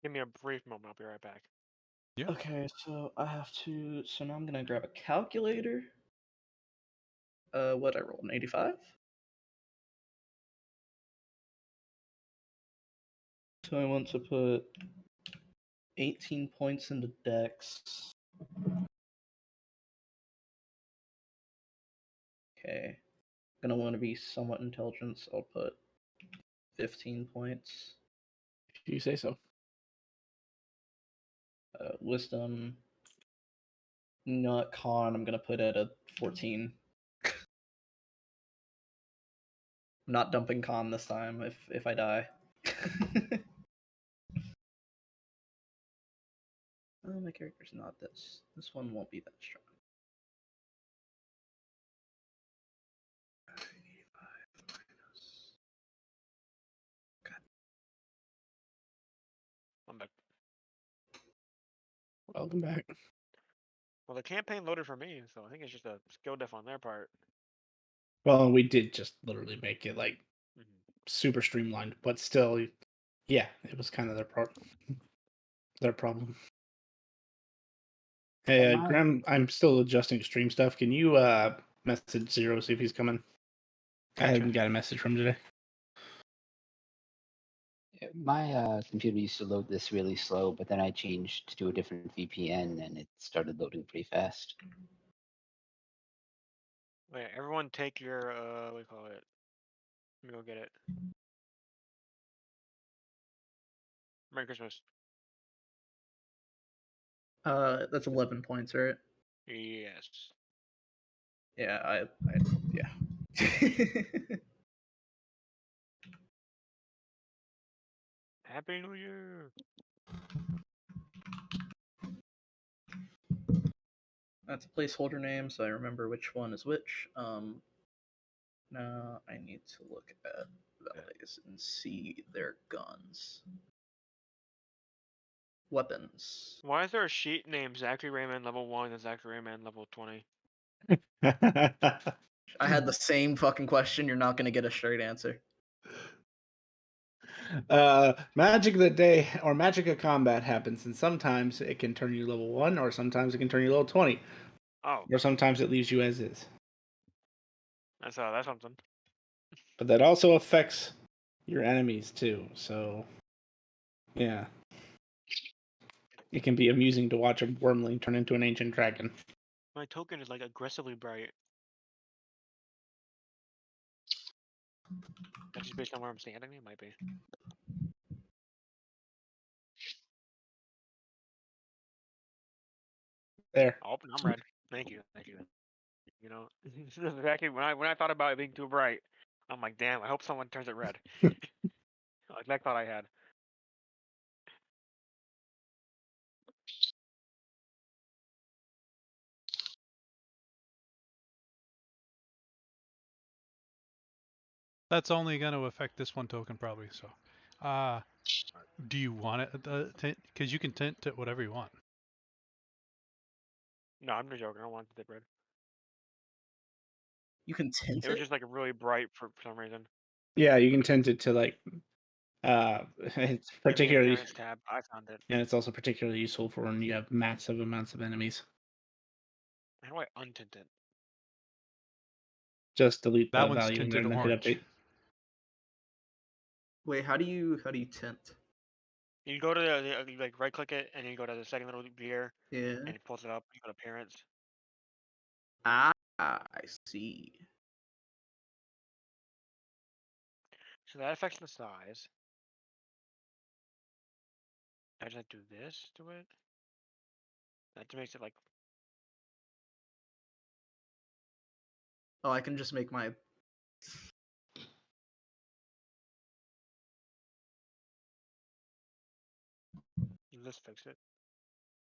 Give me a brief moment. I'll be right back. Yeah. Okay, so I have to. So now I'm gonna grab a calculator. What I rolled, an 85. So I want to put 18 points into Dex. Okay. Gonna want to be somewhat intelligent, so I'll put 15 points. If you say so. Wisdom. Not con, I'm gonna put it at 14. I'm not dumping con this time if I die. Oh, my character's not this. This one won't be that strong. 85 minus. I'm back. Welcome back. Well, the campaign loaded for me, so I think it's just a skill diff on their part. Well, we did just literally make it like Mhm. super streamlined, but still, yeah, it was kind of their problem. Hey, Am I- Graham, I'm still adjusting stream stuff. Can you message Zero, see if he's coming? I Gotcha. haven't got a message from today. My computer used to load this really slow, but then I changed to a different VPN and it started loading pretty fast. Wait, everyone take your what do you call it? Let me go get it. Merry Christmas. That's 11 points, right? Yes. Yeah, yeah. Happy New Year. That's a placeholder name, so I remember which one is which. Now I need to look at Valdez and see their guns. Weapons. Why is there a sheet named Zachary Rayman level 1 and Zachary Rayman level 20? I had the same fucking question. You're not gonna get a straight answer. Magic of the day or magic of combat happens, and sometimes it can turn you level 1, or sometimes it can turn you level 20, Oh, or sometimes it leaves you as is. that's something. But that also affects your enemies too. So, yeah, it can be amusing to watch a wormling turn into an ancient dragon. My token is like aggressively bright. That's just based on where I'm standing. It might be. There. Oh, I'm red. Thank you. Thank you. You know, exactly when I thought about it being too bright, I'm like, damn. I hope someone turns it red. Like that thought I had. That's only going to affect this one token probably. So, do you want it? Because you can tint it whatever you want. No, I'm just joking. I don't want it red. You can tint It was it. just like really bright for some reason. Yeah, you can tint it to like. It's In the particularly, appearance tab, I found it. and it's also particularly useful for when you have massive amounts of enemies. How do I untint it? Just delete That the one's value and tinted then hit orange. update. Wait, how do you tint? You go to you like right click it and you go to the second little gear Yeah. and it pulls it up. You go to appearance. Ah, I see. So that affects the size. I just do this to it. That makes it like. Oh, I can just make my. Let's fix it.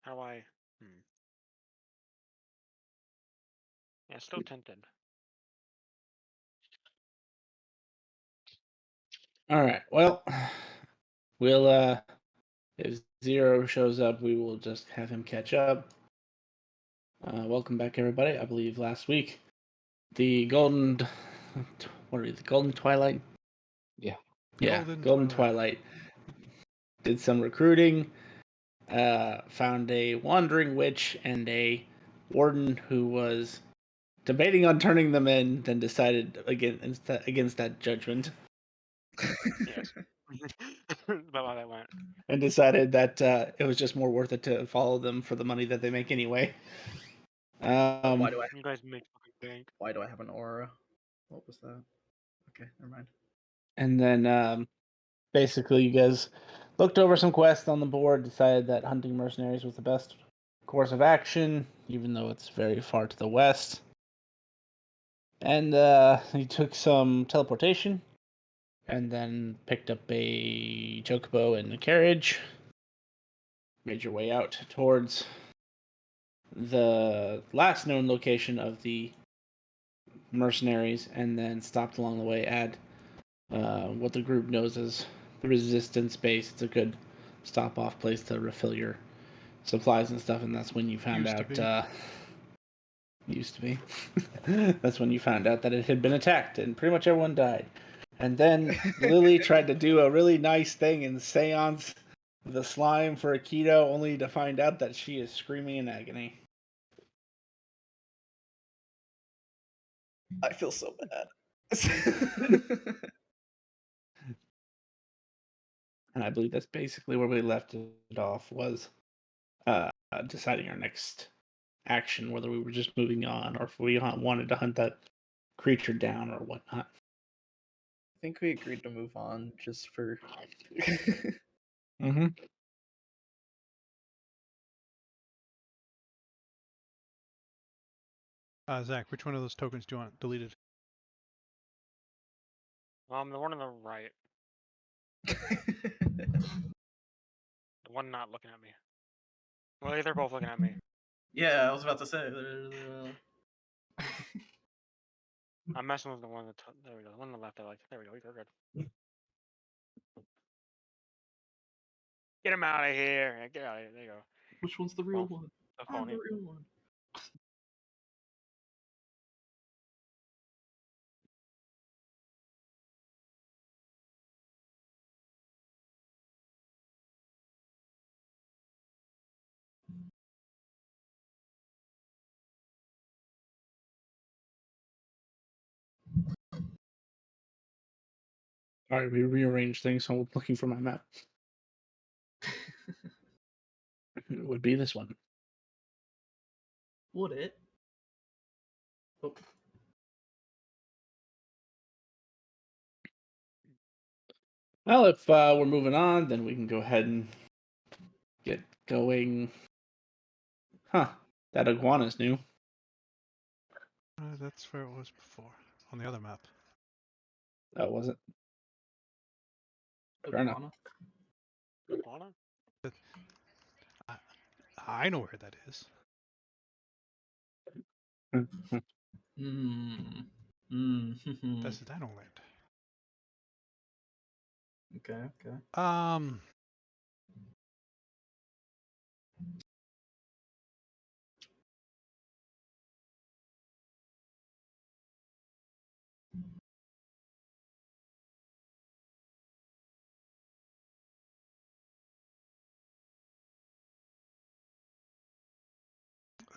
How do I? Yeah, it's still tinted. All right. Well, we'll if Zero shows up, we will just have him catch up. Welcome back, everybody. I believe last week the golden, what are you, the golden twilight? Yeah. Yeah, golden twilight did some recruiting, found a wandering witch and a warden who was debating on turning them in, then decided against that judgment. Yes. About how that went. And decided that it was just more worth it to follow them for the money that they make anyway. Why do I You guys make fucking bank. why do I have an aura? What was that? Okay, never mind. And then basically, you guys looked over some quests on the board, decided that hunting mercenaries was the best course of action, even though it's very far to the west. And you took some teleportation, and then picked up a chocobo and a carriage. Made your way out towards the last known location of the mercenaries, and then stopped along the way at what the group knows as the resistance base. It's a good stop-off place to refill your supplies and stuff, and that's when you found Used to out. Used to be. That's when you found out that it had been attacked, and pretty much everyone died. And then Lily tried to do a really nice thing and seance the slime for Aikido, only to find out that she is screaming in agony. I feel so bad. And I believe that's basically where we left it off, was deciding our next action, whether we were just moving on or if we wanted to hunt that creature down or whatnot. I think we agreed to move on just for. Mm-hmm. Zach, which one of those tokens do you want deleted? The one on the right. The one not looking at me. Well, they're both looking at me. Yeah, I was about to say. I'm messing with the one that there we go. The one on the left. I like. There we go. You're good. Get him out of here! Get out of here! There you go. Which one's the real Oh, one? The I'm phony. the real one. All right, we rearranged things, so I'm looking for my map. It would be this one. Would it? Oh. Well, if we're moving on, then we can go ahead and get going. Huh, that iguana's new. That's where it was before, on the other map. That wasn't. Fair enough. Iguana? I know where that is. That's the Dino Land. Okay.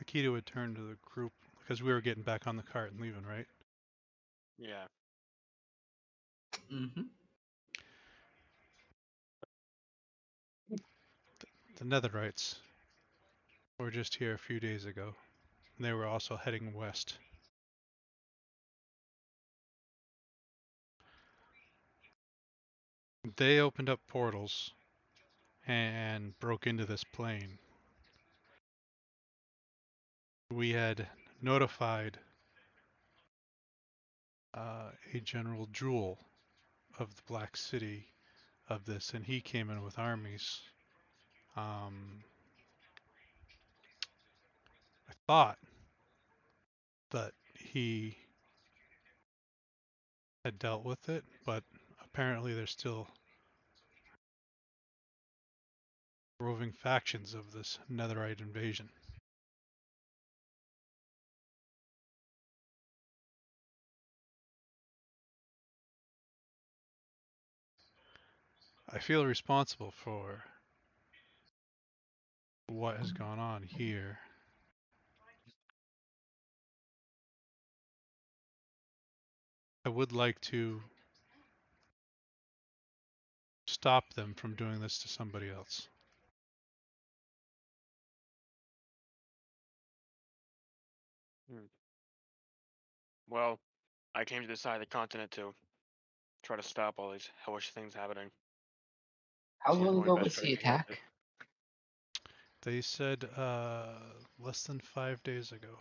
Akita would turn to the group because we were getting back on the cart and leaving, right? Yeah. Mm-hmm. The Netherites were just here a few days ago, and they were also heading west. They opened up portals and broke into this plane. We had notified a General Jewel of the Black City of this, and he came in with armies. I thought that he had dealt with it, but apparently there's still roving factions of this Netherite invasion. I feel responsible for what has gone on here. I would like to stop them from doing this to somebody else. Well, I came to this side of the continent to try to stop all these hellish things happening. How See if long my ago best was friend the can help attack? it. They said less than 5 days ago.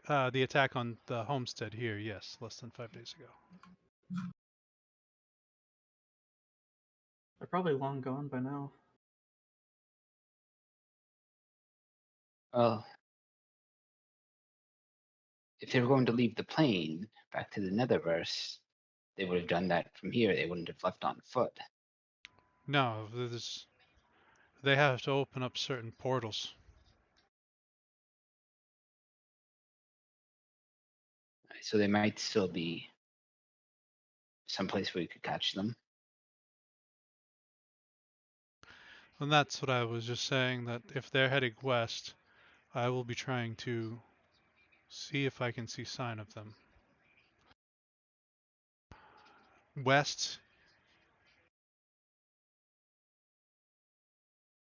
The attack on the homestead here, yes, less than 5 days ago. They're probably long gone by now. Well, if they were going to leave the plane back to the Netherverse, they would have done that from here. They wouldn't have left on foot. No, they have to open up certain portals. So they might still be someplace where you could catch them. And that's what I was just saying, that if they're heading west, I will be trying to see if I can see sign of them. West,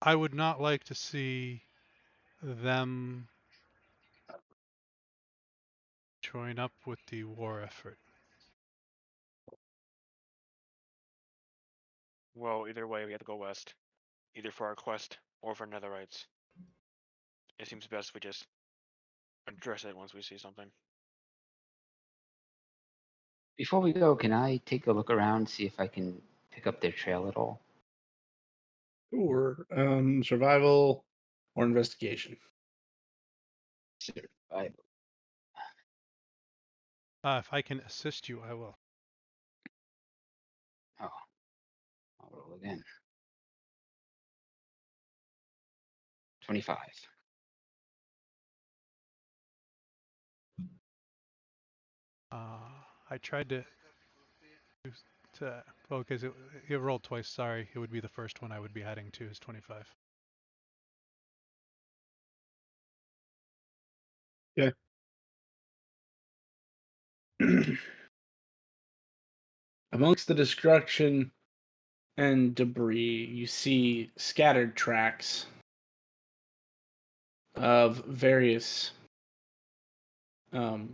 I would not like to see them join up with the war effort. Well, either way, we have to go west. Either for our quest or for Netherites. It seems best we just address it once we see something. Before we go, can I take a look around, see if I can pick up their trail at all? Sure. Survival or investigation. Survival. If I can assist you, I will. Oh, I'll roll again. 25. I tried to well, because it rolled twice. Sorry, it would be the first one I would be adding to is 25. Yeah. Amongst the destruction and debris, you see scattered tracks of various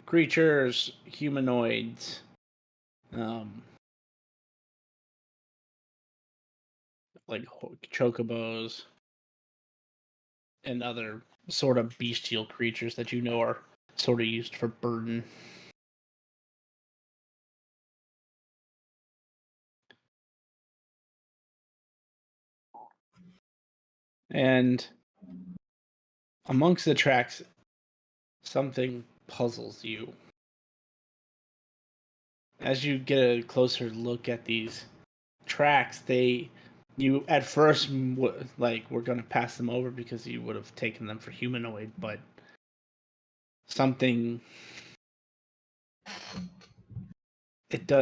creatures, humanoids, like chocobos, and other sort of bestial creatures that you know are sort of used for burden. And amongst the tracks, something puzzles you. As you get a closer look at these tracks, you at first were going to pass them over because you would have taken them for humanoid, but something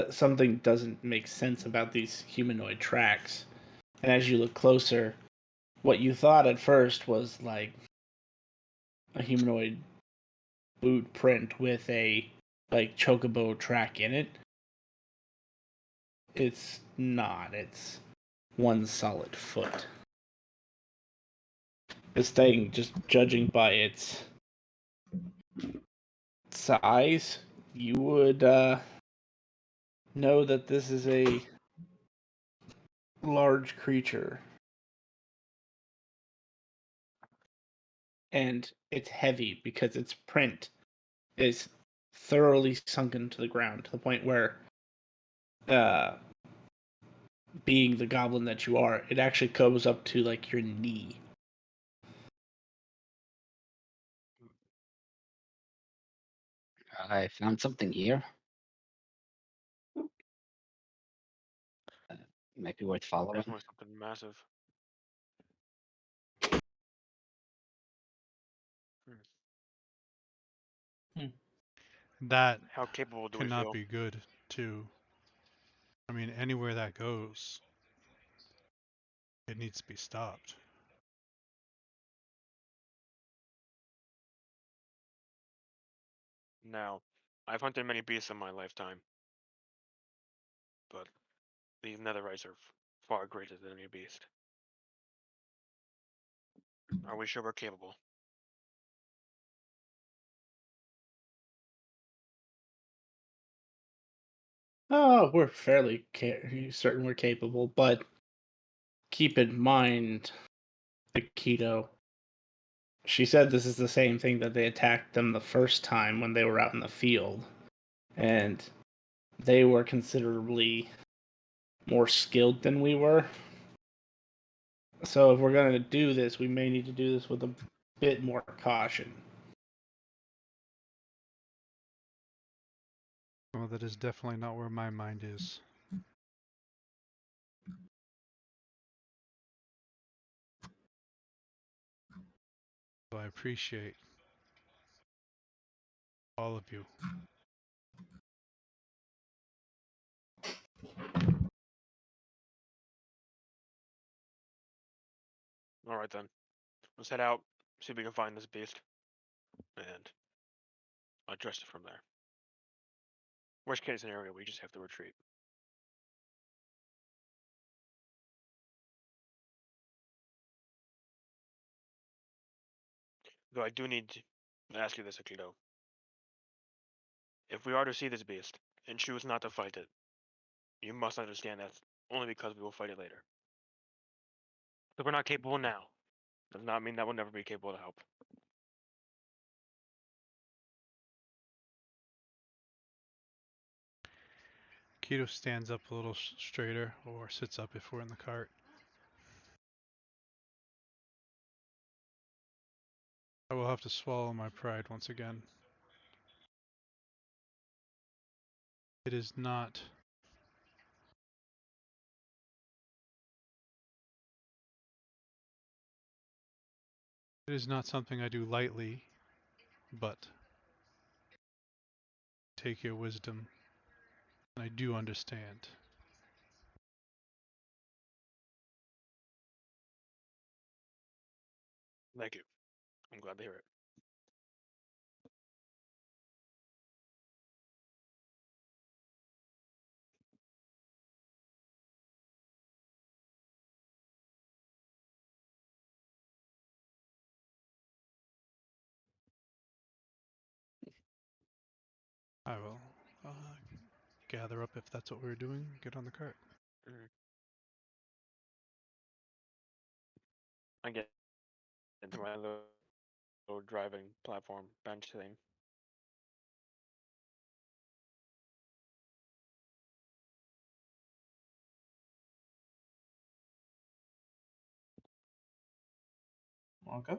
something doesn't make sense about these humanoid tracks. And as you look closer, what you thought at first was like a humanoid boot print with a like chocobo track in it. It's not. It's one solid foot. This thing, just judging by its size, you would know that this is a large creature. And it's heavy because its print is thoroughly sunken to the ground to the point where, being the goblin that you are, it actually goes up to like your knee. I found something here. Might be worth following. Definitely something massive. That How capable do we cannot feel? be good, too. I mean, anywhere that goes, it needs to be stopped. Now, I've hunted many beasts in my lifetime, but these netherites are far greater than any beast. Are we sure we're capable? Oh, we're fairly certain we're capable, but keep in mind, Akito. She said this is the same thing that they attacked them the first time when they were out in the field, and they were considerably more skilled than we were. So if we're going to do this, we may need to do this with a bit more caution. Well, that is definitely not where my mind is. So I appreciate all of you. All right then, let's head out, see if we can find this beast, and address it from there. Worst case scenario, we just have to retreat. Though I do need to ask you this, Akito. If we are to see this beast and choose not to fight it, you must understand that's only because we will fight it later. If we're not capable now, does not mean that we'll never be capable to help. Keto stands up a little straighter, or sits up if we're in the cart. I will have to swallow my pride once again. It is not something I do lightly, but take your wisdom, and I do understand. Thank you. I'm glad to hear it. I will gather up if that's what we're doing. Get on the cart. Mm. I get into my little driving platform bench thing. Okay.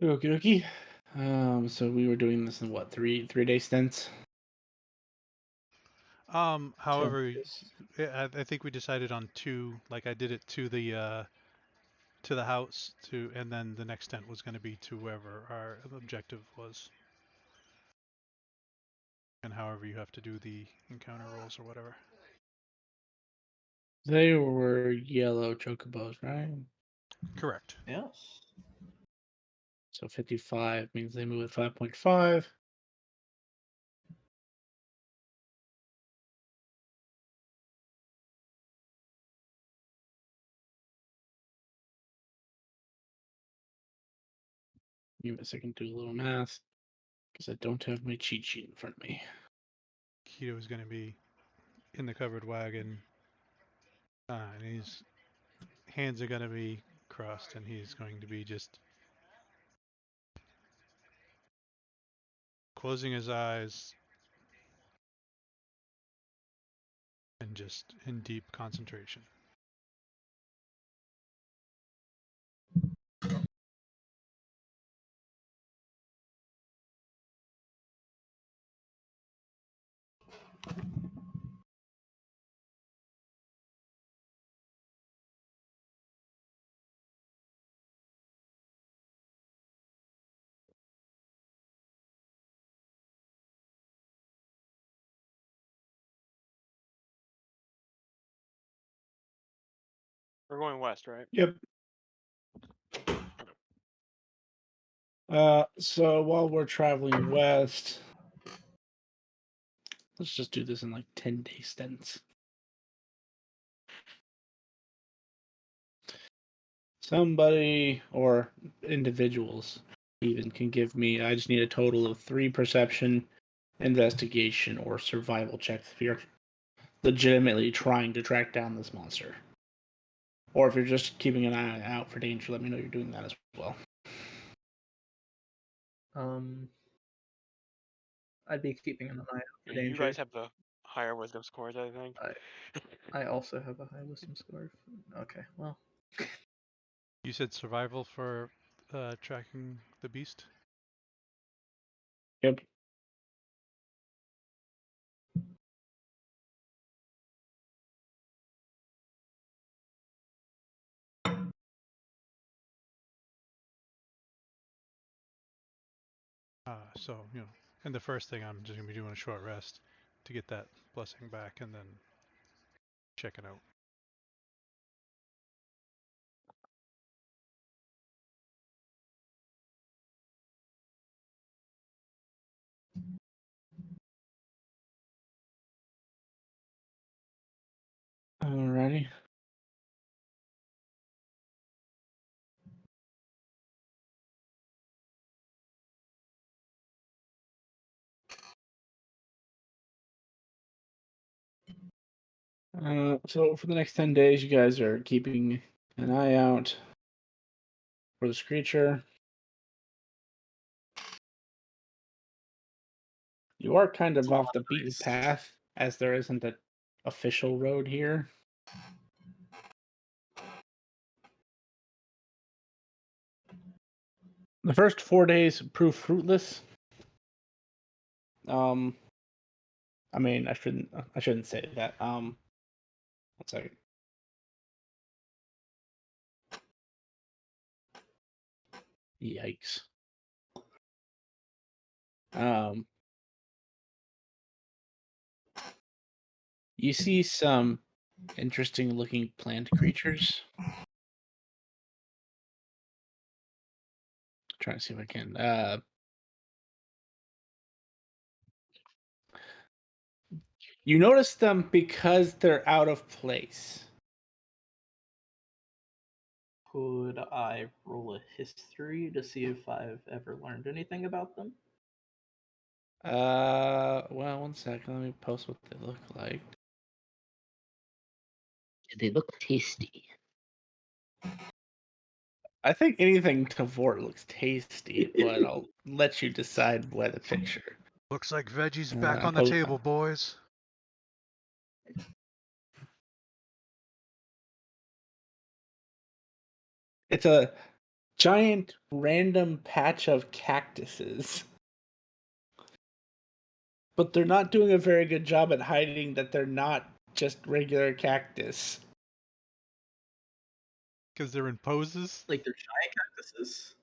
Okie dokie. So we were doing this in what, 3-day stints? However, I think we decided on 2. Like I did it to the house and then the next tent was going to be to wherever our objective was. And however you have to do the encounter rolls or whatever. They were yellow chocobos, right? Correct. Yes. So 55 means they move at 5.5. Give me a second to do a little math, because I don't have my cheat sheet in front of me. Keto is going to be in the covered wagon, and his hands are going to be crossed, and he's going to be just closing his eyes and just in deep concentration. We're going west, right? Yep. So while we're traveling west, let's just do this in like 10-day stints. Somebody or individuals even can give me. I just need a total of 3 perception, investigation, or survival checks if you're legitimately trying to track down this monster. Or if you're just keeping an eye out for danger, let me know you're doing that as well. I'd be keeping an eye out for Yeah, you danger. guys have the higher wisdom scores, I think. I also have a high wisdom score. Okay, well, You said survival for tracking the beast. Yep. So and the first thing I'm just gonna be doing a short rest to get that blessing back, and then checking out. Alrighty. So for the next 10 days, you guys are keeping an eye out for this creature. You are kind of off the beaten path, as there isn't an official road here. The first 4 days proved fruitless. I mean, I shouldn't say that. 1 second. Yikes. You see some interesting looking plant creatures. Trying to see if I can. You notice them because they're out of place. could I roll a history to see if I've ever learned anything about them? Well, 1 second. Let me post what they look like. They look tasty. I think anything Tavort looks tasty, but I'll let you decide by the picture. Looks like veggies back Uh, on the po- table, boys. It's a giant random patch of cactuses. But they're not doing a very good job at hiding that they're not just regular cactus. Because they're in poses. Like they're giant cactuses.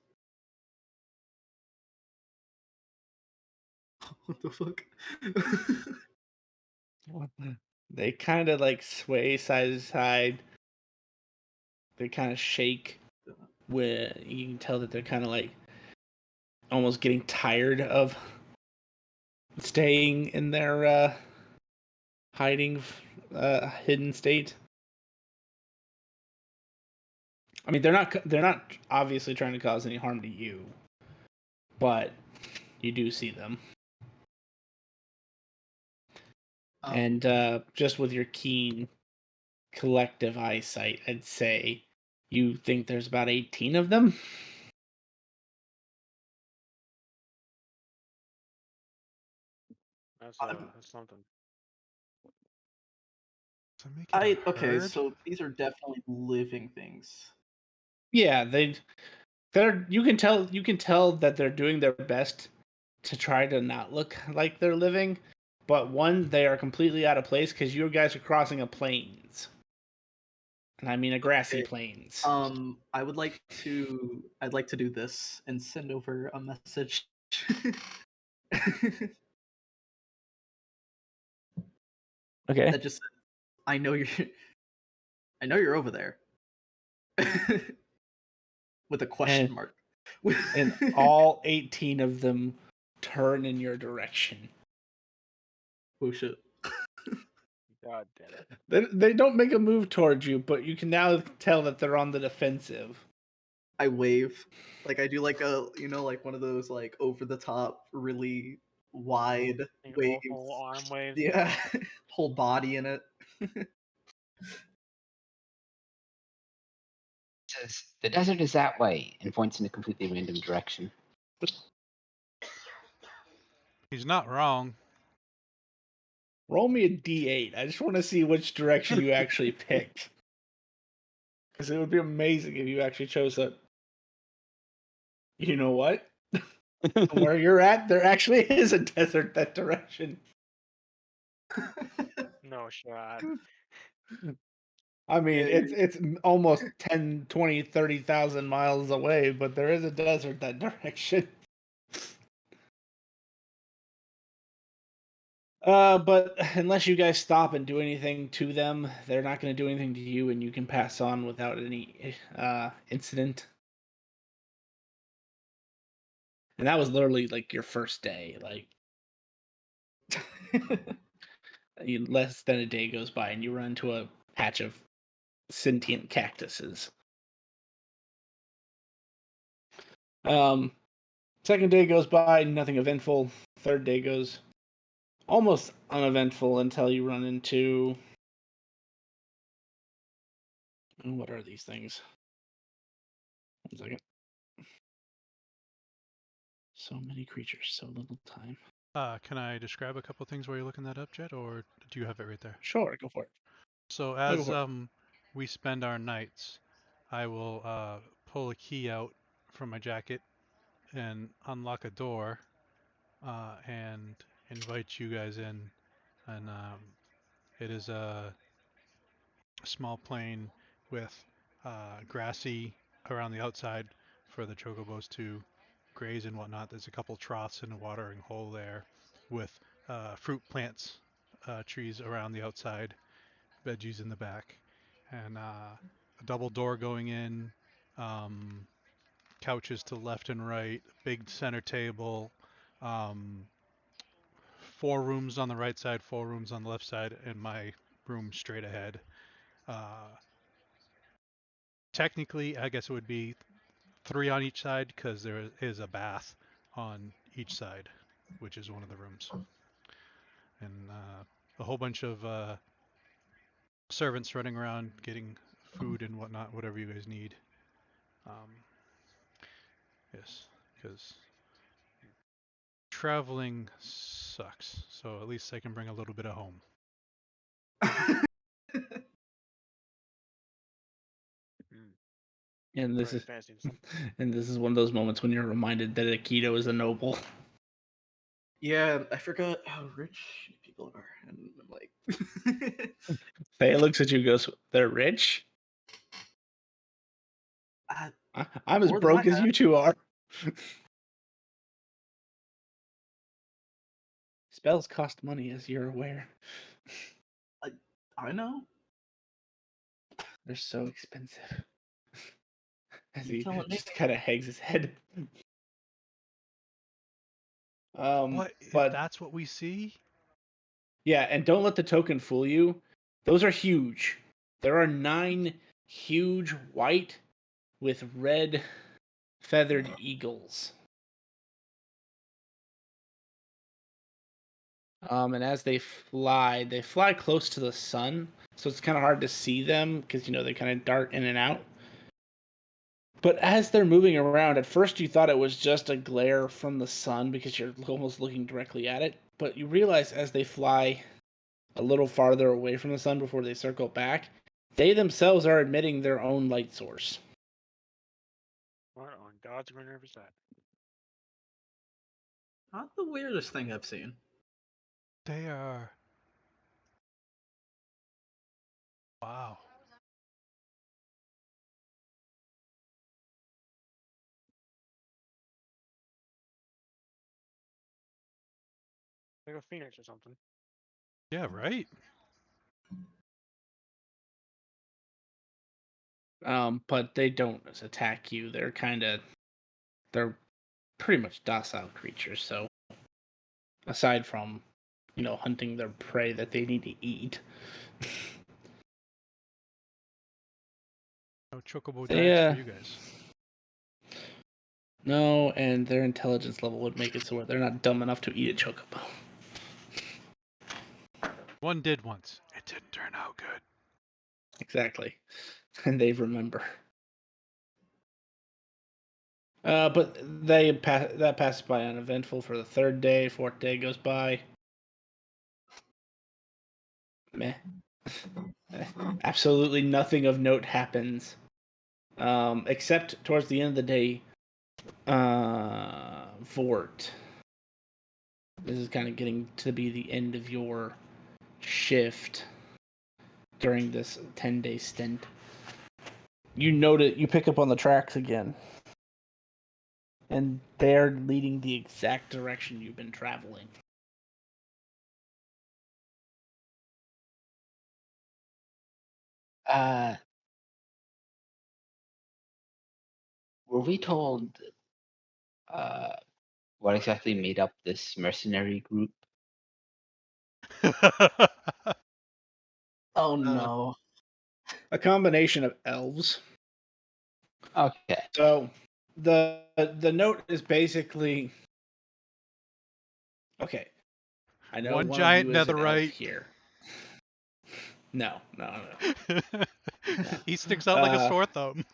What the fuck? They kind of like sway side to side. They kind of shake. Where you can tell that they're kind of like almost getting tired of staying in their hiding, hidden state. I mean, they're not obviously trying to cause any harm to you, but you do see them. And just with your keen collective eyesight, I'd say you think there's about 18 of them. That's something. So make it a Okay, herd? so these are definitely living things. Yeah, they're you can tell that they're doing their best to try to not look like they're living, but one, they are completely out of place because you guys are crossing a plains. And I mean a grassy Okay. plains. I'd like to do this and send over a message. Okay. That just says, I know you're over there. With a question And- mark. and all 18 of them turn in your direction. Oh shit. God damn it. They don't make a move towards you, but you can now tell that they're on the defensive. I wave. Like I do like a like one of those like over the top, really wide waves. Whole arm waves. Yeah. Whole body in it. Says the desert is that way and points in a completely random direction. He's not wrong. Roll me a d8. I just want to see which direction you actually picked. Because it would be amazing if you actually chose that. You know what? Where you're at, there actually is a desert that direction. No shot. I mean, Yeah, it's almost 10, 20, 30,000 miles away, but there is a desert that direction. But unless you guys stop and do anything to them, they're not going to do anything to you, and you can pass on without any incident. And that was literally like your first day. Like, less than a day goes by, and you run into a patch of sentient cactuses. Second day goes by, nothing eventful. Third day goes almost uneventful until you run into. What are these things? 1 second. So many creatures, so little time. Can I describe a couple things while you're looking that up, Jet, or do you have it right there? Sure, go for it. So go as for it. we spend our nights, I will pull a key out from my jacket and unlock a door and invite you guys in. And it is a small plain with grassy around the outside for the chocobos to graze and whatnot. There's a couple troughs and a watering hole there with fruit plants, trees around the outside, veggies in the back, and a double door going in, couches to left and right, big center table, 4 rooms on the right side, 4 rooms on the left side, and my room straight ahead. Technically, I guess it would be 3 on each side because there is a bath on each side, which is one of the rooms, and a whole bunch of servants running around getting food and whatnot, whatever you guys need. Yes, because traveling sucks, so at least I can bring a little bit of home. And this Very is fancy. and this is one of those moments when you're reminded that Aikido is a noble. Yeah, I forgot how rich people are, and I'm like, Thea looks at you and goes, "They're rich? I'm as more than broke I as you two are." Spells cost money, as you're aware. I know. They're so expensive. As You he telling me? just kind of hangs his head. What? If But that's what we see? yeah, and don't let the token fool you. Those are huge. There are 9 huge white with red feathered eagles. And as they fly close to the sun, so it's kind of hard to see them because they kind of dart in and out. But as they're moving around, at first you thought it was just a glare from the sun because you're almost looking directly at it. But you realize as they fly a little farther away from the sun before they circle back, they themselves are emitting their own light source. What on God's green earth is that? Not the weirdest thing I've seen. They are. Wow. Like a phoenix or something. Yeah, right? But they don't attack you. They're pretty much docile creatures. So aside from, hunting their prey that they need to eat, No chocobo They, diets for you guys. no, and their intelligence level would make it so they're not dumb enough to eat a chocobo. One did once. It didn't turn out good. Exactly, and they remember. But that passes by uneventful for the third day. Fourth day goes by. Meh. Absolutely nothing of note happens. Except towards the end of the day, Vort. This is kind of getting to be the end of your shift during this 10-day stint. You pick up on the tracks again. And they're leading the exact direction you've been traveling. Were we told what exactly made up this mercenary group? Oh no. A combination of elves. Okay. So the note is basically okay. I know One one giant of you is an elf netherite. here. No. He sticks out like a sore thumb.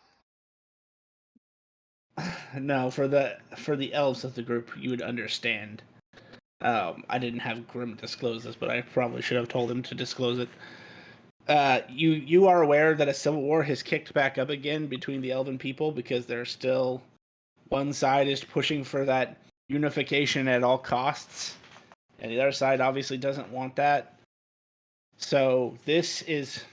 No, for the elves of the group, you would understand. I didn't have Grim disclose this, but I probably should have told him to disclose it. You are aware that a civil war has kicked back up again between the elven people because there's still one side is pushing for that unification at all costs, and the other side obviously doesn't want that. So this is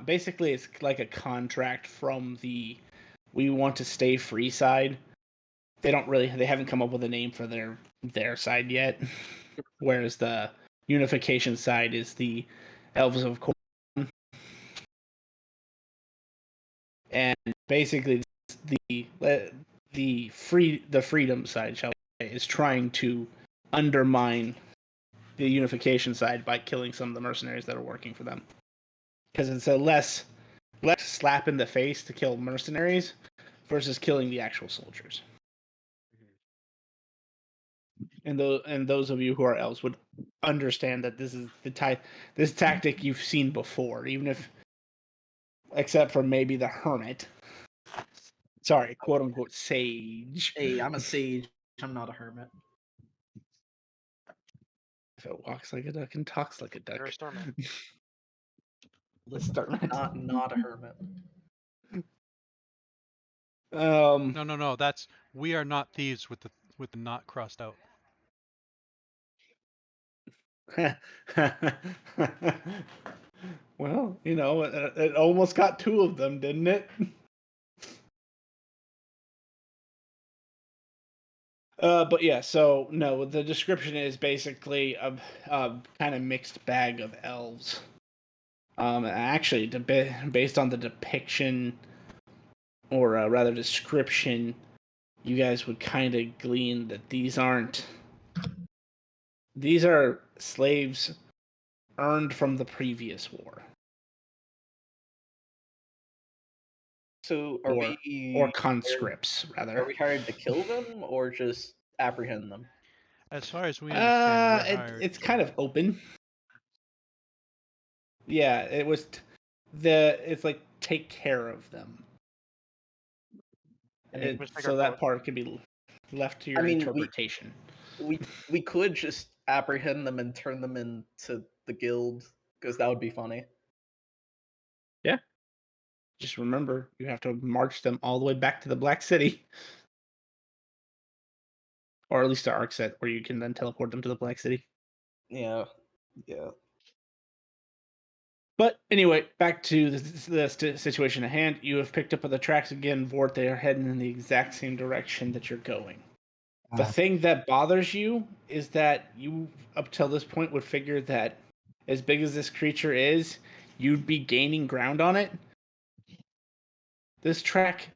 basically it's like a contract from the we want to stay free side. They haven't come up with a name for their side yet. Whereas the unification side is the Elves of Corn. And basically the freedom side, shall we say, is trying to undermine the unification side by killing some of the mercenaries that are working for them. Because it's a less slap in the face to kill mercenaries versus killing the actual soldiers. And those of you who are elves would understand that this is this tactic you've seen before, even if, except for maybe the hermit. Sorry, quote unquote sage. Hey, I'm a sage. I'm not a hermit. If it walks like a duck and talks like a duck. You're a starman. Listen, Not a hermit. No. That's we are not thieves with the knot crossed out. Well, it almost got two of them, didn't it? But yeah, so no, the description is basically a kind of mixed bag of elves. Actually, based on the depiction, or rather description, you guys would kind of glean that these are slaves earned from the previous war. So or conscripts, rather. Are we hired to kill them or just apprehend them? As far as we understand, we're hired. It's kind of open. Yeah, it was it's like take care of them. So that part can be left to your interpretation. We could just apprehend them and turn them into the guild, because that would be funny. Yeah. Just remember, you have to march them all the way back to the Black City. Or at least to Arkset, where you can then teleport them to the Black City. Yeah. But anyway, back to the situation at hand. You have picked up on the tracks again, Vort. They are heading in the exact same direction that you're going. The thing that bothers you is that you, up till this point, would figure that as big as this creature is, you'd be gaining ground on it. This track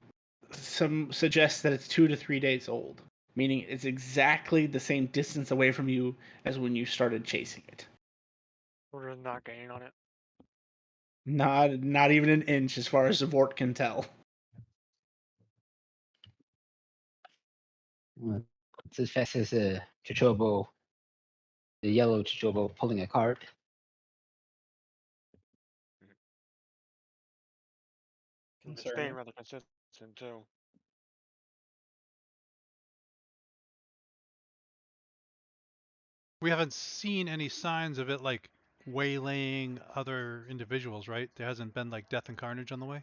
suggests that it's 2 to 3 days old, meaning it's exactly the same distance away from you as when you started chasing it. We're just not gaining on it. Not even an inch, as far as the Vort can tell. Well, it's as fast as a Chochobo, the yellow Chochobo pulling a cart. It's staying Concerning. rather consistent too. We haven't seen any signs of it like waylaying other individuals, right? There hasn't been like death and carnage on the way.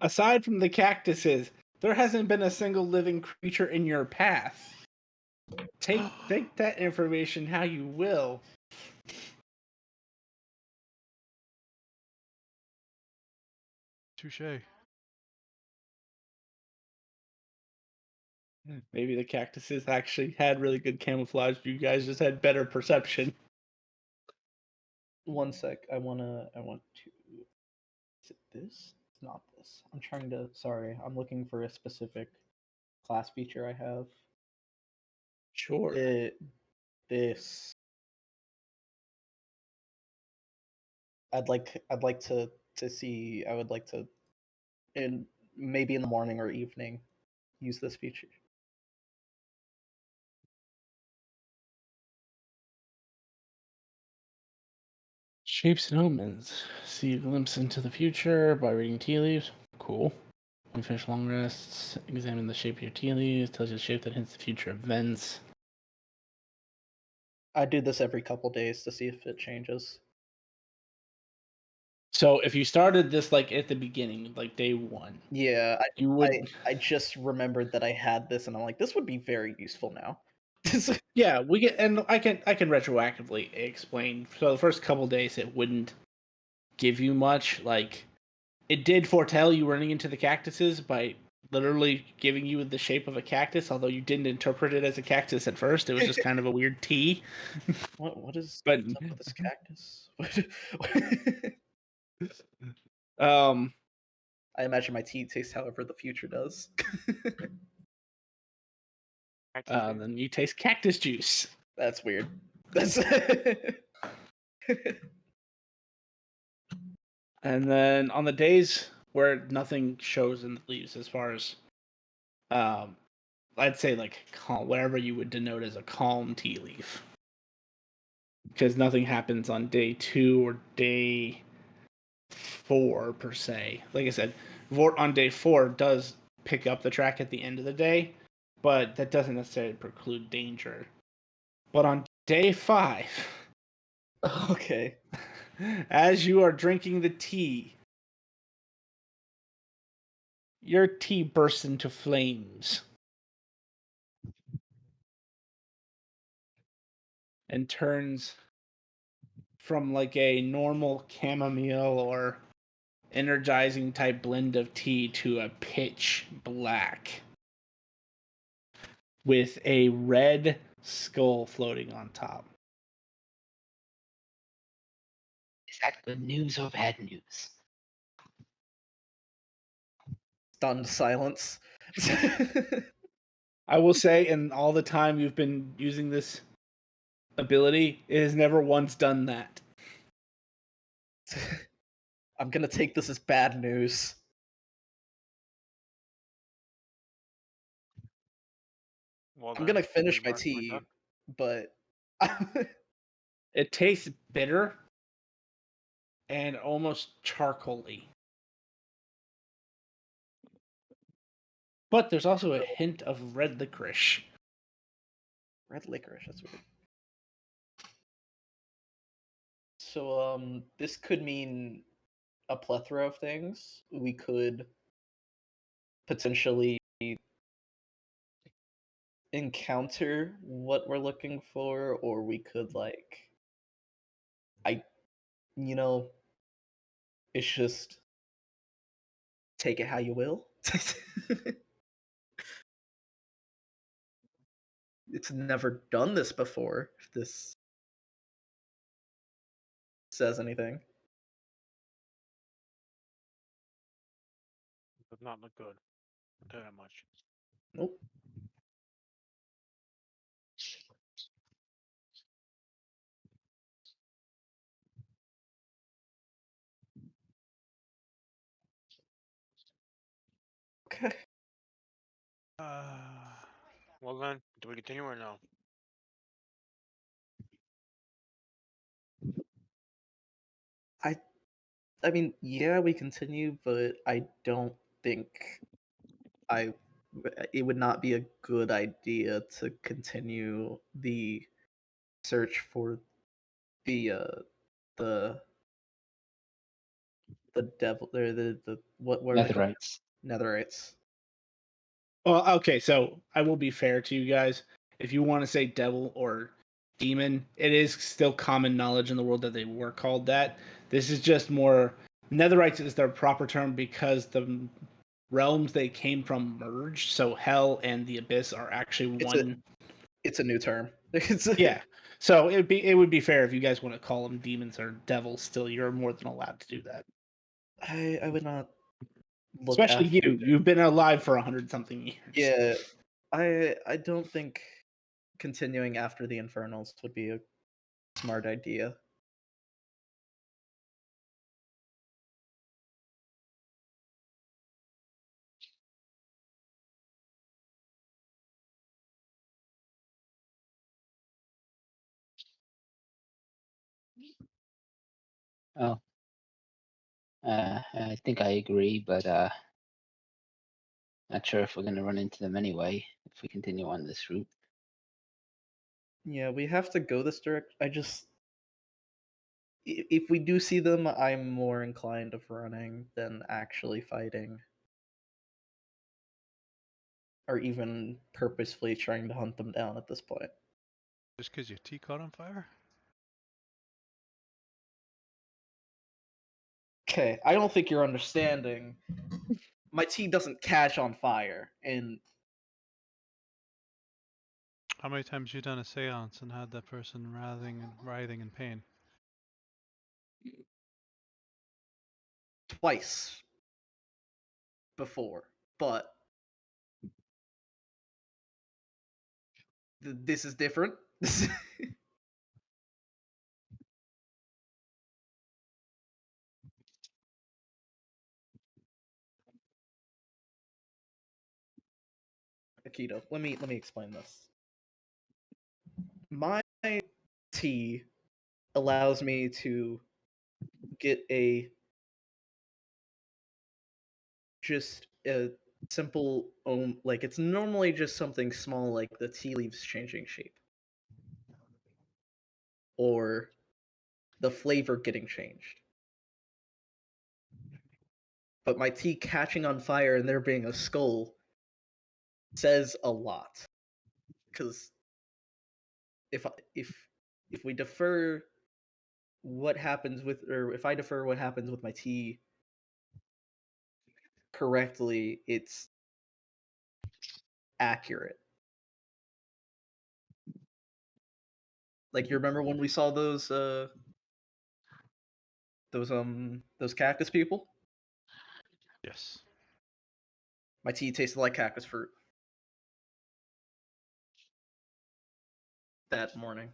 Aside from the cactuses, there hasn't been a single living creature in your path. Take that information how you will. Touche. Maybe the cactuses actually had really good camouflage. You guys just had better perception. One sec. I want to. Is it this? It's not this. I'm trying to. Sorry, I'm looking for a specific class feature I have. Sure. This. I'd like to see. I would like to, in maybe in the morning or evening, use this feature. Shapes and omens. See a glimpse into the future by reading tea leaves. Cool. When you finish long rests, examine the shape of your tea leaves. Tells you the shape that hints the future events. I do this every couple days to see if it changes. So if you started this like at the beginning, like day one, Yeah, you would. I just remembered that I had this, and I'm like, this would be very useful now. Yeah, we get, and I can retroactively explain. So the first couple days it wouldn't give you much. Like it did foretell you running into the cactuses by literally giving you the shape of a cactus, although you didn't interpret it as a cactus at first. It was just kind of a weird T. What is But what's up with this cactus? um, I imagine my tea tastes however the future does. then you taste cactus juice. That's weird. That's And then on the days where nothing shows in the leaves, as far as I'd say like calm, whatever you would denote as a calm tea leaf, because nothing happens on day 2 or day 4 per se. Like I said, Vort on day 4 does pick up the track at the end of the day, but that doesn't necessarily preclude danger. But on day 5, okay. as you are drinking the tea, your tea bursts into flames and turns from like a normal chamomile or energizing type blend of tea to a pitch black with a red skull floating on top. Is that good news or bad news? Stunned silence. I will say, in all the time you've been using this ability, it has never once done that. I'm gonna take this as bad news. Well, I'm then, gonna finish we my mark it with tea, that. but It tastes bitter and almost charcoaly. But there's also a hint of red licorice. red licorice. That's weird. So this could mean a plethora of things. We could potentially encounter what we're looking for, or we could I you know, it's just take it how you will. It's never done this before, if this says anything. Does not look good. I'll tell you that much. Nope. Okay. Well then, do we continue or no? I mean, yeah, we continue, but I don't think it would not be a good idea to continue the search for the the devil or the what are they called? Netherites. Netherites. Well, okay, so I will be fair to you guys. If you want to say devil or demon, it is still common knowledge in the world that they were called that. This is just more Netherites is their proper term because the realms they came from merged. So hell and the abyss are actually one. It's a new term. It's Yeah. So it would be fair if you guys want to call them demons or devils. Still, you're more than allowed to do that. I would not look Especially after you. You've been alive for 100-something years. Yeah, I don't think continuing after the Infernals would be a smart idea. Oh, I think I agree, but not sure if we're gonna run into them anyway if we continue on this route. Yeah, we have to go this direct. If we do see them, I'm more inclined of running than actually fighting, or even purposefully trying to hunt them down at this point. Just because your tea caught on fire? Okay, I don't think you're understanding. My tea doesn't catch on fire, and How many times you done a seance and had that person writhing in pain? twice before, but this is different. Akito, let me explain this. My tea allows me to get just a simple like it's normally just something small like the tea leaves changing shape or the flavor getting changed. But my tea catching on fire and there being a skull says a lot. Because if we defer what happens with, or if I defer what happens with my tea correctly, it's accurate. Like you remember when we saw those cactus people? Yes. My tea tasted like cactus fruit that morning.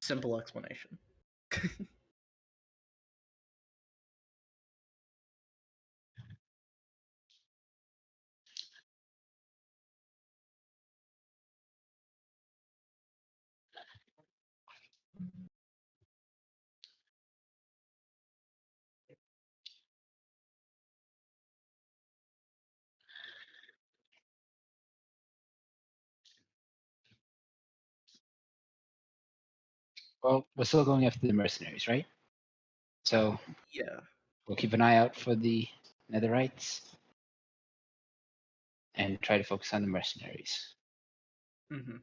Simple explanation. Well, we're still going after the mercenaries, right? So Yeah. we'll keep an eye out for the Netherites and try to focus on the mercenaries. Mm-hmm.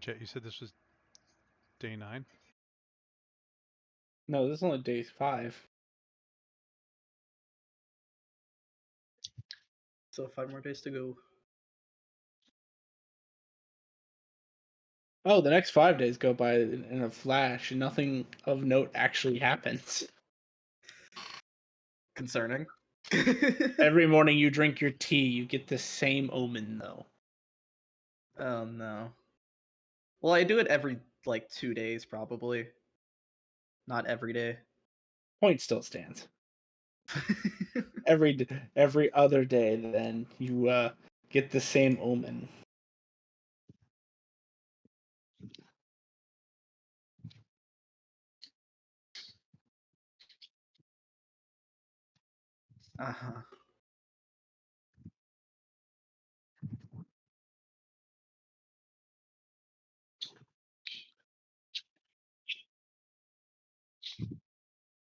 Jet, you said this was day 9? No, this is only day 5. So 5 more days to go. Oh, the next 5 days go by in a flash, and nothing of note actually happens. Concerning. Every morning you drink your tea, you get the same omen, though. Oh no. Well, I do it every like 2 days probably. Not every day. Point still stands. Every other day, then you get the same omen. Uh-huh.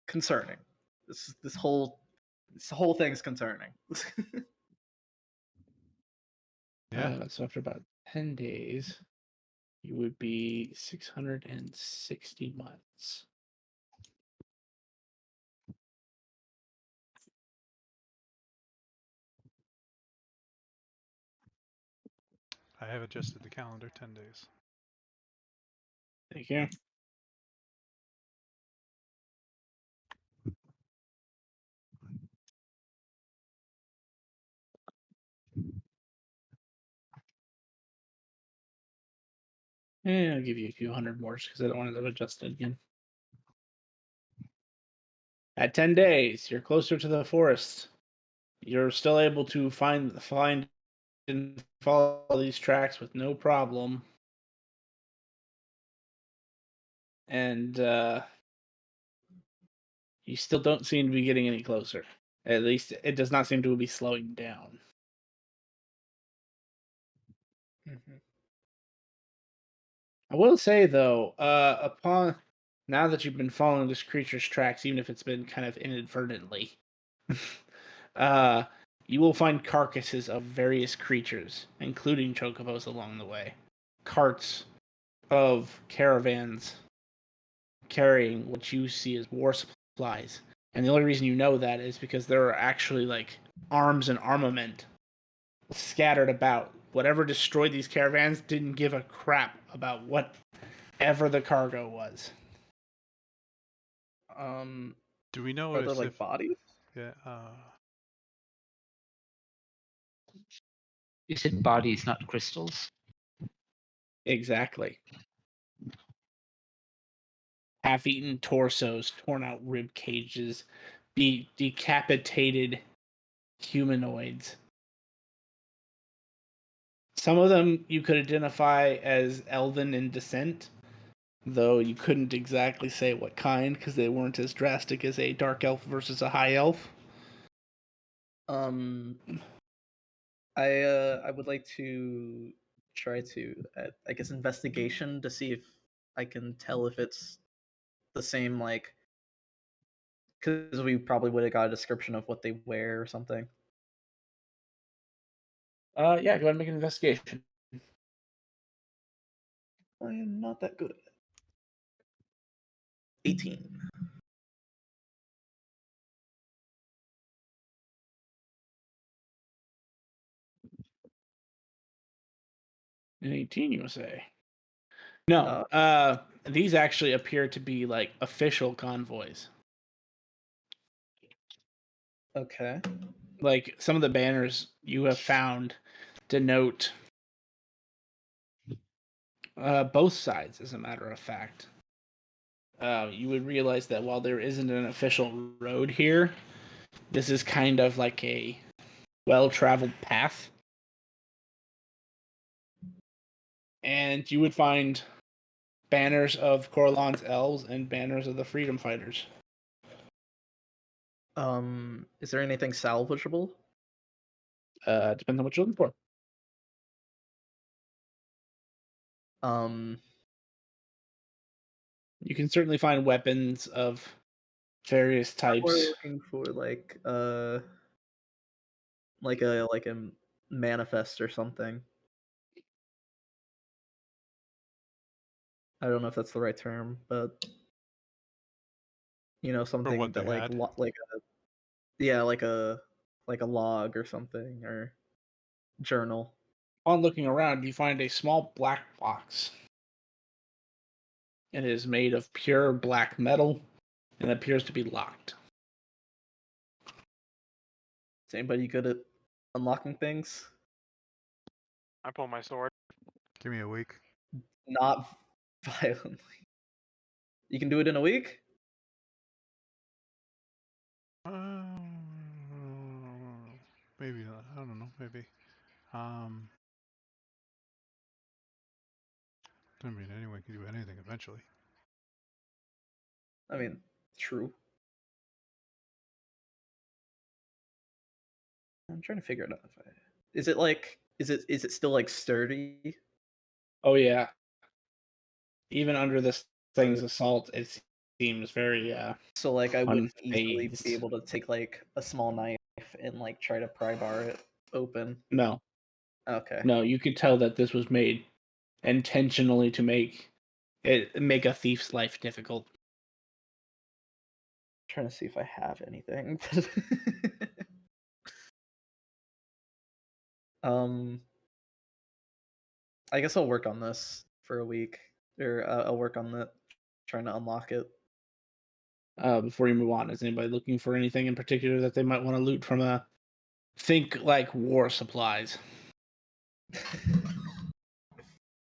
Concerning. This whole thing's concerning. Yeah. So after about 10 days, you would be 660 months. I have adjusted the calendar 10 days. Thank you. And I'll give you a few hundred more because I don't want to adjust it again. At 10 days, you're closer to the forest. You're still able to find and follow these tracks with no problem. And you still don't seem to be getting any closer. At least it does not seem to be slowing down. Mhm. I will say though, upon now that you've been following this creature's tracks, even if it's been kind of inadvertently, uh, you will find carcasses of various creatures, including chocobos along the way. Carts of caravans carrying what you see as war supplies. And the only reason you know that is because there are actually like arms and armament scattered about. Whatever destroyed these caravans didn't give a crap about whatever the cargo was. Do we know Are there if like bodies? yeah? You said bodies, not crystals. Exactly. Half-eaten torsos, torn out rib cages, decapitated humanoids. Some of them you could identify as elven in descent, though you couldn't exactly say what kind because they weren't as drastic as a dark elf versus a high elf. I would like to try to I guess investigation to see if I can tell if it's the same, like, because we probably would have got a description of what they wear or something. Yeah, go ahead and make an investigation. I am not that good at it. 18. An 18, you say? No. These actually appear to be like official convoys. Okay. Like some of the banners you have found denote both sides, as a matter of fact. You would realize that while there isn't an official road here, this is kind of like a well-traveled path. And you would find banners of Corlon's elves and banners of the freedom fighters. Is there anything salvageable? Depends on what you're looking for. You can certainly find weapons of various types. We're looking for like a manifest or something. I don't know if that's the right term, but something what that they had. like a, yeah, like a like a log or something or journal. On looking around, you find a small black box. It is made of pure black metal and appears to be locked. Is anybody good at unlocking things? I pull my sword. Give me a week. Not violently. You can do it in a week? Maybe not. I don't know. Maybe. I mean, anyone can do anything eventually. I mean, true. I'm trying to figure it out. Is it like is it still like sturdy? Oh yeah. Even under this thing's assault, it seems very So like I wouldn't easily unfazed. be able to take like a small knife and like try to pry bar it open. No. Okay. No, you could tell that this was made intentionally to make a thief's life difficult. Trying to see if I have anything. I guess I'll work on this for a week, or I'll work on that, trying to unlock it. Before you move on, is anybody looking for anything in particular that they might want to loot from a think like war supplies?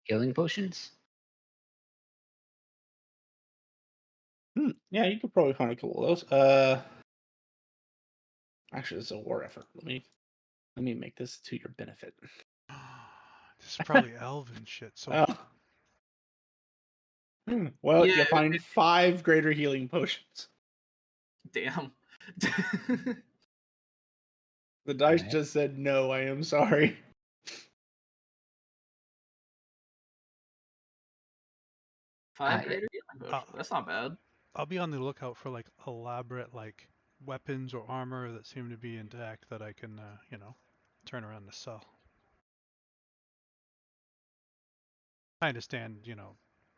Healing potions? Yeah, you could probably find a couple of those. Actually, it's a war effort. Let me make this to your benefit. This is probably elven shit. So Oh. Well, Yeah, you find 5 greater healing potions. Damn. The dice Alright. just said no. I am sorry. 5 yeah. greater healing potions. That's not bad. I'll be on the lookout for like elaborate like weapons or armor that seem to be intact that I can, turn around to sell. I understand,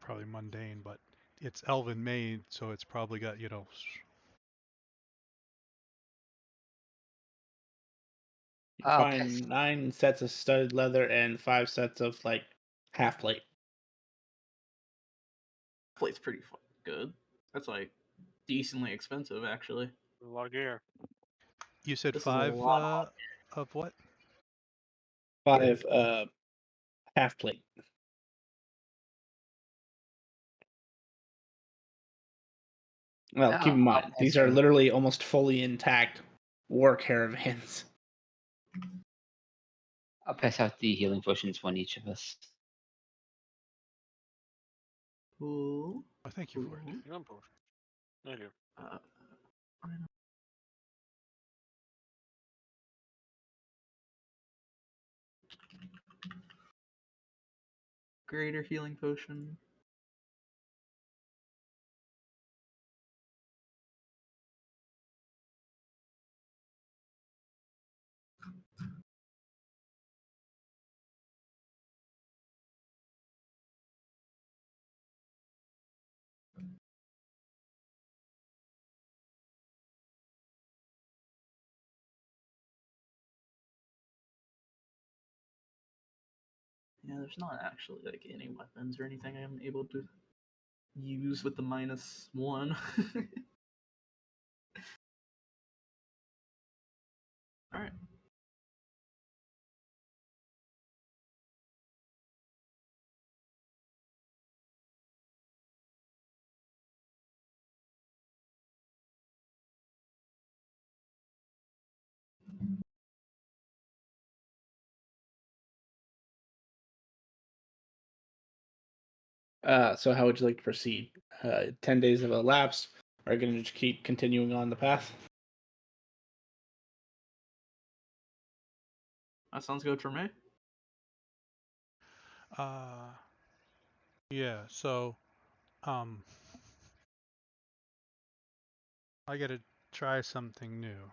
probably mundane, but it's elven made, so it's probably got, You I'll find pass. 9 sets of studded leather and 5 sets of like half plate. Plate's pretty good. That's like decently expensive, actually. A lot of gear. You said This is a 5 lot. of what? 5 half plate. Well, keep in I'll mind, these pass are on. literally almost fully intact war caravans. I'll pass out the healing potions, one each of us. Cool. Oh, thank you for it. Healing potion. Thank you. Uh, greater healing potion. Yeah, there's not actually like any weapons or anything I'm able to use with the -1. Alright. So how would you like to proceed? 10 days have elapsed. Are you going to keep continuing on the path? That sounds good for me. Yeah, so I gotta try something new.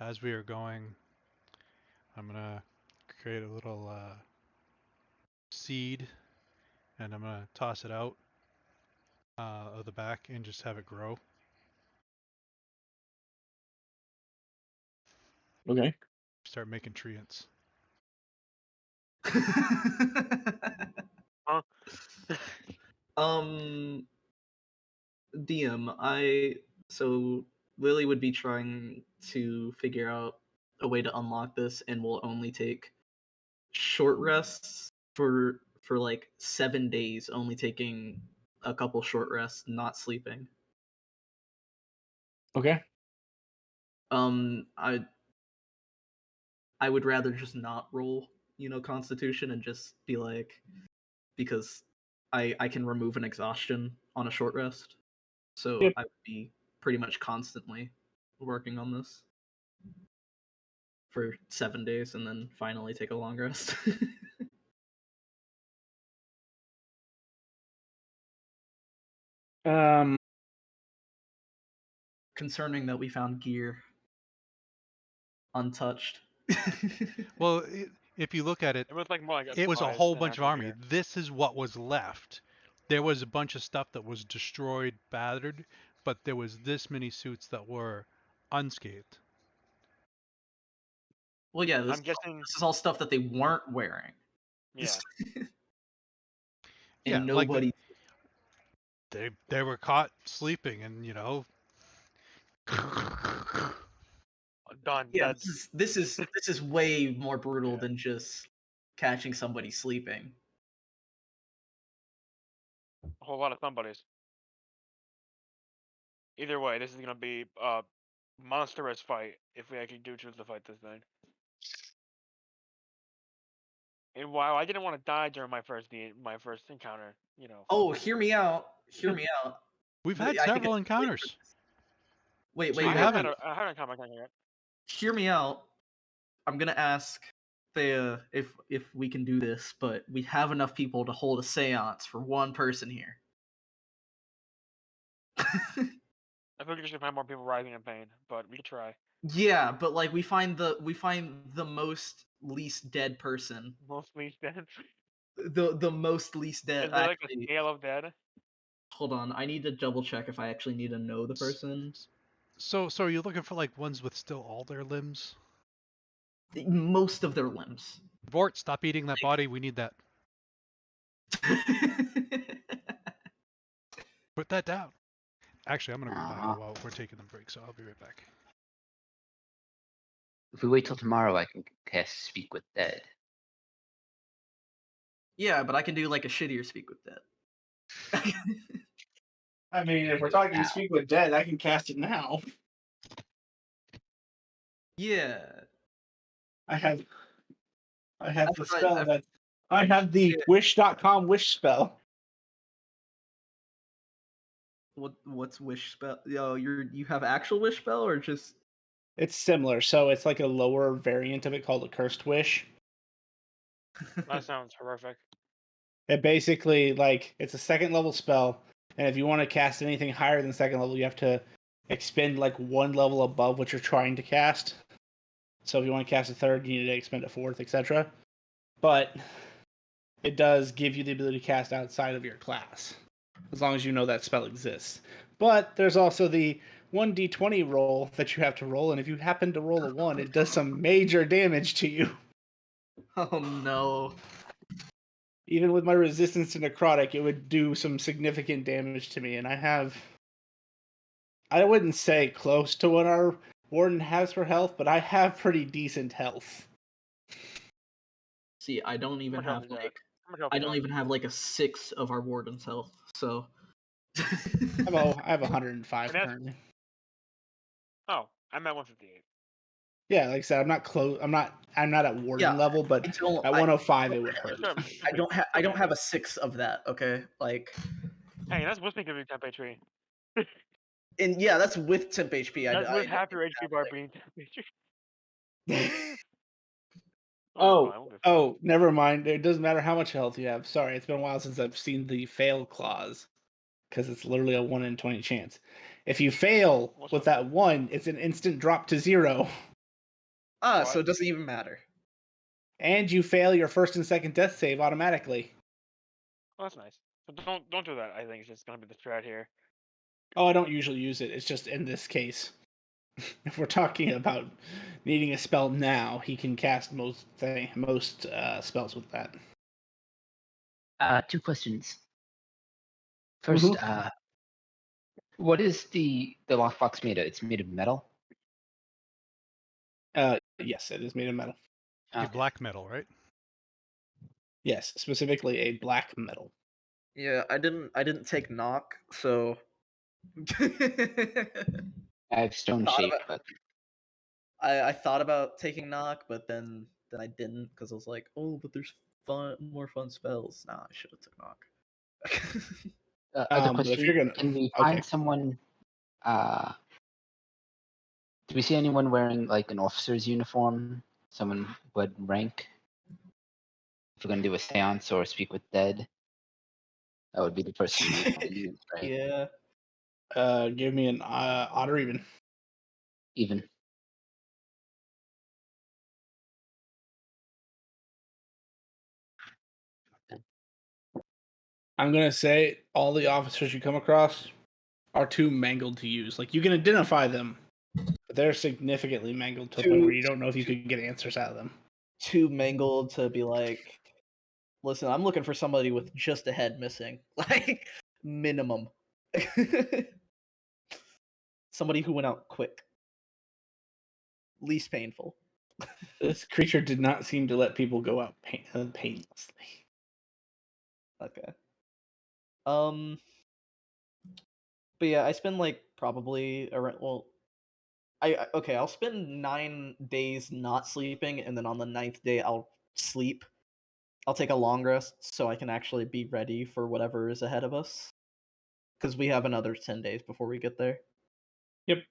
As we are going, I'm gonna create a little seed and I'm gonna toss it out of the back and just have it grow. Okay. Start making treants. Huh? DM, so Lily would be trying to figure out a way to unlock this, and will only take short rests for like 7 days, only taking a couple short rests, not sleeping. Okay. I would rather just not roll, Constitution, and just be like, because I can remove an exhaustion on a short rest, so Yep. I would be pretty much constantly working on this for 7 days, and then finally take a long rest. Concerning that we found gear untouched. Well, if you look at it, It was like more like it was a supplies whole than bunch of actual army. gear. This is what was left. There was a bunch of stuff that was destroyed, battered, but there was this many suits that were unscathed. Well, yeah, I'm guessing. this is all stuff that they weren't wearing. Yeah. Yeah, And like nobody. they were caught sleeping, and Done. Yeah, That's this is way more brutal than just catching somebody sleeping. a whole lot of somebodies. Either way, this is gonna be a monstrous fight if we actually do choose to fight this thing. And wow, I didn't want to die during my first encounter. Oh, hear me out. Hear me out. we've But had I think several encounters. Wait, So you I haven't. haven't encountered yet. hear me out. I'm gonna ask Thea if we can do this, but we have enough people to hold a séance for one person here. I think we should find more people writhing in pain, but we could try. Yeah, but like we find the most least dead person. Mostly dead. The most least dead. Is there like a Actually, scale of dead? hold on. I need to double check if I actually need to know the person. So are you looking for like ones with still all their limbs? Most of their limbs. Vort, stop eating that body. We need that. Put that down. Actually, I'm gonna go now while we're taking the break, so I'll be right back. If we wait till tomorrow, I can cast Speak with Dead. Yeah, but I can do like a shittier Speak with Dead. I mean, if we're talking Now. Speak with Dead, I can cast it now. Yeah. I have the thought- spell that I have the Yeah. wish.com wish spell. What's wish spell? Yo, you have actual wish spell or just It's similar, so it's like a lower variant of it called a cursed wish. That sounds horrific. It basically it's a second level spell, and if you want to cast anything higher than second level, you have to expend like one level above what you're trying to cast. So if you want to cast a third, you need to expend a fourth, etc. But it does give you the ability to cast outside of your class, as long as you know that spell exists. But there's also the 1d20 roll that you have to roll, and if you happen to roll a 1, it does some major damage to you. Oh no. Even with my resistance to necrotic, it would do some significant damage to me, and I wouldn't say close to what our warden has for health, but I have pretty decent health. See, I don't even How much have health is that? like How much health I is don't that? even have like a 6 of our warden's health. So I have 105 And that's- currently. Oh, I'm at 158. Yeah, like I said, I'm not close. I'm not at warden Yeah, level, but I don't- at I- 105 it would hurt. Sure, I don't have a 6 of that, okay? Like Hey, that's supposed to give you temp HP. and yeah, that's with temp HP. That's I with don't half your even HP have, bar like- being temp HP. Oh, fine, we'll be fine. oh, never mind. It doesn't matter how much health you have. Sorry, it's been a while since I've seen the fail clause, because it's literally a 1 in 20 chance. If you fail What's with up? that 1, it's an instant drop to 0. so What? it doesn't even matter. And you fail your first and second death save automatically. Oh, that's nice. So don't do that. I think it's just gonna be the strat here. Oh, I don't usually use it. It's just in this case. If we're talking about needing a spell now, he can cast most spells with that. 2 questions. First, what is the lockbox made of? It's made of metal? Yes, it is made of metal. A Okay. black metal, right? Yes, specifically a black metal. Yeah, I didn't take knock, so I have stone Thought shape, about- but I thought about taking knock, but then I didn't because I was like, oh, but there's more fun spells. Nah, I should have took knock. other But if you're question: gonna, Can we okay. find someone? Do we see anyone wearing like an officer's uniform? Someone with rank? If we're gonna do a séance or speak with dead, that would be the person we want to use, right? Yeah. Give me an odd or even. Even. I'm gonna say all the officers you come across are too mangled to use. Like, you can identify them, but they're significantly mangled to the point where you don't know if you could get answers out of them. Too mangled to be like, listen, I'm looking for somebody with just a head missing, like minimum. Somebody who went out quick, least painful. This creature did not seem to let people go out painlessly. Okay. But yeah, I spend like probably around. Well, okay. I'll spend 9 days not sleeping, and then on the 9th day I'll sleep. I'll take a long rest so I can actually be ready for whatever is ahead of us. Because we have another 10 days before we get there. Yep.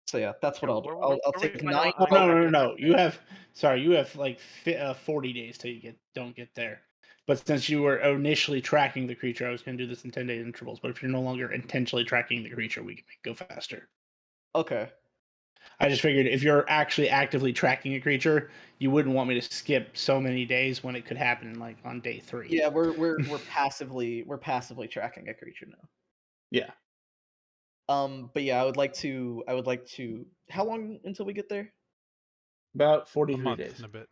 So yeah, that's what I'll do. Where- I'll where we take find 9. out Oh, how no. exactly You have you have like 40 days till you don't get there. But since you were initially tracking the creature, I was going to do this in 10-day intervals. But if you're no longer intentionally tracking the creature, we can go faster. Okay. I just figured if you're actually actively tracking a creature, you wouldn't want me to skip so many days when it could happen like on day 3. Yeah, we're passively tracking a creature now. Yeah. But yeah, I would like to. How long until we get there? About A 43 month days. and a bit.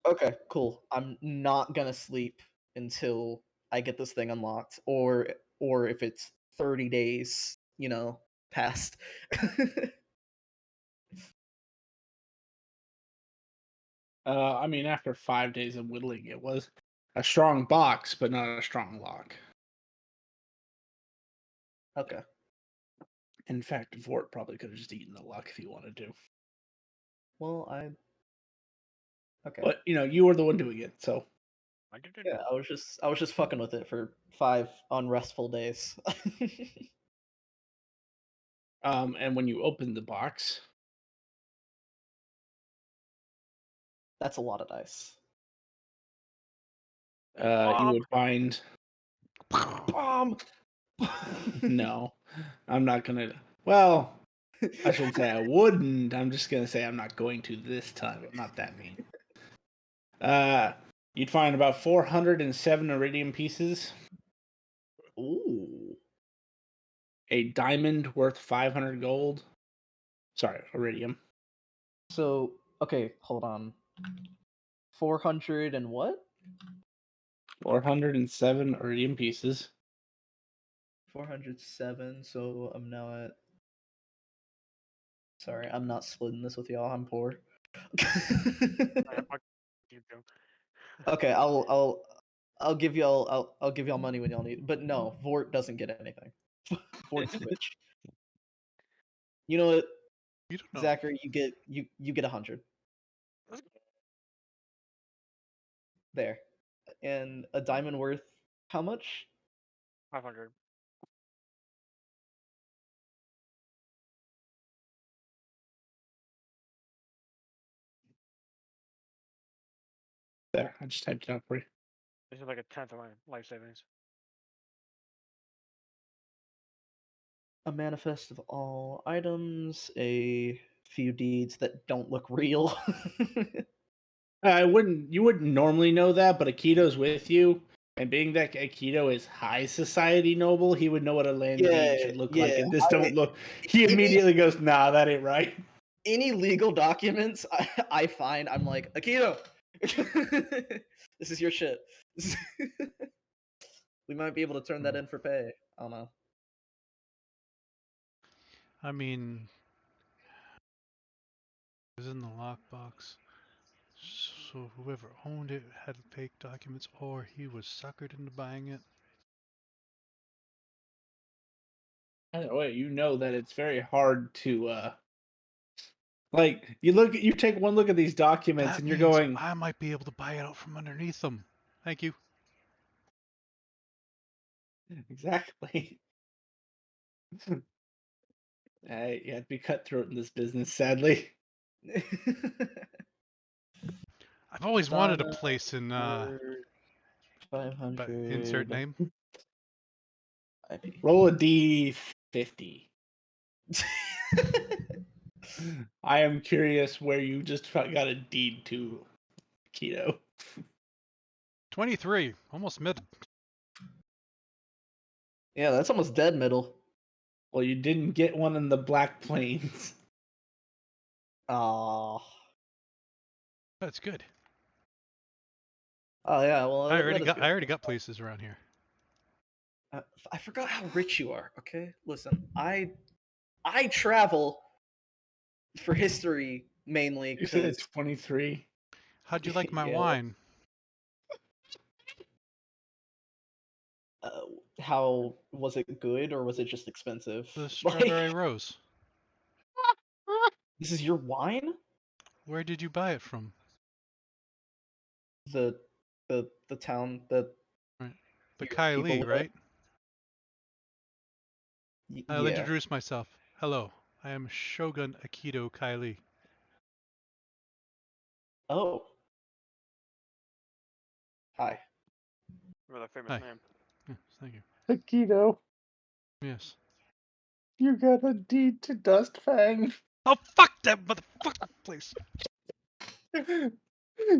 Okay, cool. I'm not gonna sleep until I get this thing unlocked, or if it's 30 days, past. I mean, after 5 days of whittling, it was a strong box, but not a strong lock. Okay. In fact, Vort probably could have just eaten the luck if he wanted to. Well, okay. But you were the one doing it, so I didn't Yeah, know. I was just fucking with it for 5 unrestful days. and when you open the box, That's a lot of dice. you would find Bomb. no. I'm not gonna. Well, I shouldn't say I wouldn't. I'm just gonna say I'm not going to this time. I'm not that mean. You'd find about 407 iridium pieces, Ooh. a diamond worth 500 gold. Sorry, iridium. So, okay, hold on. 400 and what? 407 iridium pieces. 407. So I'm now at. Sorry, I'm not splitting this with y'all. I'm poor. You do. Okay, I'll give y'all money when y'all need. But no, Vort doesn't get anything. Vort's rich. You know what, You don't know. Zachary? You get 100 there, and a diamond worth how much? 500. There, I just typed it out for you. This is like a tenth of my life savings. A manifest of all items, a few deeds that don't look real. You wouldn't normally know that, but Akito's with you, and being that Akito is high society noble, he would know what a land deed should look like. Yeah, And this don't look. He immediately goes, "Nah, that ain't right." any legal documents I find, I'm like, Akito, this is your shit. We might be able to turn that in for pay. I don't know. I mean, it was in the lockbox. So whoever owned it had fake documents, or he was suckered into buying it. Either way, you know that it's very hard to like you take one look at these documents That and you're means going, I might be able to buy it out from underneath them. Thank you. exactly. You have to be cutthroat in this business, sadly. I've always wanted a Donna place in but 500. insert name. IP. Roll a D50. I am curious where you just got a deed to, Keto. 23, almost mid. Yeah, that's almost dead middle. Well, you didn't get one in the Black Plains. Oh. That's good. Oh yeah, well I that already is got good. I already got places around here. I forgot how rich you are. Okay, listen, I travel for history mainly You said because 23. How'd you like my Yeah. wine? how was it good or was it just expensive? The Like, strawberry rose. this is your wine? Where did you buy it from? The the town that Right. The your people Kylie, live right? in? I'll Yeah. introduce myself. Hello, I am Shogun Akito Kylie. Oh. Hi. Really famous Hi. name. Yes, thank you. Keto, Yes. you got a deed to Dustfang. Oh, fuck that motherfucking place.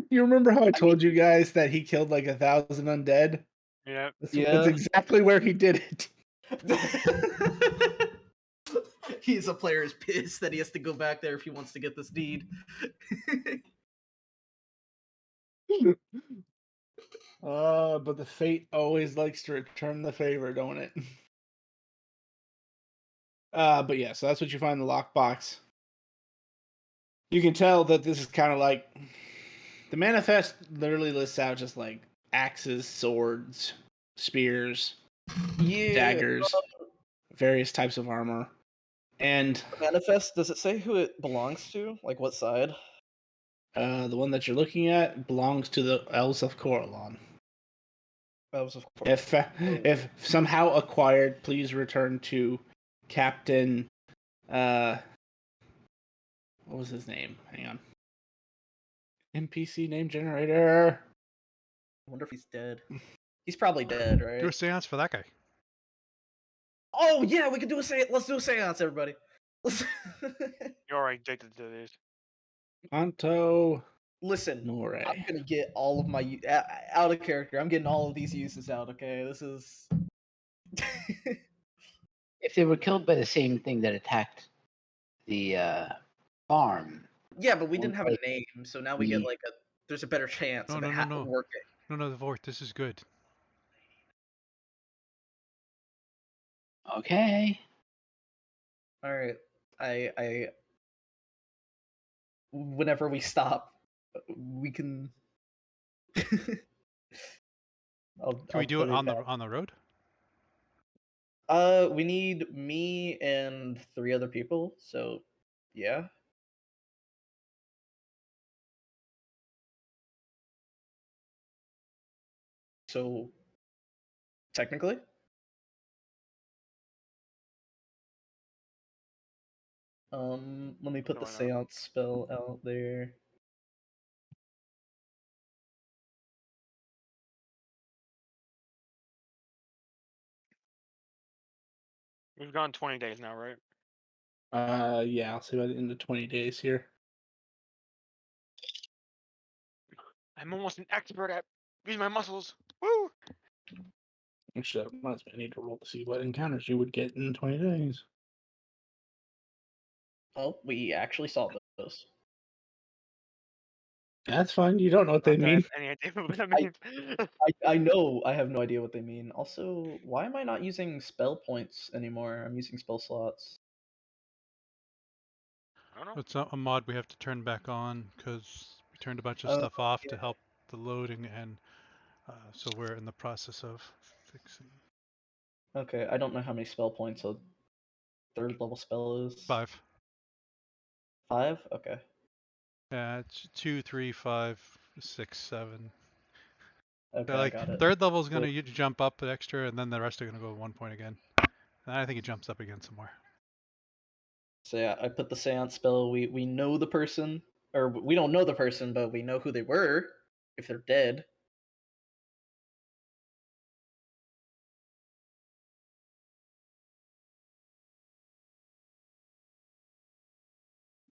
You remember how I told you guys that he killed like 1,000 undead? Yeah. That's Yeah. exactly where he did it. He's a player is pissed that he has to go back there if he wants to get this deed. But the fate always likes to return the favor, don't it? But yeah, so that's what you find in the lockbox. You can tell that this is kind of like the manifest literally lists out just like axes, swords, spears, Yeah. daggers, various types of armor. And Manifest, does it say who it belongs to? Like what side? the one that you're looking at belongs to the Elves of Corellon. Elves of course. If somehow acquired, please return to Captain. What was his name? Hang on. NPC name generator. I wonder if he's dead. He's probably dead, Do a right? seance for that guy. Oh yeah, we can do a seance. Let's do a seance, everybody. You're already addicted to this. Anto Listen, Nore. I'm gonna get all of my out of character. I'm getting all of these uses out. Okay, this is. If they were killed by the same thing that attacked the farm, Yeah, but we One didn't have a place name, so now we get like a. There's a better chance No, of no, it no, no. working. No, the Vort, this is good. okay. All right, I. Whenever we stop, we can. Can we do it on the road? We need me and 3 other people. So, yeah. So, technically, let me put the Why not? seance spell out there. We've gone 20 days now, right? Yeah, I'll see by the end of 20 days here. I'm almost an expert at using my muscles. Woo! Actually, that reminds me, I need to roll to see what encounters you would get in 20 days. Oh, we actually saw those. That's fine. You don't know what they Not that I mean. have any idea what that I- means. I know I have no idea what they mean. Also, why am I not using spell points anymore? I'm using spell slots. I don't know. It's a mod we have to turn back on because we turned a bunch of Oh, stuff off to yeah. help the loading, and so we're in the process of fixing. Okay, I don't know how many spell points a third level spell is. 5. 5? Okay. It's 2, 3, 5, 6, 7. Okay, They're I like got it. third level is gonna Cool. jump up an extra, and then the rest are gonna go 1 point again. And I think it jumps up again somewhere. So yeah, I put the seance spell. We know the person, or we don't know the person, but we know who they were if they're dead.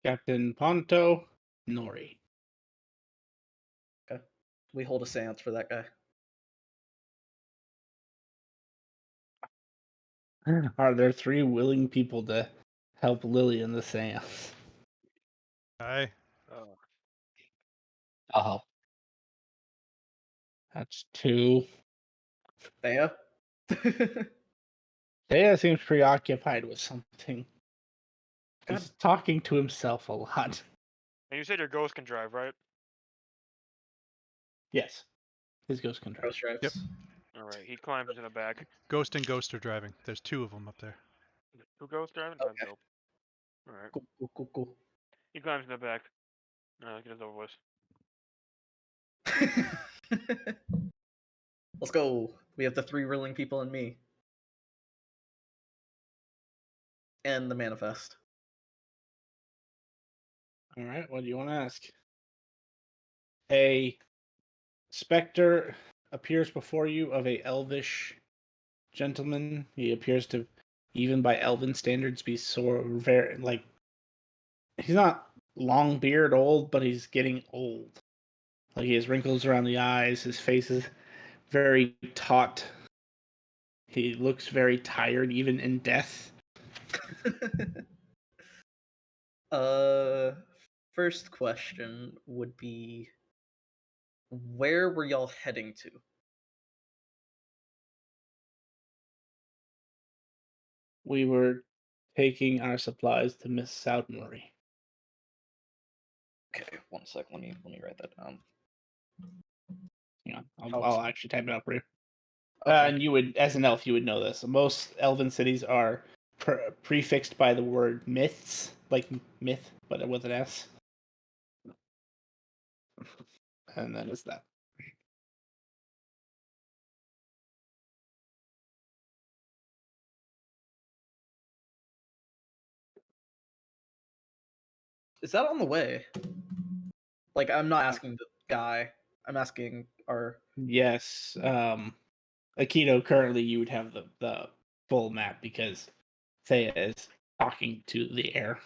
Captain Ponto Nori. Okay. We hold a seance for that guy. Are there 3 willing people to help Lily in the seance? Aye. Oh, I'll help. That's 2. Thea? Thea seems preoccupied with something. God. He's talking to himself a lot. and you said your ghost can drive, right? Yes. His ghost can drive. Ghost drives. Yep. All right. He climbs into the back. Ghost and Ghost are driving. There's 2 of them up there. Who ghost driving? That's Okay. dope. All right. Cool. He climbs in the back. Get it over with. Let's go. We have the 3 willing people and me. And the manifest. All right, what do you want to ask? A specter appears before you of a elvish gentleman. He appears to, even by elven standards, be very like. He's not long beard old, but he's getting old. Like he has wrinkles around the eyes. His face is very taut. He looks very tired, even in death. First question would be, where were y'all heading to? We were taking our supplies to Miss Soudenbury. Okay, 1 sec. Let me write that down. Hang on, Oh, I'll actually type it out for you. Okay. And you would, as an elf, you would know this. Most elven cities are prefixed by the word myths, like myth, but with an S. And then it's that. Is that on the way? Like, I'm not asking the guy. I'm asking our. Yes. Aikido, currently you would have the full map because Thea is talking to the air.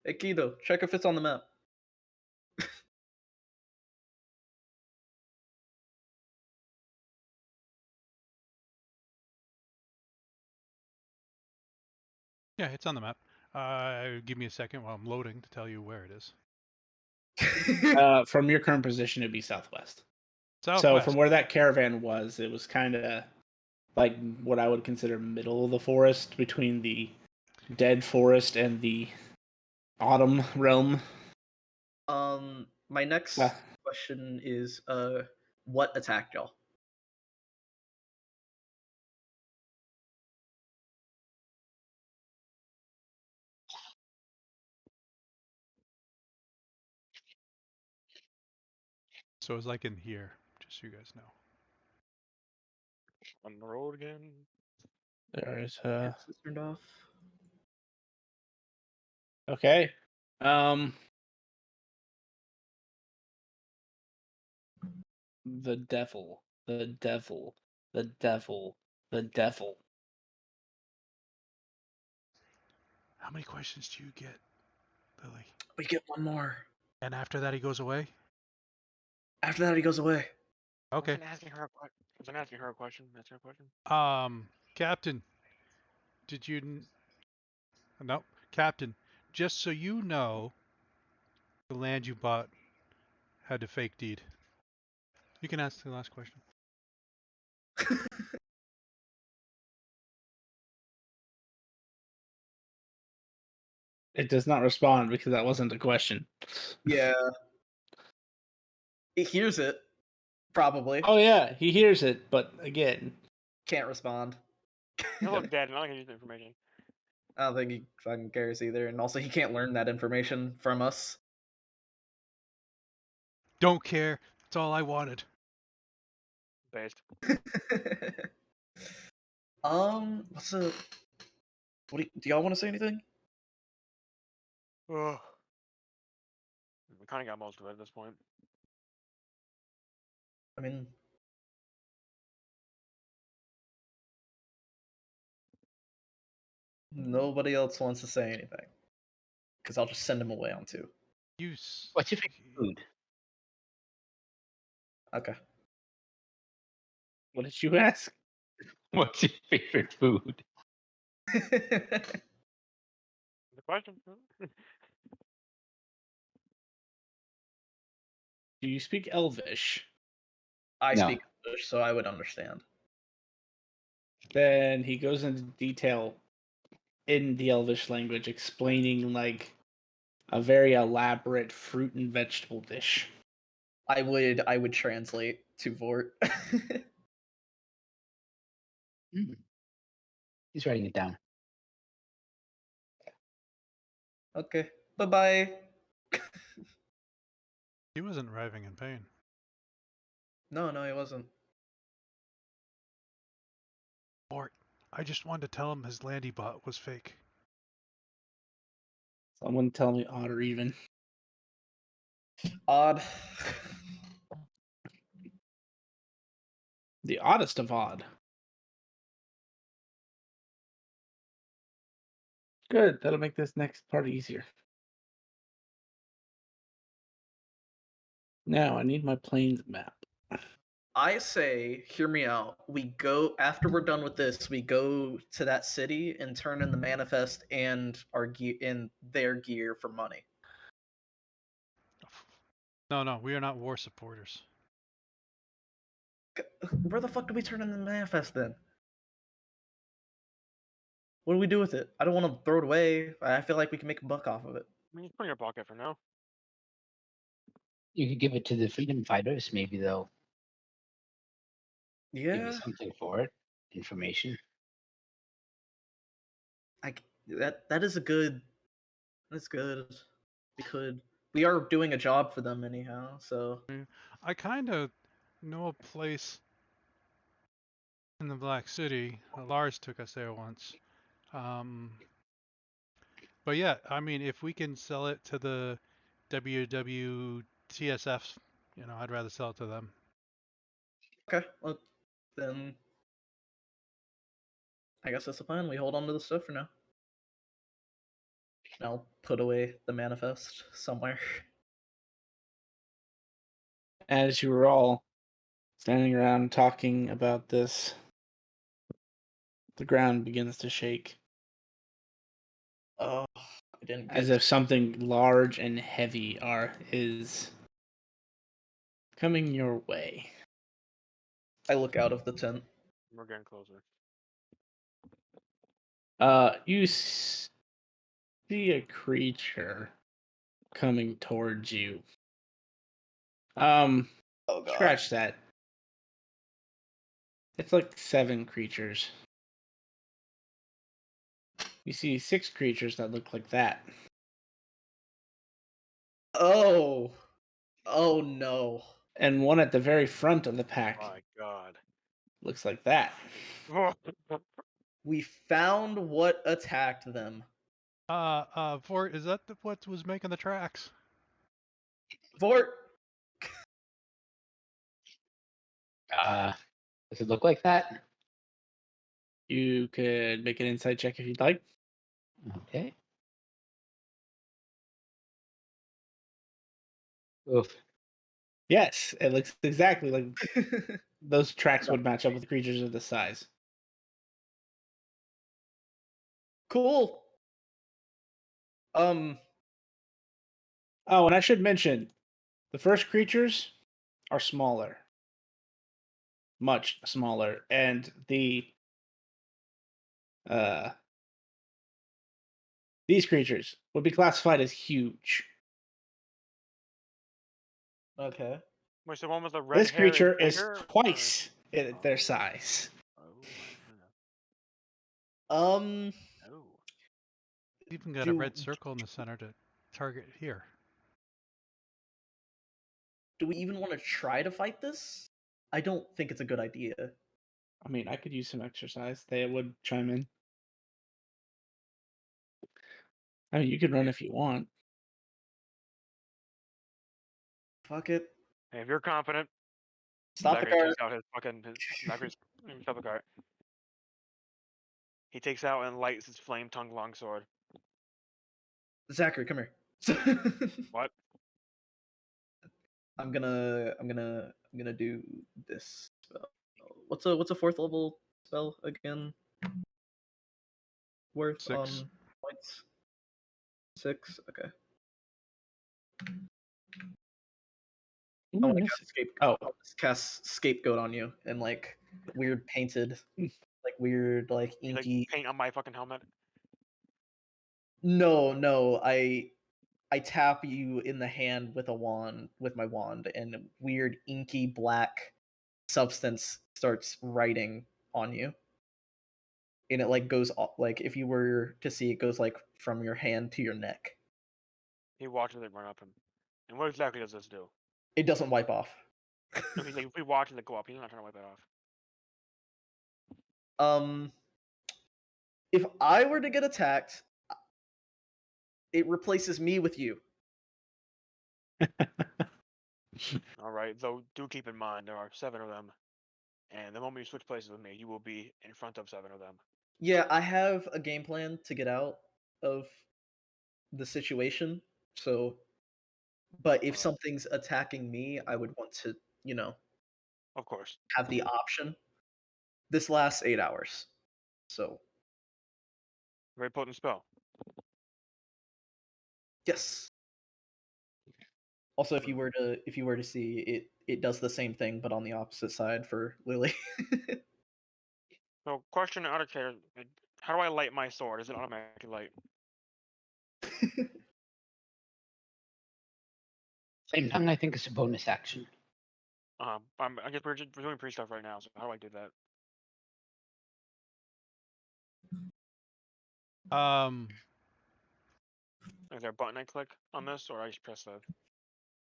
Hey, Kido, check if it's on the map. Yeah, it's on the map. Give me a second while I'm loading to tell you where it is. From your current position, it'd be southwest. Southwest. So from where that caravan was, it was kind of like what I would consider middle of the forest between the dead forest and the autumn realm. My next question is, what attacked y'all? So it's like in here, just so you guys know. On the road again. There is It's turned off. okay. The devil, the devil, the devil, the devil. How many questions do you get, Lily? We get 1 more. And after that, he goes away? After that, he goes away. Okay. Wasn't asking her a question. Wasn't asking her a question. That's her question. Captain, did you No, Captain. Just so you know, the land you bought had a fake deed. You can ask the last question. It does not respond because that wasn't a question. Yeah. He hears it, probably. Oh yeah, he hears it, but again, Can't respond. You look dead, and I can use the information. I don't think he fucking cares either, and also he can't learn that information from us. Don't care. That's all I wanted. Based. What's the? Do y'all want to say anything? Ugh. We kind of got most of it at this point. I mean, nobody else wants to say anything, because I'll just send him away on two. What's your favorite food? Okay. what did you ask? What's your favorite food? The question. Do you speak Elvish? I No. speak English, so I would understand. Then he goes into detail in the Elvish language, explaining like a very elaborate fruit and vegetable dish. I would translate to Vort. Hmm. He's writing it down. Okay. Bye bye. He wasn't writhing in pain. No, he wasn't. Mort, I just wanted to tell him his land he bought was fake. Someone tell me odd or even. Odd. The oddest of odd. Good. That'll make this next part easier. Now I need my plains map. I say, hear me out. We go after we're done with this. We go to that city and turn in the manifest and our gear in their gear for money. No, we are not war supporters. Where the fuck do we turn in the manifest then? What do we do with it? I don't want to throw it away. I feel like we can make a buck off of it. I mean, just put it in your pocket for now. You could give it to the freedom fighters, maybe they'll give you Yeah, something for it. Information. that is a good. That's good. We are doing a job for them anyhow. So I kind of know a place in the Black City. Lars took us there once. But yeah, I mean, if we can sell it to the WWTSF, I'd rather sell it to them. okay, well then I guess that's the plan. We hold on to the stuff for now. I'll put away the manifest somewhere. As you were all standing around talking about this, the ground begins to shake. Oh, I didn't As get if something large and heavy is coming your way. I look out of the tent. We're getting closer. You see a creature coming towards you. Oh god. Scratch that. It's like 7 creatures. You see 6 creatures that look like that. Oh. Oh no. And one at the very front of the pack My God. looks like that. We found what attacked them. Vort, is that what was making the tracks? Vort. Does it look like that? You could make an insight check if you'd like. Okay. Oof. Yes, it looks exactly like those tracks would match up with creatures of this size. Cool. Oh, and I should mention, the first creatures are smaller, much smaller, and these creatures would be classified as huge. Okay. Wait, so one with the red This hair creature is is bigger, or- twice their size. Oh, I don't know. Um, Oh. Even got a Do- red circle in the center to target here. do we even want to try to fight this? I don't think it's a good idea. I mean, I could use some exercise. They would chime in. I mean, you could run if you want. Fuck it. Hey, if you're confident, Stop the Zachary card. takes out his fucking Zachary's stop the cart. He takes out and lights his flame tongue longsword. Zachary, come here. What? I'm gonna do this spell. What's a fourth level spell again? Worth 6. on points. 6. Okay. I want to cast scapegoat. Oh, Cast scapegoat on you and like weird painted, like weird like You like inky. paint on my fucking helmet? No. I tap you in the hand with a wand, with my wand, and weird inky black substance starts writing on you. And it like goes like if you were to see, it goes like from your hand to your neck. He watches it run up him. And what exactly does this do? It doesn't wipe off. I mean, like, if we watch it go up, he's not trying to wipe it off. If I were to get attacked, it replaces me with you. Alright, though do keep in mind there are 7 of them. And the moment you switch places with me, you will be in front of 7 of them. Yeah, I have a game plan to get out of the situation. So, but if something's attacking me, I would want to, Of course. have the option. This lasts 8 hours. So, Very potent spell. yes. Also, if you were to see it, it does the same thing, but on the opposite side for Lily. So, question out of care, how do I light my sword? Is it automatically light? Flame tongue, I think, is a bonus action. I guess we're doing pre stuff right now, so how do I do that? Is there a button I click on this, or I just press the...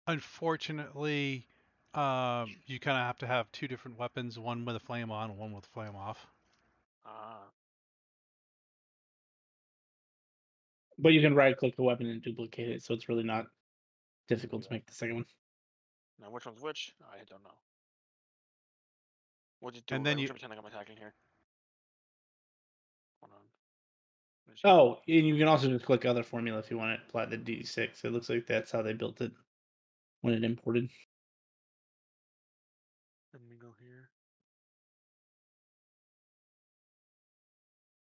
Unfortunately, you kind of have to have 2 different weapons, one with a flame on, one with flame off. but you can right click the weapon and duplicate it, so it's really not difficult to make the second one. Now, which one's which? I don't know. We'll just do And it. then I'm you- just pretend like I'm attacking here. Hold on. Oh, and you can also just click other formula if you want to apply the D6. It looks like that's how they built it when it imported. Let me go here.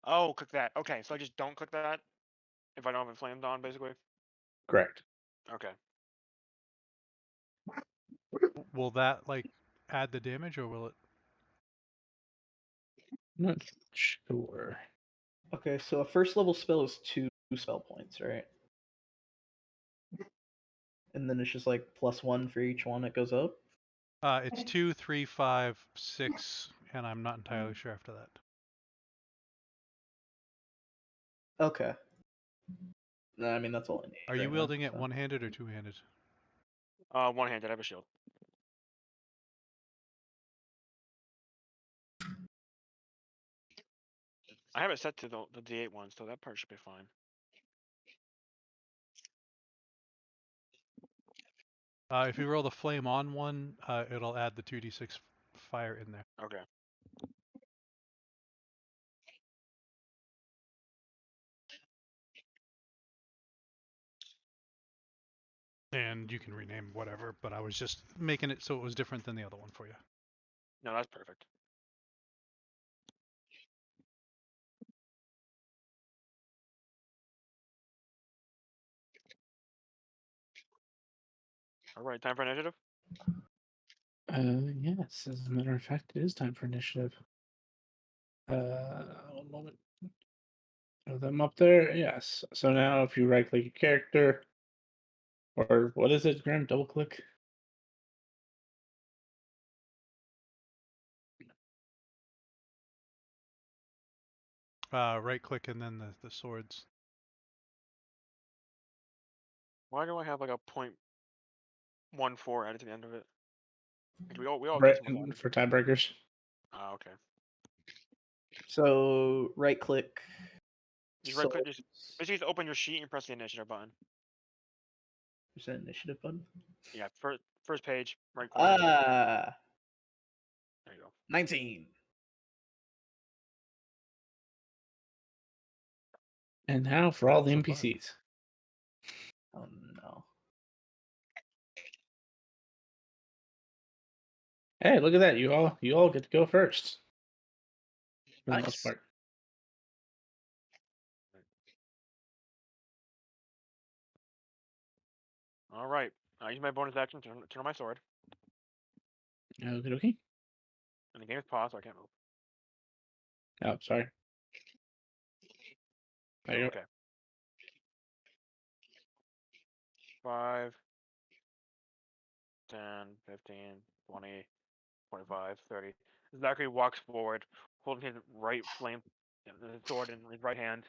Oh, click that. Okay, so I just don't click that if I don't have it flamed on, basically. Correct. Okay. Will that like add the damage, or will it? Not sure. Okay, so a first level spell is 2 spell points, right? And then it's just like +1 for each one it goes up. It's 2, 3, 5, 6, and I'm not entirely sure after that. Okay. No, I mean that's all I need. Are you right now, wielding it so. one-handed or two-handed? One-handed. I have a shield. I have it set to the D8 one, so that part should be fine. If you roll the flame on one, it'll add the 2d6 fire in there. Okay. And you can rename whatever, but I was just making it so it was different than the other one for you. No, that's perfect. All right, time for initiative. Yes, as a matter of fact, it is time for initiative. One moment. Have them up there? Yes. So now if you right click your character, or what is it, Graham? Double click? Right click and then the swords. Why do I have like a .14 added to the end of it? Like, we all Right, get some of that. for tiebreakers. Ah, okay. So right click. Just right click. swords. Basically, just open your sheet and press the initiative button. Is that initiative button? Yeah, first page, right corner. Ah, There you go. 19. And now for all the So far. NPCs. Oh no. Hey, look at that! You all get to go first. For the most Nice. part. All right. I use my bonus action to turn on my sword, Okay. and the game is paused, so I can't move. Oh, sorry. There you go. Okay. 5, 10, 15, 20, 25, 30. Zachary walks forward, holding his right flame, his sword in his right hand.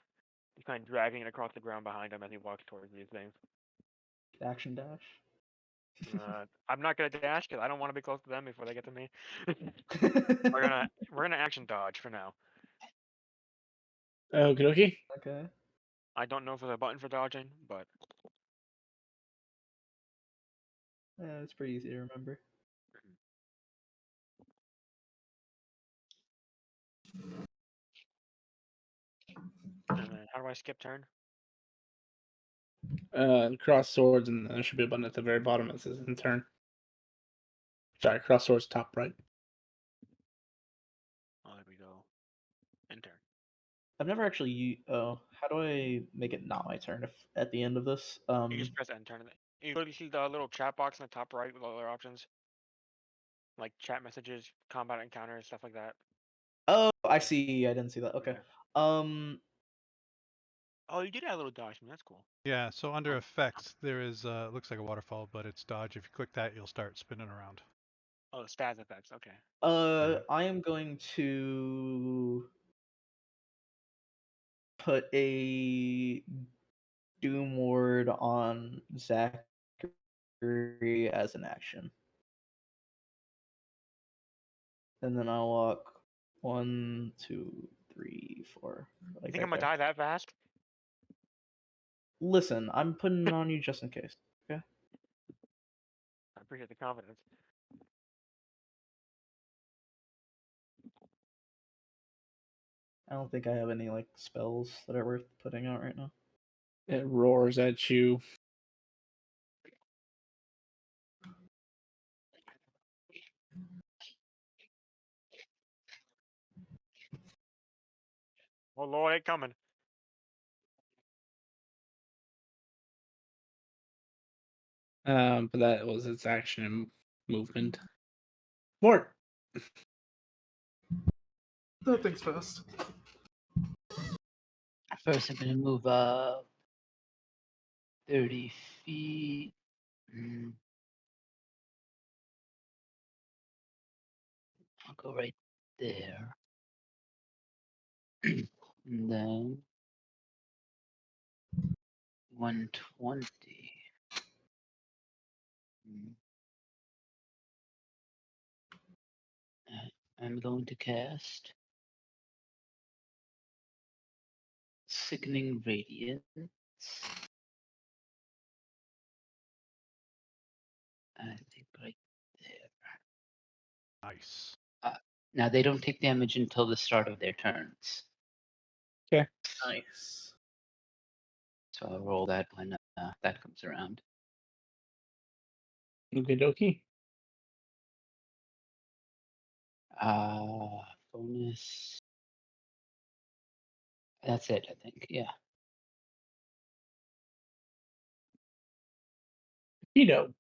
He's kind of dragging it across the ground behind him as he walks towards these things. Action dash. I'm not gonna dash because I don't want to be close to them before they get to me. we're gonna action dodge for now. Okay. Okay. I don't know if there's a button for dodging, but Yeah, it's pretty easy to remember. and then how do I skip turn? Cross swords, and there should be a button at the very bottom that says in turn. Sorry, cross swords top right. Oh, there we go. In turn. I've never actually. Oh, how do I make it not my turn if at the end of this? You just press end turn. You literally see the little chat box in the top right with all their options, like chat messages, combat encounters, stuff like that. Oh, I see. I didn't see that. Okay. Yeah. Oh, you did add a little dodge. That's cool. Yeah, so under effects, there is, looks like a waterfall, but it's dodge. If you click that, you'll start spinning around. Oh, stats effects. Okay. I am going to put a Doom Ward on Zachary as an action. And then I'll walk 1, 2, 3, 4. You Like think I'm right gonna there. die that fast? Listen, I'm putting it on you just in case. Okay. I appreciate the confidence. I don't think I have any like spells that are worth putting out right now. It roars at you. Oh Lord, it coming. But that was its action and movement. Mort. That thing's fast. First, I'm gonna move 30 feet. I'll go right there. And then 120. I'm going to cast Sickening Radiance. I think right there. Nice. Now they don't take damage until the start of their turns. Nice. So I'll roll that when that comes around. Okie dokie. Bonus. That's it, I think. Yeah. Keto.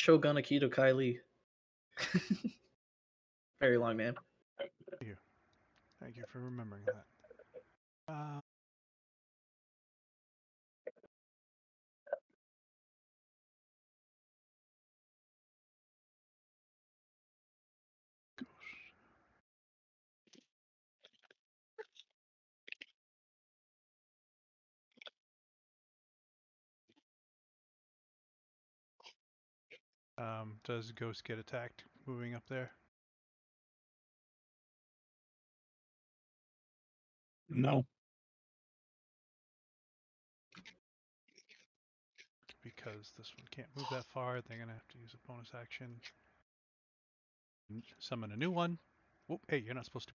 Shogun Akito Kylie. Very long name. Thank you for remembering that. Does Ghost get attacked moving up there? No. Because this one can't move that far, they're gonna have to use a bonus action. Summon a new one. Whoop, hey, you're not supposed to.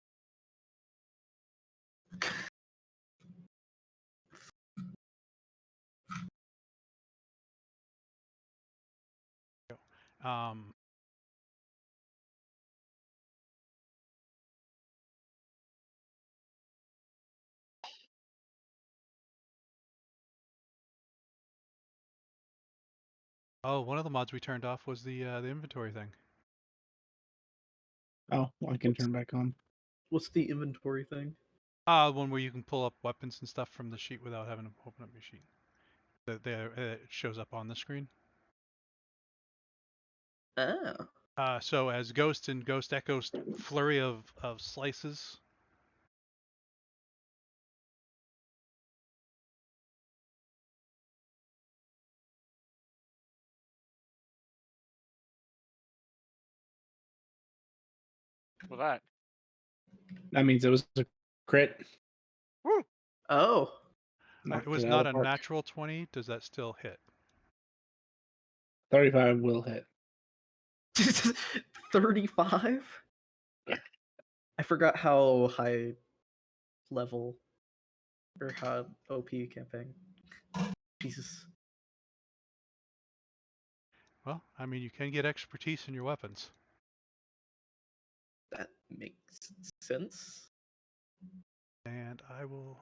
Um, oh, one of the mods we turned off was the inventory thing. Oh, well, I can turn back on. What's the inventory thing? One where you can pull up weapons and stuff from the sheet without having to open up your sheet. It shows up on the screen. Oh. So as Ghost and Ghost Echo's flurry of slices. What's that? That means it was a crit. Woo! Oh. Knocked It was out not of a the park. natural 20. Does that still hit? 35 will hit. 35? I forgot how high level or how OP campaign. Jesus. Well, I mean, you can get expertise in your weapons. That makes sense. And I will.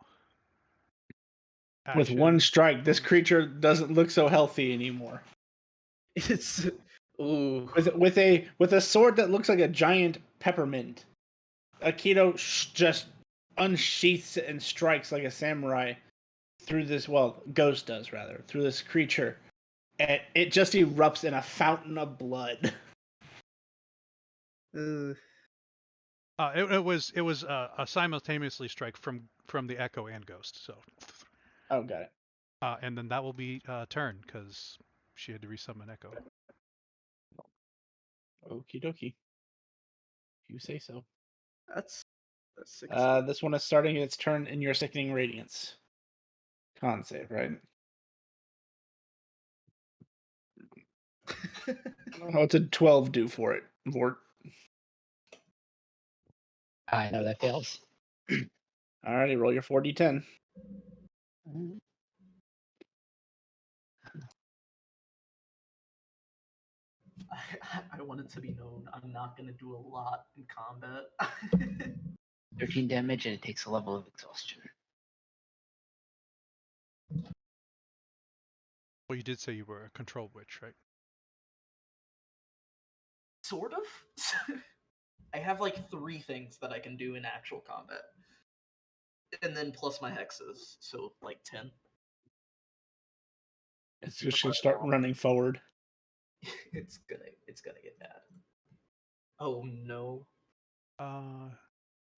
With one action strike, this bonus. creature doesn't look so healthy anymore. It's ooh. With a sword that looks like a giant peppermint, Akito just unsheaths it and strikes like a samurai through this. Well, Ghost does rather through this creature, and it just erupts in a fountain of blood. It was a simultaneously strike from the Echo and Ghost. So. Oh, got it. And then that will be turn because she had to resummon Echo. Okie dokie. If you say so. That's 6. This one is starting its turn in your Sickening Radiance. Con save, right? Oh, it's a 12 do for it, Vort. I know that fails. Alrighty, roll your 4d10. I want it to be known I'm not gonna do a lot in combat. 13 damage, and it takes a level of exhaustion. Well, you did say you were a control witch, right? Sort of. I have like 3 things that I can do in actual combat. And then plus my hexes, so like 10. It's just gonna start running forward. It's gonna get bad. Oh no.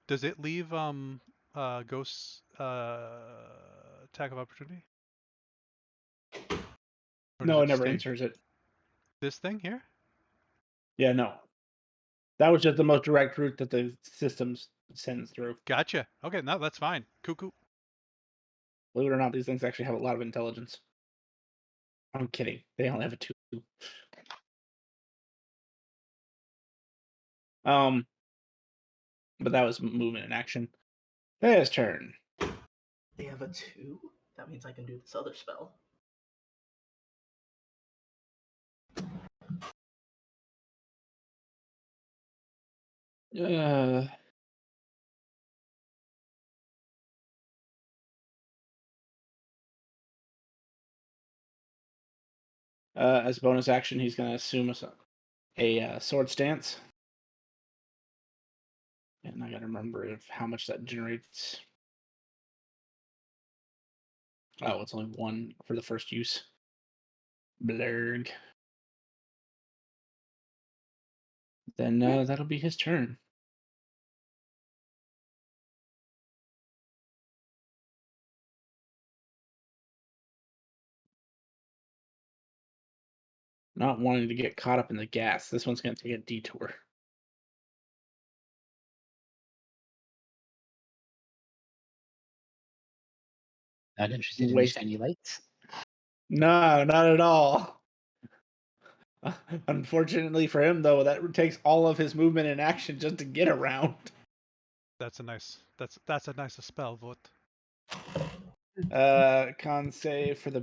Does it leave Ghost's attack of opportunity? Or No, does it never stay? answers it. This thing here? Yeah, no. That was just the most direct route that the system sends through. Gotcha. Okay, no, that's fine. Cuckoo. Believe it or not, these things actually have a lot of intelligence. I'm kidding. They only have a 2. But that was movement and action. His turn. They have a 2? That means I can do this other spell. As a bonus action, he's going to assume a sword stance. And I got to remember how much that generates. Oh, it's only 1 for the first use. Blurg. Then that'll be his turn. Not wanting to get caught up in the gas. This one's going to take a detour. Not interested in the Waste. shiny lights. No, not at all. Unfortunately for him, though, that takes all of his movement and action just to get around. That's a nice spell, but Con save for the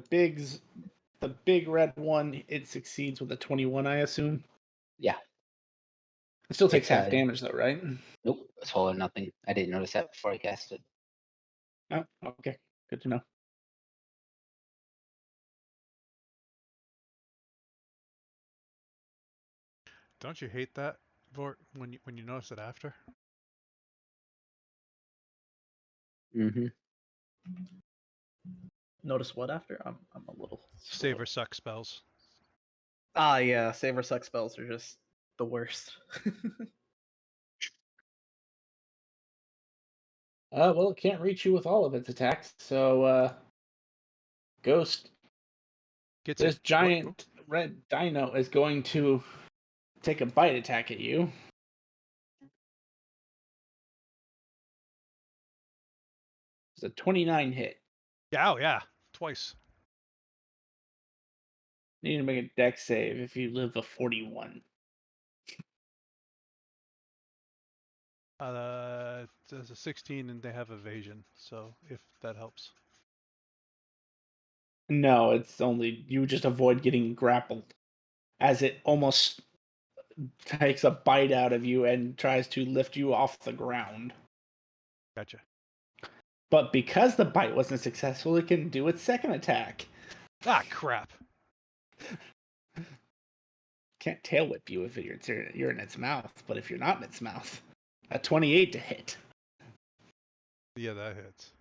big red one, it succeeds with a 21, I assume. Yeah. It still takes It's, half damage, though, right? Nope. It's all or nothing. I didn't notice that before I cast it. Oh, okay. Good to know. don't you hate that, Vort, when you notice it after? Mm-hmm. Notice what after? I'm a little slow. Save or suck spells. Ah, yeah, save or suck spells are just the worst. Well, it can't reach you with all of its attacks, so Ghost, Gets this it. giant red dino is going to take a bite attack at you. It's a 29 hit. Yeah, oh yeah, twice. You need to make a dex save if you live a 41. There's a 16 and they have evasion, so if that helps. No, it's only you just avoid getting grappled as it almost takes a bite out of you and tries to lift you off the ground. Gotcha. But because the bite wasn't successful, it can do its second attack. Ah, crap. Can't tail whip you if you're in its mouth, but if you're not in its mouth, a 28 to hit Yeah, that hits.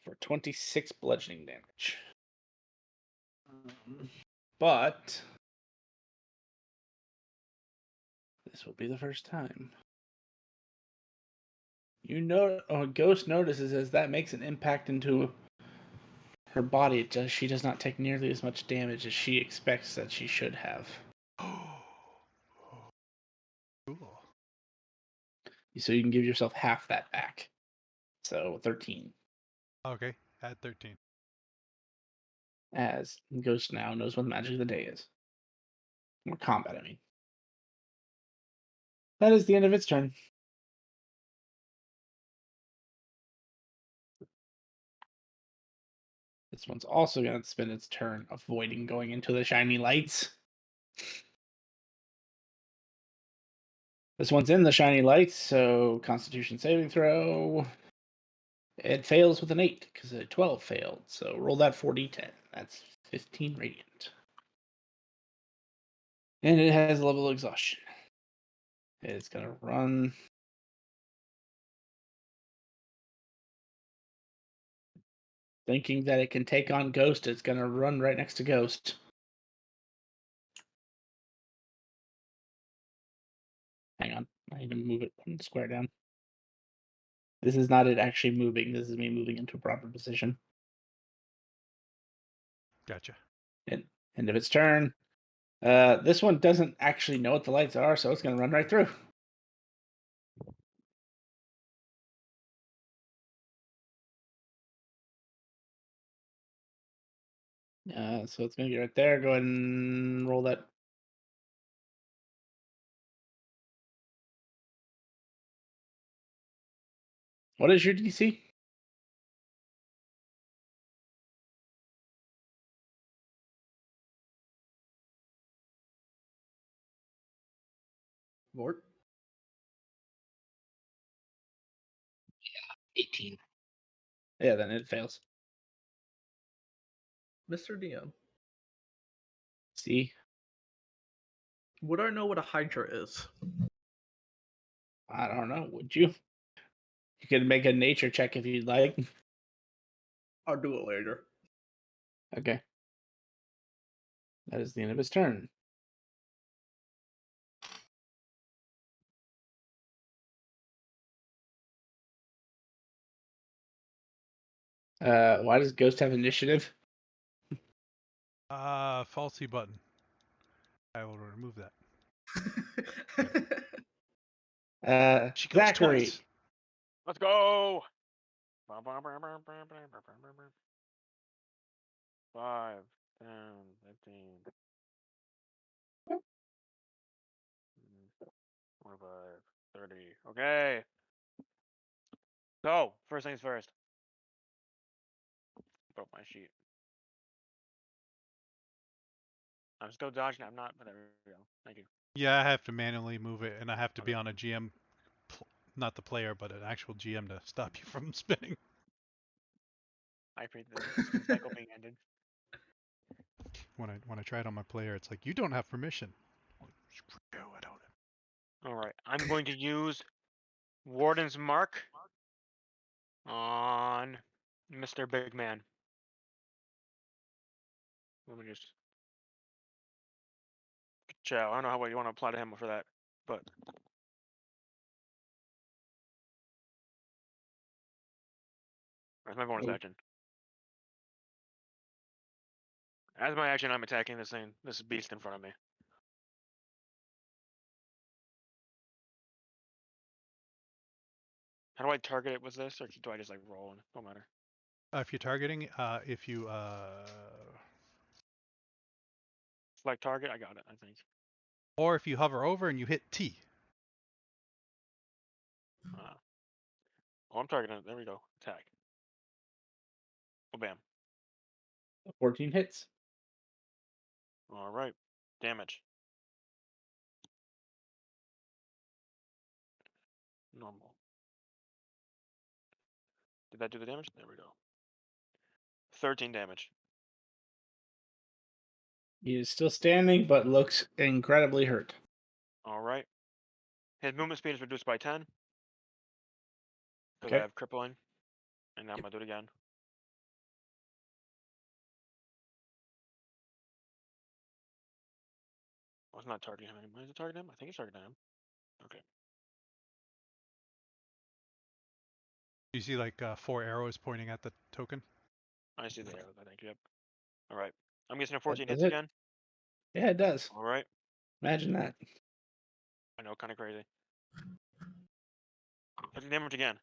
for 26 bludgeoning damage. But this will be the first time. Ghost notices as that makes an impact into her body. She does not take nearly as much damage as she expects that she should have. Cool. So you can give yourself half that back. So 13. Okay, add 13. As Ghost now knows what the magic of the day is. Or combat, I mean. That is the end of its turn. This one's also going to spend its turn avoiding going into the shiny lights. This one's in the shiny lights, so Constitution saving throw. It fails with an 8 because a 12 failed. So roll that 4d10. That's 15 radiant. And it has level exhaustion. It's going to run. Thinking that it can take on Ghost, it's going to run right next to Ghost. Hang on. I need to move it 1 square down. This is not it actually moving. This is me moving into a proper position. Gotcha. End of its turn. This one doesn't actually know what the lights are, so it's going to run right through. So it's going to get right there. Go ahead and roll that. What is your DC? Vort? 18. Yeah, then it fails. Mr. DM, see. Would I know what a Hydra is? I don't know. Would you? You could make a nature check if you'd like. I'll do it later. Okay. That is the end of his turn. Why does Ghost have initiative? Falsy button. I will remove that. She goes Zachary. twice. Let's go. 5, 10, 15, 25, 30. Okay. So, first things first. Broke my sheet. I'm still dodging. I'm not, but there we go. Thank you. Yeah, I have to manually move it, and I have to be on a GM, not the player, but an actual GM to stop you from spinning. I appreciate the spin cycle being ended. When I try it on my player, it's like, you don't have permission. Well, screw you, I don't. All right. I'm going to use Warden's Mark on Mr. Big Man. Let me just. Chow. I don't know how well you want to apply to him for that, but. That's my bonus Oh. action. As my action, I'm attacking this thing, this beast in front of me. How do I target it with this, or do I just like roll and no matter? If you're targeting, if you Select target, I got it, I think. or if you hover over and you hit T. Oh, I'm targeting it. There we go. Attack. Oh, bam. 14 hits. All right. Damage. Normal. Did that do the damage? There we go. 13 damage. He is still standing, but looks incredibly hurt. All right. His movement speed is reduced by 10. Because Okay. I have crippling. And I'm going to do it again. Oh, it's not targeting him anymore. Is it targeting him? I think it's targeting him. Okay. You see like 4 arrows pointing at the token. I see the arrows, I think. Yep. All right. I'm guessing 14 does hits it. again. Yeah, it does. All right. Imagine that. I know, kind of crazy. 15 damage again.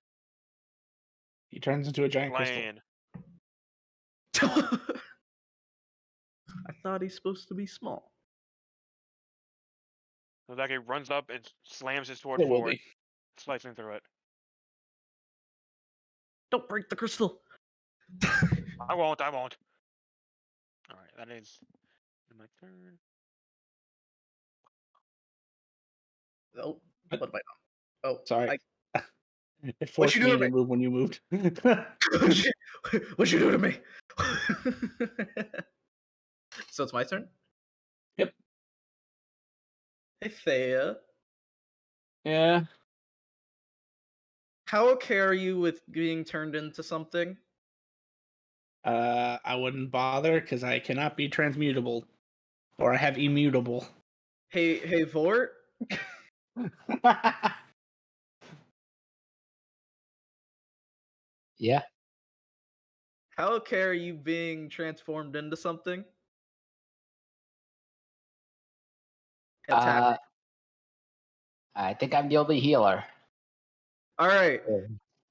He turns into a giant crystal. Playing. I thought he's supposed to be small. So that guy runs up and slams his sword It will forward, be. slicing through it. Don't break the crystal. I won't. I won't. All right, that is my turn. Oh, what am I? Oh, Sorry. I, It forced you me doing, to mate? move when you moved. what you do to me? So it's my turn. Yep. Hey Thea, Yeah. how okay are you with being turned into something? I wouldn't bother because I cannot be transmutable, or I have immutable. Hey Vort, Yeah. how okay are you being transformed into something? Attack. I think I'm the only healer. All right, Oh.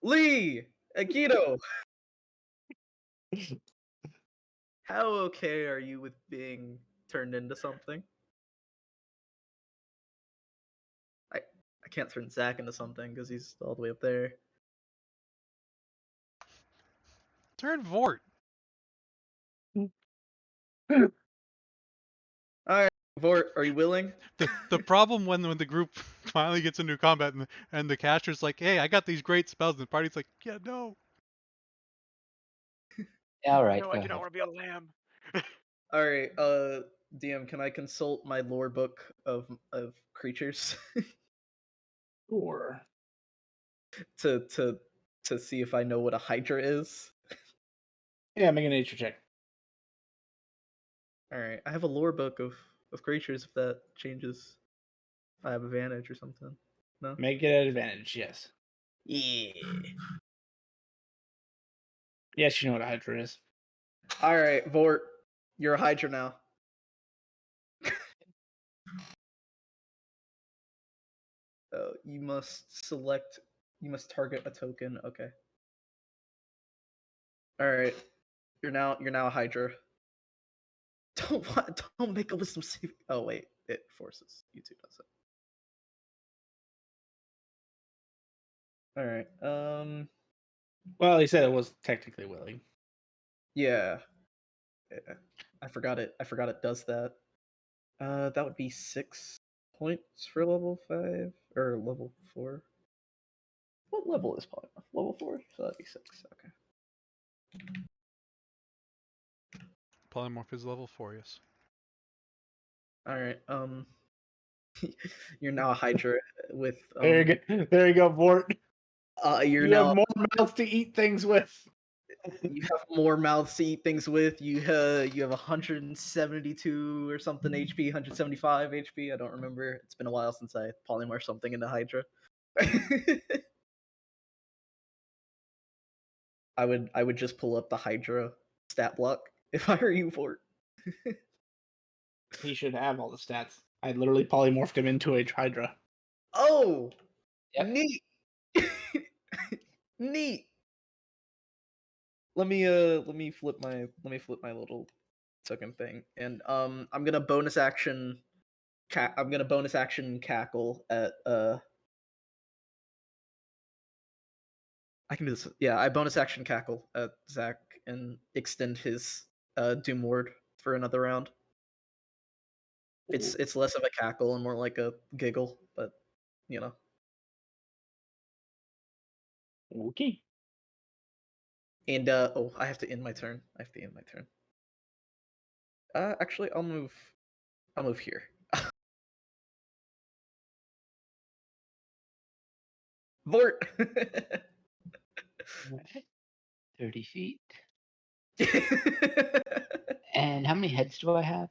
Lee, Akito, how okay are you with being turned into something? I can't turn Zach into something because he's all the way up there. Turn Vort. Vort, are you willing? The problem when the group finally gets into combat and the caster's like, hey, I got these great spells, and the party's like, yeah, no. All right, No, go I do not ahead. want to be a lamb. All right, DM, can I consult my lore book of creatures Sure. to see if I know what a Hydra is? Yeah, make a nature check. All right, I have a lore book of creatures. If that changes, if I have advantage or something. No. Make it an advantage, yes. Yeah. Yes, you know what a Hydra is. All right, Vort, you're a Hydra now. You must select. You must target a token. Okay. All right, you're now a Hydra. Don't make a wisdom save. Oh wait, it forces you to does it. All right. Well, he said it was technically willing. Yeah. I forgot it. I forgot it does that. That would be 6 points for level 5 or level 4. What level is polymorph? Level 4. So that'd be 6. Okay. Polymorph is level 4, yes. All right. You're now a Hydra with. There you go. There you go, Vort. You're You have now. more mouths to eat things with. You have more mouths to eat things with. You have 172 or something HP, 175 HP. I don't remember. It's been a while since I polymorphed something into Hydra. I would just pull up the Hydra stat block if I were you, Fort. He should have all the stats. I literally polymorphed him into a Hydra. Oh, Yep. neat, neat. Let me flip my little token thing, and I'm gonna bonus action. I'm gonna bonus action cackle at I can do this. Yeah, I bonus action cackle at Zach and extend his Doom Ward for another round. It's less of a cackle and more like a giggle, but you know. Okay. And oh, I have to end my turn. I have to end my turn. Actually, I'll move here. Vort. 30 feet. And how many heads do I have?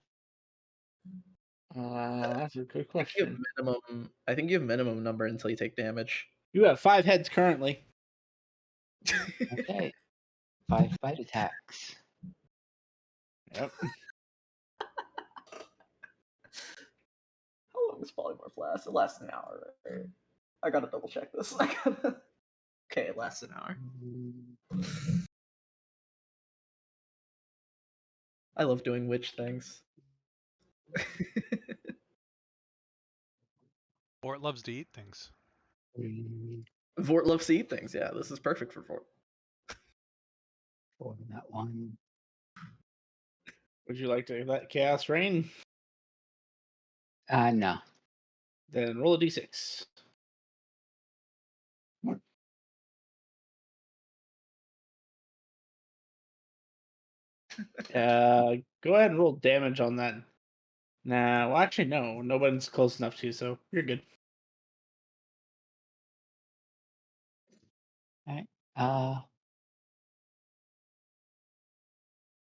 That's a good I think you have question. minimum. I think you have minimum number until you take damage. You have 5 heads currently. Okay. 5 bite attacks. Yep. How long does polymorph last? It lasts an hour. Right? I gotta double check this. Okay, it lasts an hour. I love doing witch things. Fort loves to eat things. Vort loves to eat things. Yeah, this is perfect for Vort. 4 on that one. Would you like to let chaos reign? No. Then roll a d6. Go ahead and roll damage on that. Nah, well, actually, no. Nobody's close enough to you, so you're good. Alright.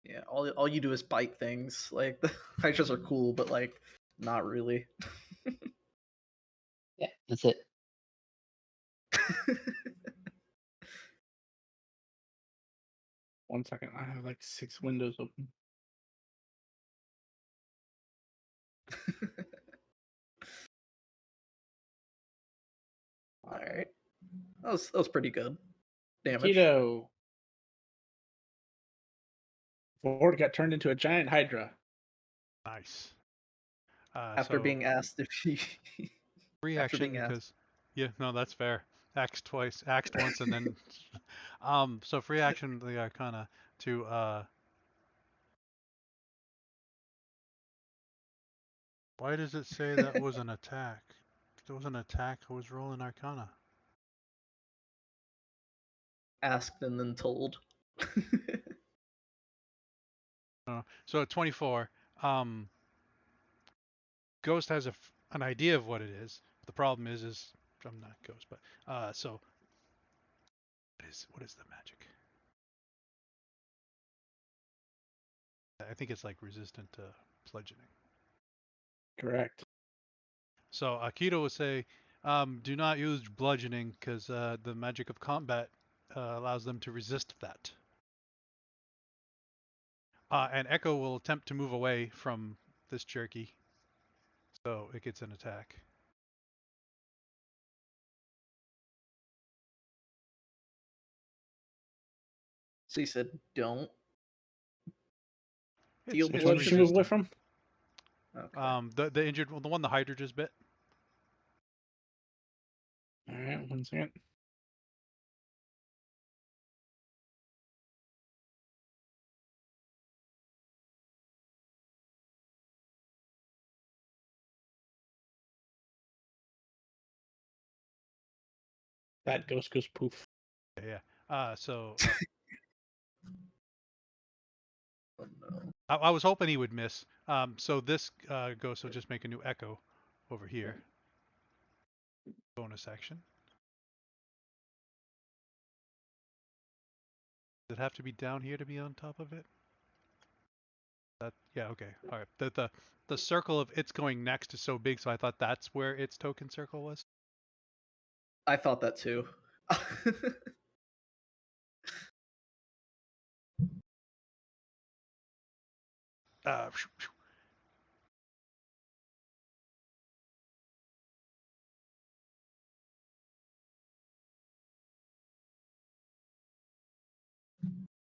Yeah, all you do is bite things. Like the Hydras are cool, but like not really. Yeah, that's it. One second. I have like 6 windows open. All right, that was pretty good. Damage. Keto. Ford got turned into a giant Hydra. Nice. After So being asked if he. free after action being asked. because yeah, no, that's fair. Axed twice, axed once, and then so free action the Arcana to why does it say that was an attack? If it was an attack, I was rolling Arcana. Asked and then told. So at 24, Ghost has an idea of what it is. The problem is I'm not Ghost, but so what is the magic? I think it's like resistant to bludgeoning. Correct. So Akito would say, do not use bludgeoning because the magic of combat allows them to resist that. And Echo will attempt to move away from this jerky, so it gets an attack. So you said don't It's, deal it's What did she move away resistant. from? Okay. The injured one, the one the Hydra just bit. All right, 1 second. That ghost goes poof. Yeah. So Oh, no. I was hoping he would miss. So this ghost will just make a new Echo over here. Bonus action. Does it have to be down here to be on top of it? Yeah, okay. All right. The circle of it's going next is so big, so I thought that's where its token circle was. I thought that too.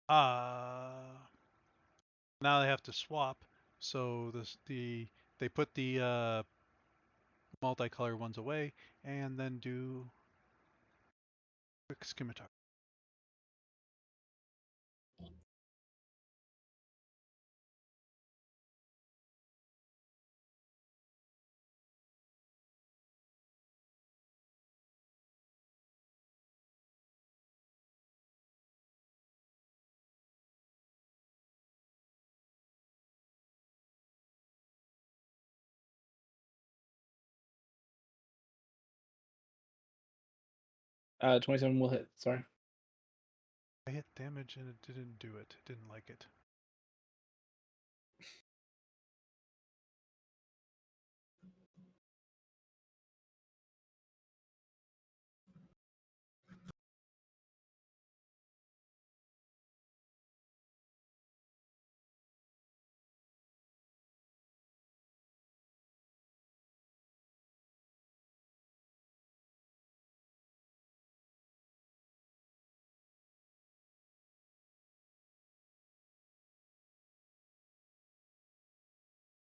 Uh, now they have to swap. So they put the multicolor ones away and then do quick scimitar. Uh, 27 will hit. Sorry. I hit damage and it didn't do it. It didn't like it.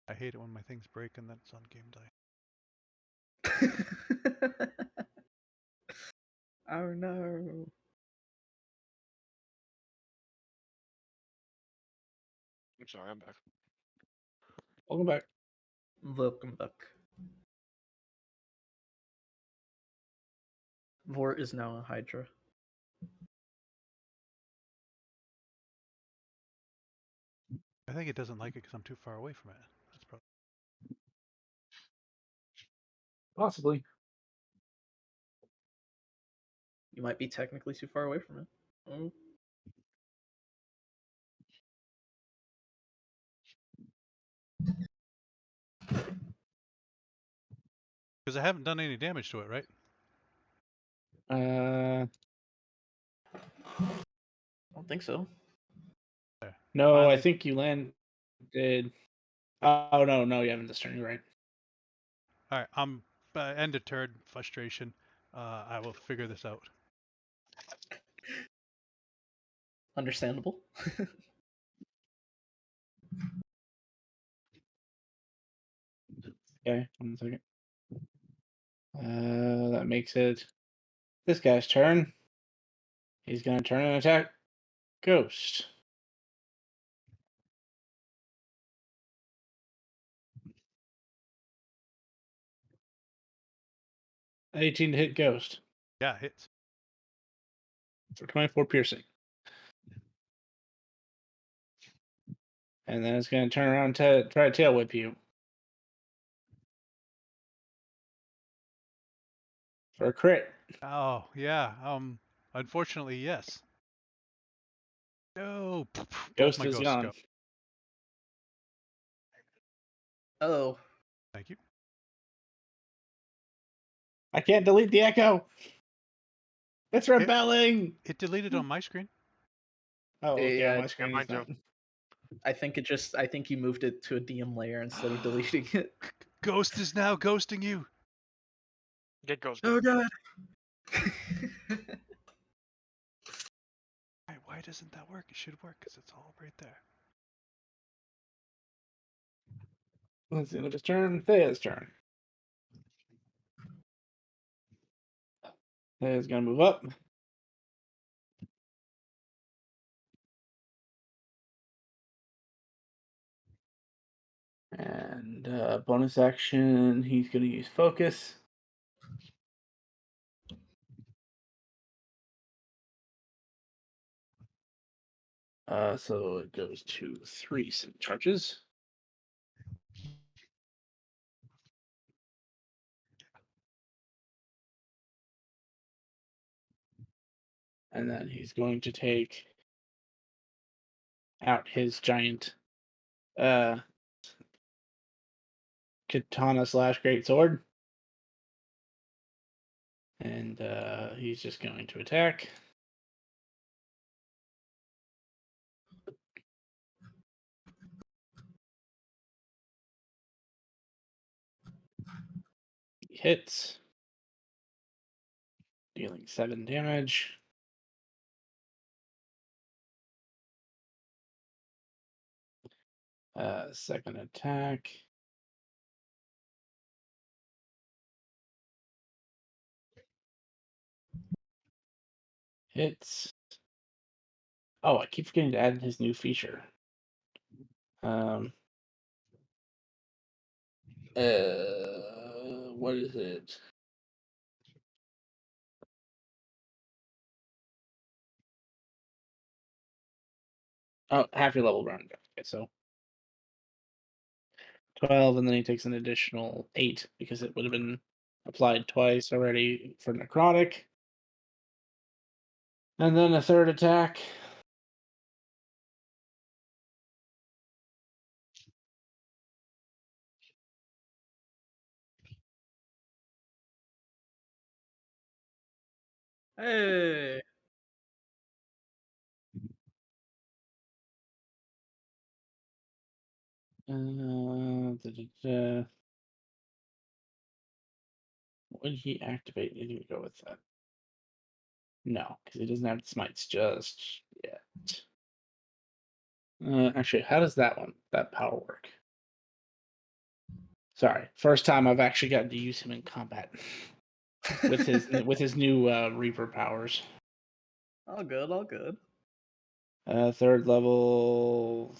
I hate it when my things break and that's on game die. Oh no. I'm sorry, I'm back. Welcome back. Welcome back. Vort is now a Hydra. I think it doesn't like it because I'm too far away from it. That's probably. Possibly. You might be technically too far away from it. Oh. Because I haven't done any damage to it, right? I don't think so. There. No, Finally. I think you landed. Oh no, you haven't this turn. You're right. All right, I'm end of turn frustration. I will figure this out. Understandable. Okay, 1 second. That makes it this guy's turn. He's gonna turn and attack Ghost. $18 to hit Ghost Yeah, hits. for 24 piercing. And then it's gonna turn around to try to tail whip you. For a crit. Oh yeah. Unfortunately, yes. No. Both Ghost my is ghosts gone. go. Oh, Thank you. I can't delete the echo. It's rebelling. It deleted on my screen. Oh, okay. Yeah, On my screen, it's mine not. I think you moved it to a DM layer instead of deleting it. Ghost is now ghosting you. Get ghosted. Oh god. Why doesn't that work? It should work because it's all right there. Let's see. His turn. Thea's turn. Thea's gonna move up. And bonus action, he's gonna use focus. So it goes to 3 charges. And then he's going to take out his giant katana / greatsword. And he's just going to attack. He hits, dealing 7 damage. Second attack. Hits. Oh, I keep forgetting to add his new feature. What is it? Oh, half your level round. Okay, so 12, and then he takes an additional 8 because it would have been applied twice already for necrotic. And then a third attack. Hey. Would he activate? Did he go with that? No, because he doesn't have smites just yet. Actually, how does that power work? Sorry, first time I've actually gotten to use him in combat with his new Reaper powers. All good, all good. Third level.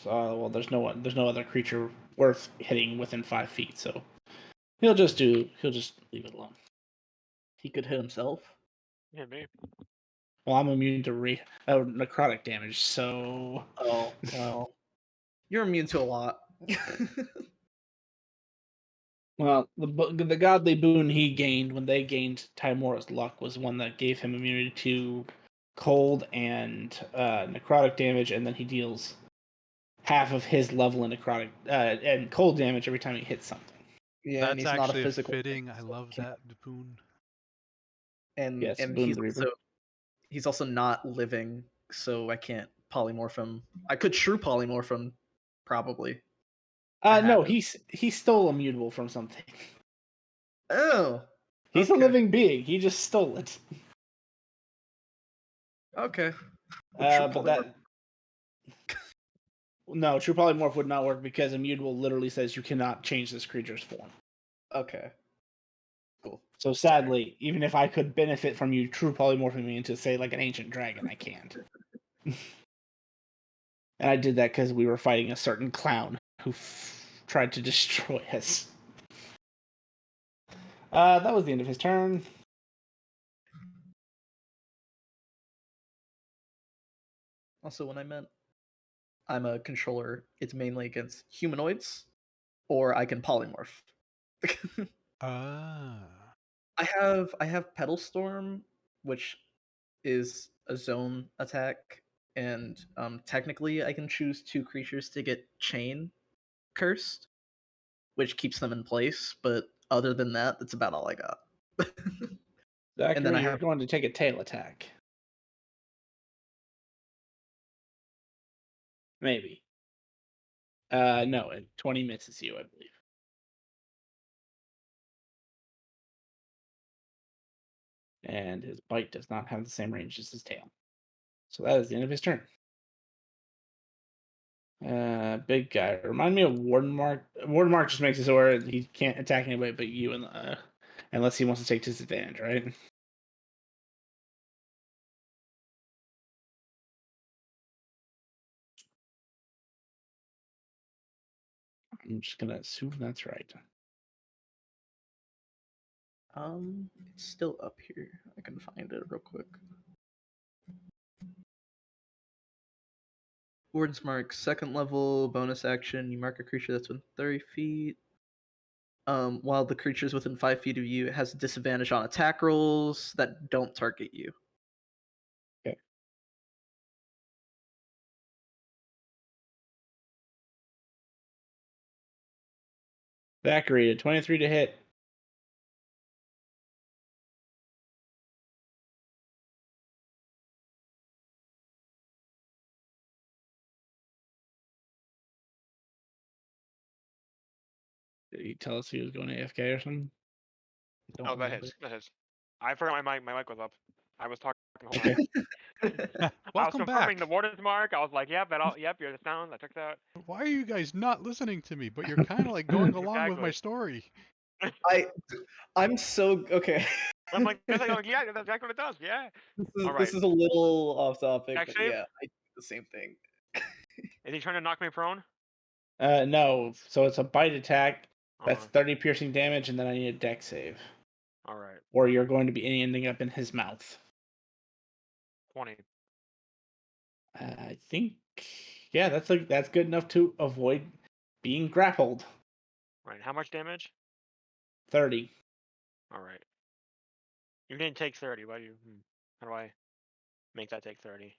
Well, there's no other creature worth hitting within 5 feet, so he'll just leave it alone. He could hit himself. Yeah, me. Well, I'm immune to necrotic damage, so. Oh, well. You're immune to a lot. Well, the godly boon he gained when they gained Timora's luck was one that gave him immunity to cold and necrotic damage, and then he deals half of his level in necrotic and cold damage every time he hits something. Yeah, and That's he's not a actually physical fitting. thing, I so love he can't- that boon. And Yes, and Boon he's the Reaper. he's also not living, so I can't polymorph him. I could true polymorph him, probably. I No, haven't. he's still immutable from something. Oh. He's Okay. a living being. He just stole it. Okay. Well, true But polymorph- that. No, True Polymorph would not work because Immutable literally says you cannot change this creature's form. Okay. Cool. So sadly, even if I could benefit from you True Polymorphing me into, say, like an ancient dragon, I can't. And I did that because we were fighting a certain clown who tried to destroy us. That was the end of his turn. Also, when I meant I'm a controller, it's mainly against humanoids, or I can polymorph. Ah. I have Pedal Storm, which is a zone attack, and technically I can choose 2 creatures to get chain cursed, which keeps them in place. But other than that, that's about all I got. And then I Zachary, you're have going to take a tail attack. Maybe. No, 20 misses you, I believe. And his bite does not have the same range as his tail. So that is the end of his turn. Big guy. Remind me of Warden Mark. Warden Mark just makes it so where he can't attack anybody but you, and unless he wants to take disadvantage, right? I'm just gonna assume that's right. it's still up here. I can find it real quick. Warden's Mark, 2nd level, bonus action. You mark a creature that's within 30 feet. While the creature is within 5 feet of you, it has a disadvantage on attack rolls that don't target you. Okay. Zachary, a 23 to hit. Did he tell us he was going AFK or something? I don't Oh, that remember. hits. That hits. I forgot my mic was up. I was talking the whole Okay. time. I was Welcome confirming back. the Warden's Mark. I was like, yep, yep, you're the sound. I took that. Why are you guys not listening to me? But you're kind of like going along with my Exactly. story. I'm so okay. I'm like, that's like, yeah, that's exactly what it does. Yeah. All right. This is a little off topic, Dex but save? yeah, I do the same thing. Is he trying to knock me prone? No. So it's a bite attack. That's Uh-huh. 30 piercing damage, and then I need a dex save. All right. Or you're going to be ending up in his mouth. 20. I think, yeah, that's good enough to avoid being grappled. Right. How much damage? 30. All right. You didn't take 30. Why do you? How do I make that take 30?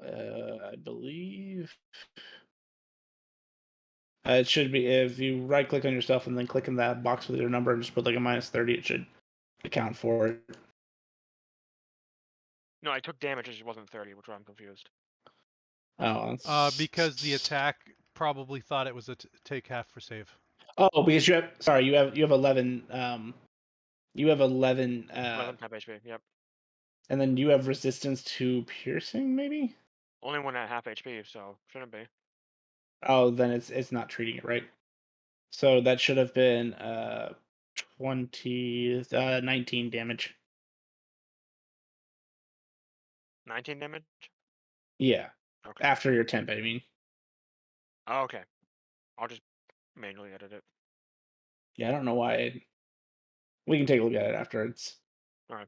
I believe it should be if you right click on yourself and then click in that box with your number and just put like a minus 30. It should account for it. No, I took damage. It just wasn't 30, which I'm confused. Oh, Because the attack probably thought it was a take half for save. Oh, because you have 11. You have 11. 11 type HP. Yep. And then you have resistance to piercing, maybe. Only one at half HP, so shouldn't be. Oh, then it's not treating it right. So that should have been 19 damage. 19 damage. Yeah. Okay. After your temp, I mean. Oh, okay. I'll just manually edit it. Yeah, I don't know why. We can take a look at it afterwards. All right.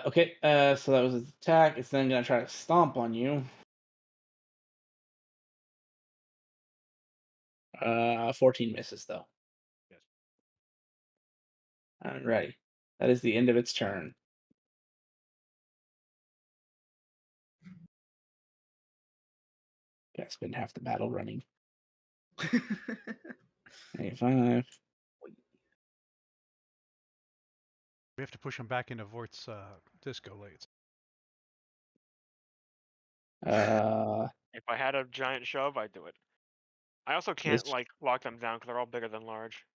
Okay. So that was his attack. It's then gonna try to stomp on you. 14 misses though. Yes. Alrighty. That is the end of its turn. Yeah, spend half the battle running. 85. We have to push him back into Vort's disco late. If I had a giant shove, I'd do it. I also can't like lock them down because they're all bigger than large.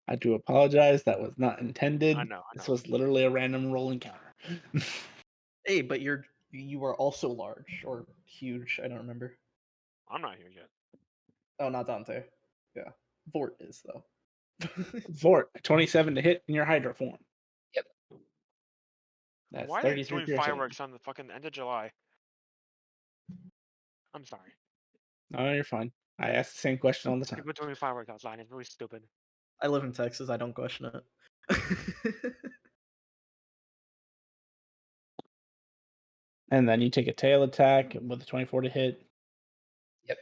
I do apologize. That was not intended. I know. This was literally a random roll encounter. Hey, but you are also large or huge. I don't remember. I'm not here yet. Oh, not Dante. Yeah, Vort is though. Vort, 27 to hit in your Hydra form. Yep. That's Why are they 33 doing piercing. fireworks on the fucking end of July? I'm sorry. No, you're fine. I ask the same question all the time. People doing fireworks outside. It's really stupid. I live in Texas. I don't question it. And then you take a tail attack with a 24 to hit. Yep.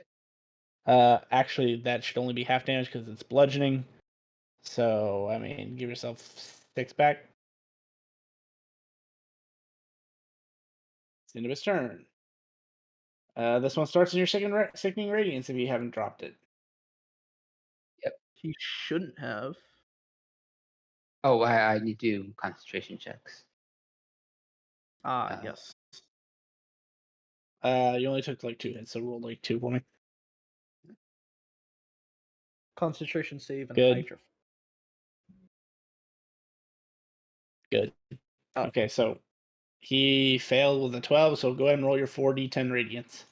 Actually, that should only be half damage because it's bludgeoning. So, I mean, give yourself 6 back. It's the end of his turn. This one starts in your Sickening Radiance if you haven't dropped it. He shouldn't have. Oh, I need to do concentration checks. Yes. You only took like 2 hits, so roll like 2 for me. Concentration save and Good. Hydra. Good. Oh. Okay, so he failed with a 12, so go ahead and roll your 4d10 Radiance.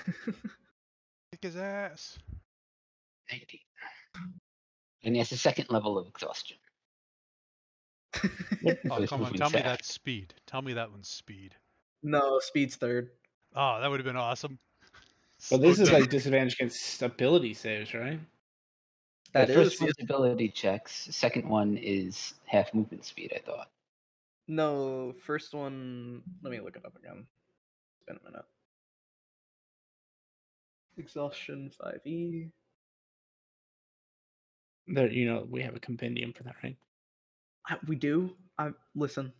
Kick his ass. 19. And he has a second level of exhaustion. Yep. Oh, He's come on. moving Tell me fast. that's speed. Tell me that one's speed. No, speed's third. Oh, that would have been awesome. But this Slowed is down. like disadvantage against ability saves, right? That The first is. one's ability checks. The second one is half movement speed, I thought. No, first one. Let me look it up again. It's been a minute. Exhaustion 5e. There, we have a compendium for that, right? We do. Listen.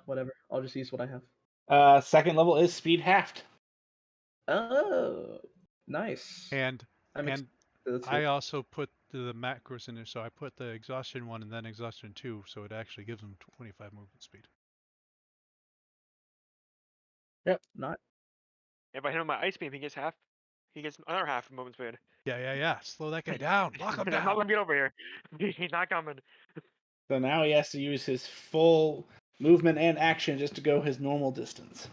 Whatever. I'll just use what I have. Second level is speed halved. Oh, nice. And I'm and that's I good. also put the macros in there, so I put the exhaustion 1 and then exhaustion 2, so it actually gives him 25 movement speed. Not. If I hit him with my ice beam, he gets another half of movement speed. Yeah. Slow that guy down. Lock him I'm not down. letting him get over here. He's not coming. So now he has to use his full movement and action just to go his normal distance.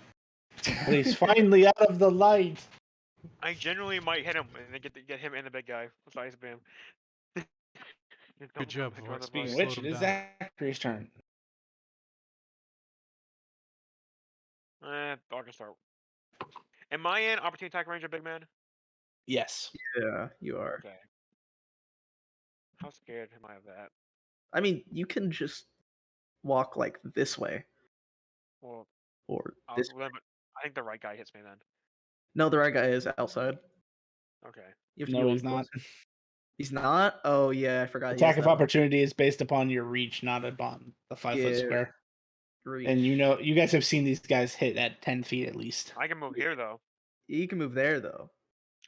But he's finally out of the light. I genuinely might hit him and then get him and the big guy with the ice beam. Good job, Don't Void. the Speaking of fight. which, Slowed it him is down. Zachary's turn. I'll just start. Am I in opportunity attack range of big man? Yes. Yeah, you are. Okay. How scared am I of that? I mean, you can just walk like this way Well, or this. but I think the right guy hits me then. No, the right guy is outside. Okay. You have to No, go he's in not. close. He's not. Oh yeah, I forgot. he Attack has of that opportunity is based upon your reach, not upon the 5 foot Yeah, square. reach. And you guys have seen these guys hit at 10 feet at least. I can move here though. You can move there though.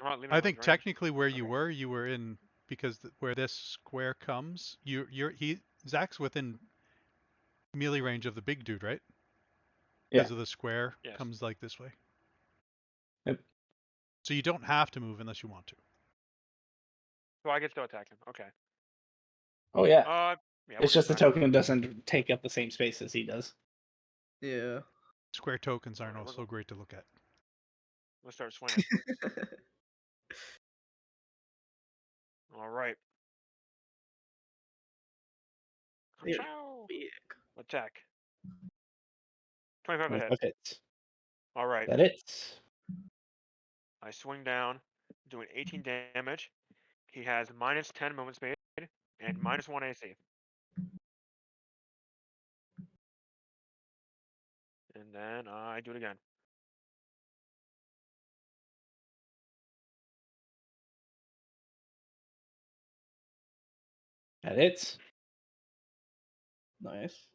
I'm not leaving I him think range. technically where you Okay. were in because where this square comes, Zach's within melee range of the big dude, right? Yeah. Because of the square Yes. comes like this way. Yep. So you don't have to move unless you want to. So I get to attack him. Okay. Oh, yeah. Yeah. It's just the token doesn't take up the same space as he does. Yeah. Square tokens aren't Alright, we're so great to look at. Let's start swinging. All right. Yeah, Ka-chow! big. Attack. 25 to hit. 25 hits. All right. That hits. I swing down, doing 18 damage. He has minus 10 movement speed and minus 1 AC. And then I do it again. That hits. Nice.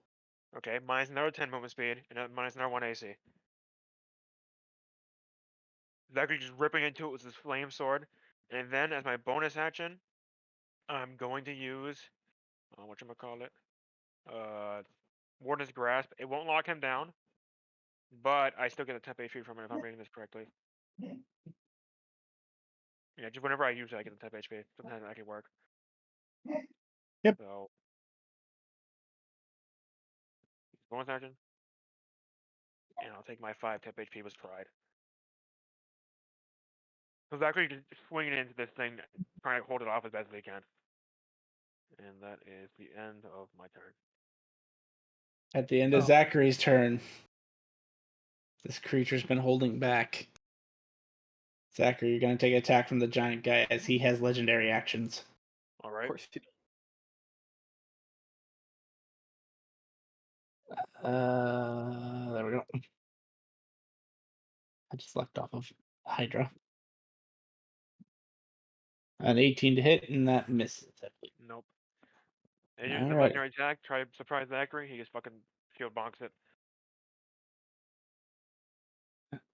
Okay, minus another 10 movement speed and minus another 1 AC. Zachary just ripping into it with his flame sword. And then as my bonus action, I'm going to use whatchamacallit? Warden's Grasp. It won't lock him down, but I still get a temp HP from it if I'm reading this correctly. Yeah, just whenever I use it, I get a temp HP. Sometimes that can work. Yep. So, bonus action. And I'll take my 5 temp HP with Pride. So Zachary just swinging into this thing, trying to hold it off as best as he can. And that is the end of my turn. At the end of Oh. Zachary's turn, this creature's been holding back. Zachary, you're going to take an attack from the giant guy as he has legendary actions. All Of right. course you do. There we go. I just left off of Hydra. An 18 to hit, and that misses. I believe. Nope. And uses the Alright. legendary attack. Try to surprise Zachary. He just fucking shield bonks it.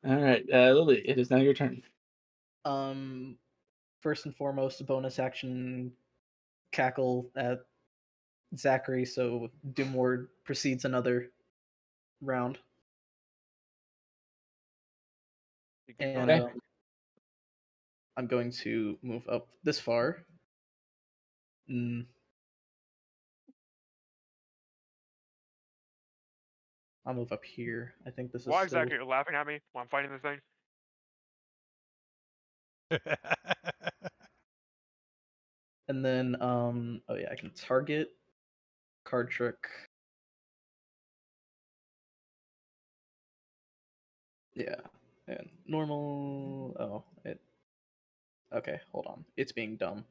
All right, Lily, it is now your turn. First and foremost, a bonus action cackle at Zachary, so Doomward proceeds another round. You can And go Okay. I'm going to move up this far. I'll move up here. I think this is Why still... exactly are you laughing at me while I'm fighting this thing? And then, oh yeah, I can target, card trick. Yeah, and normal. Oh, okay, hold on. It's being dumb.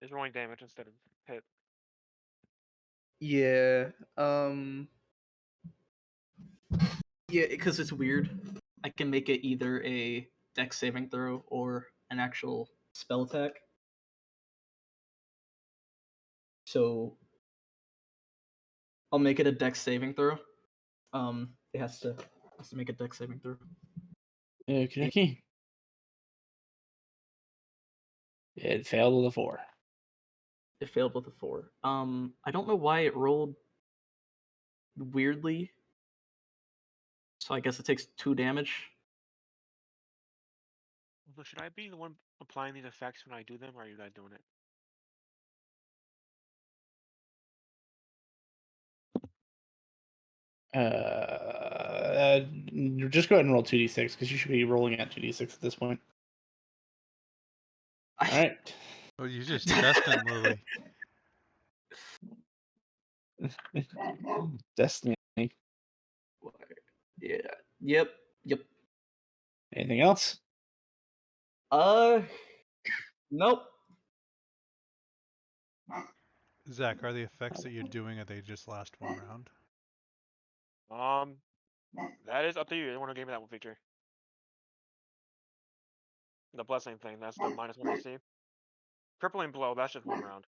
It's rolling damage instead of hit. Yeah, yeah, because it's weird. I can make it either a dex saving throw or an actual spell attack. So I'll make it a dex saving throw. It has to make a dex saving throw. Okay. It failed with a 4. It failed with a 4. I don't know why it rolled weirdly. So I guess it takes 2 damage. So should I be the one applying these effects when I do them, or are you guys doing it? Just go ahead and roll 2d6 because you should be rolling at 2d6 at this point. All right. Oh, you just destined Lily. Destiny. Yeah. Yep. Anything else? Nope. Zach, are the effects that you're doing, are they just last one round? That is up to you. Anyone who gave me that one feature. The blessing thing, that's the -1 AC. Crippling blow, that's just 1 round.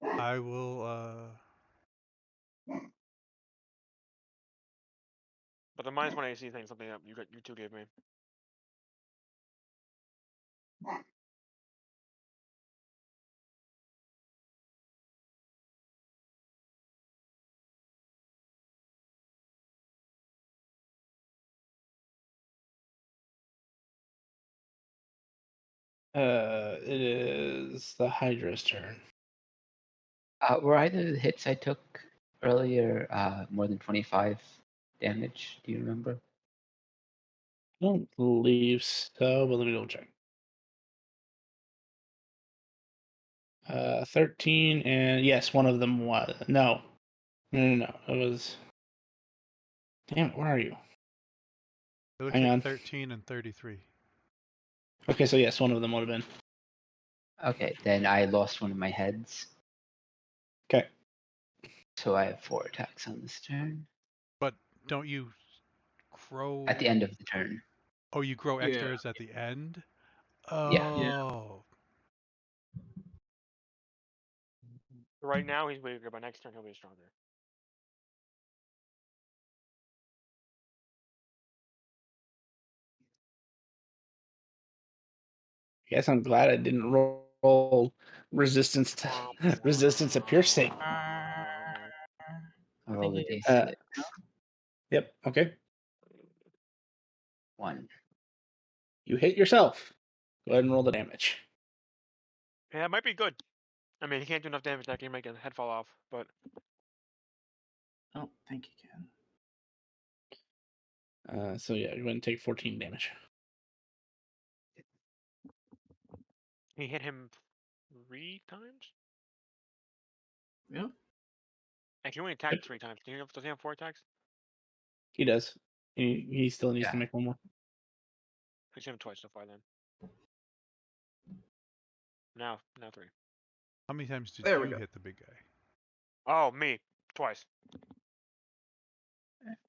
I will, But the -1 AC thing is something that you two gave me. It is the Hydra's turn. Were either of the hits I took earlier more than 25 damage? Do you remember? I don't believe so, but let me double check. 13, and yes, one of them was. No. It was. Damn it, where are you? it looks Hang like on. 13 and 33. Okay, so yes, one of them would have been. Okay, then I lost one of my heads. Okay. So I have 4 attacks on this turn. But don't you grow... At the end of the turn. Oh, you grow Yeah. extras at the end? Yeah. Oh. So right now he's weaker, but next turn he'll be stronger. Guess I'm glad I didn't roll resistance to piercing. I rolled a think d6. Yep. Okay. 1. You hit yourself. Go ahead and roll the damage. Yeah, it might be good. I mean, he can't do enough damage that can make his head fall off, but Oh, thank you, Ken. So yeah, you're going to take 14 damage. he hit him 3 times. Yeah. And he only attacked 3 times. Does he have 4 attacks? He does. He still needs to Yeah. make one more. He's hit him twice so far then. Now 3. How many times did There we you go. hit the big guy? Oh, me. Twice.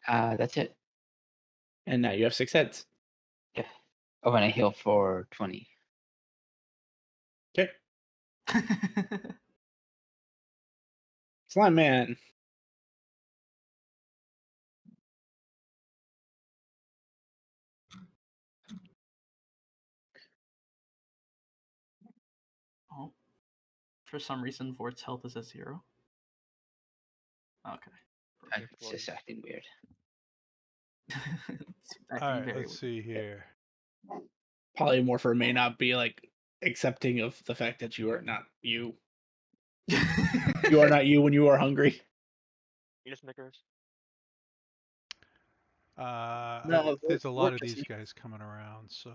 That's it. And now you have 6 heads. I want to heal for 20. Okay. Slime Man. Oh, for some reason, Vort's health is at 0. Okay. It's just acting weird. It's All acting right, very let's see here. Polymorpher may not be like accepting of the fact that you are not you. weird. You are not you when you are hungry. Eat a Snickers. No, There's a Vort lot of just these guys coming around, so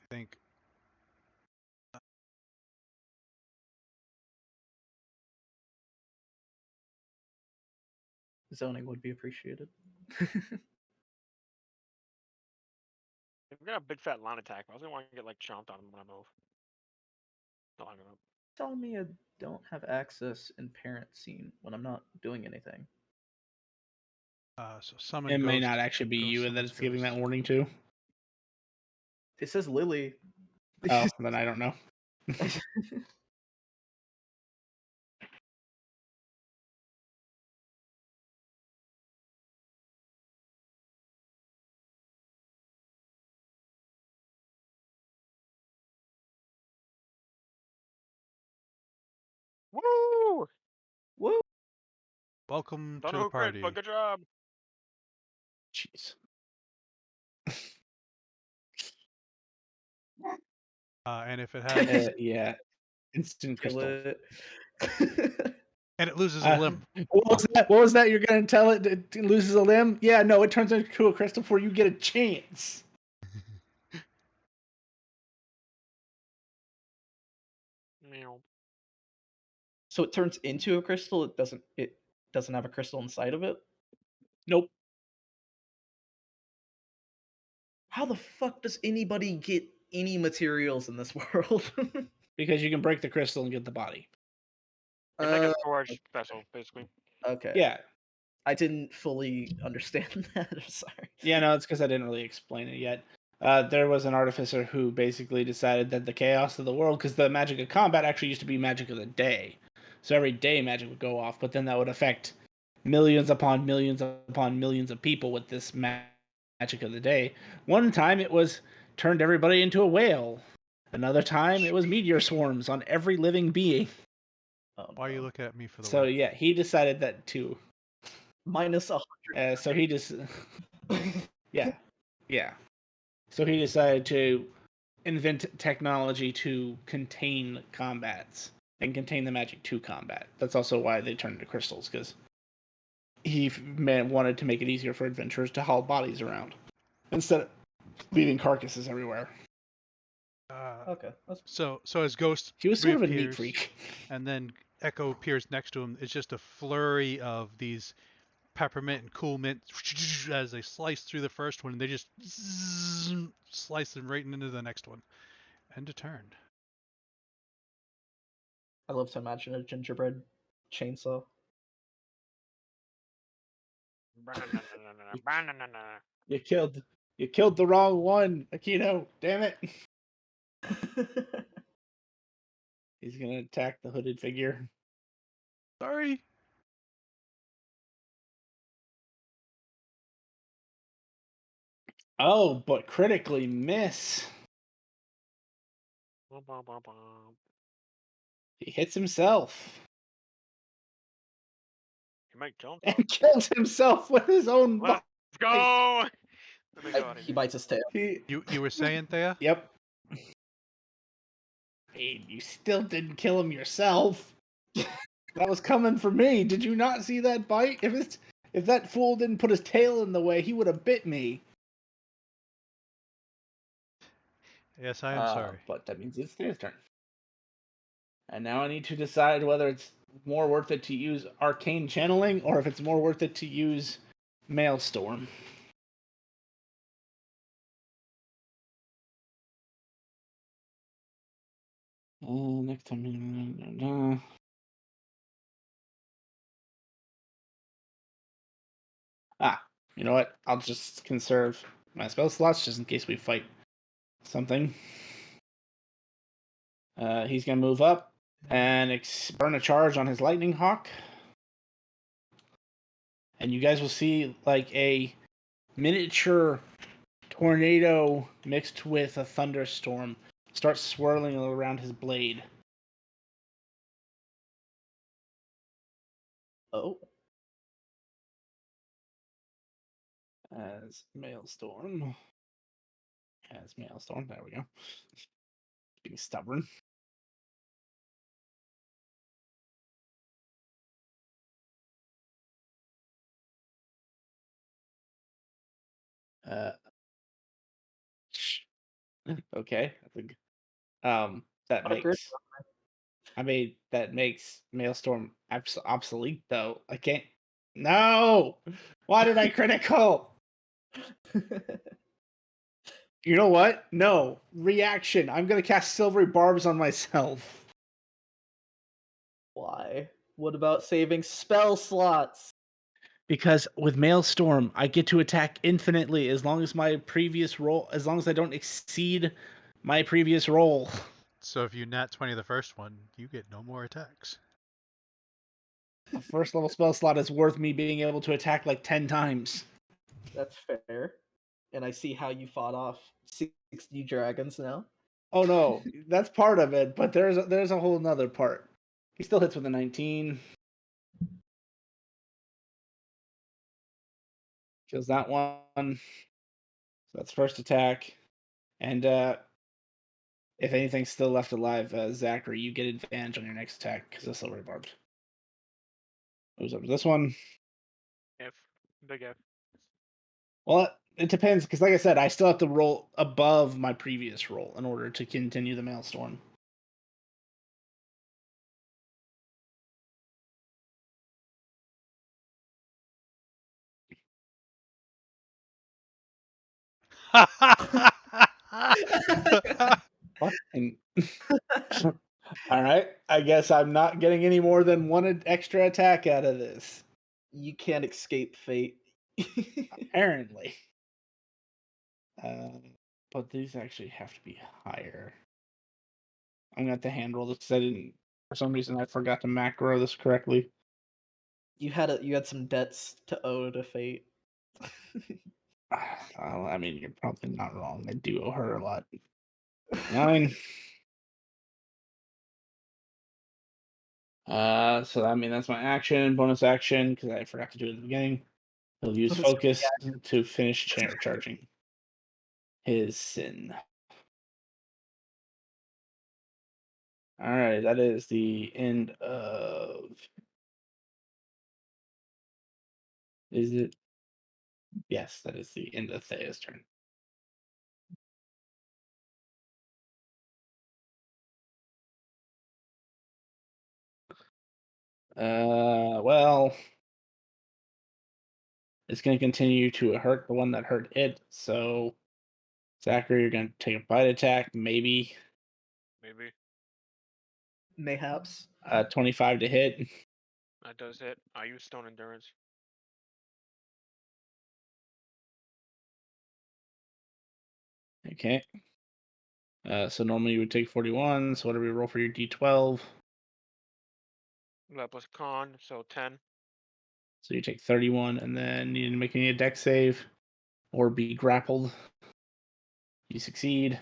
I think zoning would be appreciated. If we got a big fat lawn attack, I was gonna want to get like chomped on when I move. Not long enough. Telling me I don't have access in parent scene when I'm not doing anything. so summon It may ghost. not actually be Ghost you that summons it's giving ghost. that warning to. It says Lily. Oh, then I don't know. Woo! Woo! Welcome Don't to know the who crit, party. but good job. Jeez. And if it has, Yeah. Instant Kill crystal. it. and it loses a limb. What was that? What was that? You're gonna tell it loses a limb? Yeah, no, it turns into a crystal before you get a chance. Meow. So it turns into a crystal. It doesn't. It doesn't have a crystal inside of it. Nope. How the fuck does anybody get any materials in this world? Because you can break the crystal and get the body. It's like a Uh, storage vessel, basically. okay. Yeah. I didn't fully understand that. I'm sorry. Yeah, no, it's because I didn't really explain it yet. There was an artificer who basically decided that the chaos of the world, because the magic of combat actually used to be magic of the day. So every day magic would go off, but then that would affect millions upon millions upon millions of people with this magic of the day. One time it was turned everybody into a whale. Another time it was meteor swarms on every living being. Oh, Why are you no. looking at me for the So win? yeah, he decided that too. Minus 100. So he just yeah. So he decided to invent technology to contain combats and contain the magic to combat. That's also why they turned into crystals, because he wanted to make it easier for adventurers to haul bodies around instead of leaving carcasses everywhere. Okay. So as Ghost He was sort of a neat reappears, freak. and then Echo appears next to him, it's just a flurry of these peppermint and cool mint as they slice through the first one, and they just slice them right into the next one. End of turn. I love to imagine a gingerbread chainsaw. You killed the wrong one, Akino. Damn it. He's gonna attack the hooded figure. Sorry. Oh, but critically miss. He hits himself He might kill himself. and kills himself with his own Let's bite. go! Let me go out of He here. bites his tail. You were saying, Thea? Yep. Hey, you still didn't kill him yourself. That was coming for me. Did you not see that bite? If that fool didn't put his tail in the way, he would have bit me. Yes, I am sorry. But that means it's his turn. And now I need to decide whether it's more worth it to use arcane channeling or if it's more worth it to use Maelstrom. Next time. You know what? I'll just conserve my spell slots just in case we fight something. He's gonna move up and burn a charge on his lightning hawk, and you guys will see like a miniature tornado mixed with a thunderstorm start swirling around his blade. Oh. As Maelstrom. There we go. Being stubborn. Okay. That Agreed. makes. I mean, that makes Maelstrom obsolete, though. I can't. No! Why did I critical? You know what? No. Reaction. I'm gonna cast Silvery Barbs on myself. Why? What about saving spell slots? Because with Maelstrom, I get to attack infinitely as long as I don't exceed my previous roll. So if you nat 20 the first one, you get no more attacks. A first level spell slot is worth me being able to attack like 10 times. That's fair. And I see how you fought off 60 dragons now. Oh no, that's part of it, but there's a whole nother part. He still hits with a 19. Kills that one. So that's first attack. And if anything's still left alive, Zachary, you get advantage on your next attack because of Silvery Barbed. Moves up to this one. Big F. Well, it depends, because like I said, I still have to roll above my previous roll in order to continue the Maelstrom. And all right, I guess I'm not getting any more than one extra attack out of this. You can't escape fate. Apparently. But these actually have to be higher. I'm gonna have to hand roll this because I didn't. For some reason, I forgot to macro this correctly. You had some debts to owe to fate. I mean, you're probably not wrong. I do owe her a lot. 9. So I mean that's my action, bonus action, because I forgot to do it at the beginning. He'll use Bonus focus to finish charging his sin. All right, that is the end of. Is it? Yes, that is the end of Thea's turn. Well, it's going to continue to hurt the one that hurt it. So, Zachary, you're going to take a bite attack, maybe. Mayhaps. 25 to hit. That does hit. I use Stone Endurance. Okay. So normally you would take 41. So whatever you roll for your D12. That plus con, so 10. So you take 31, and then you need to make a dex save or be grappled. You succeed.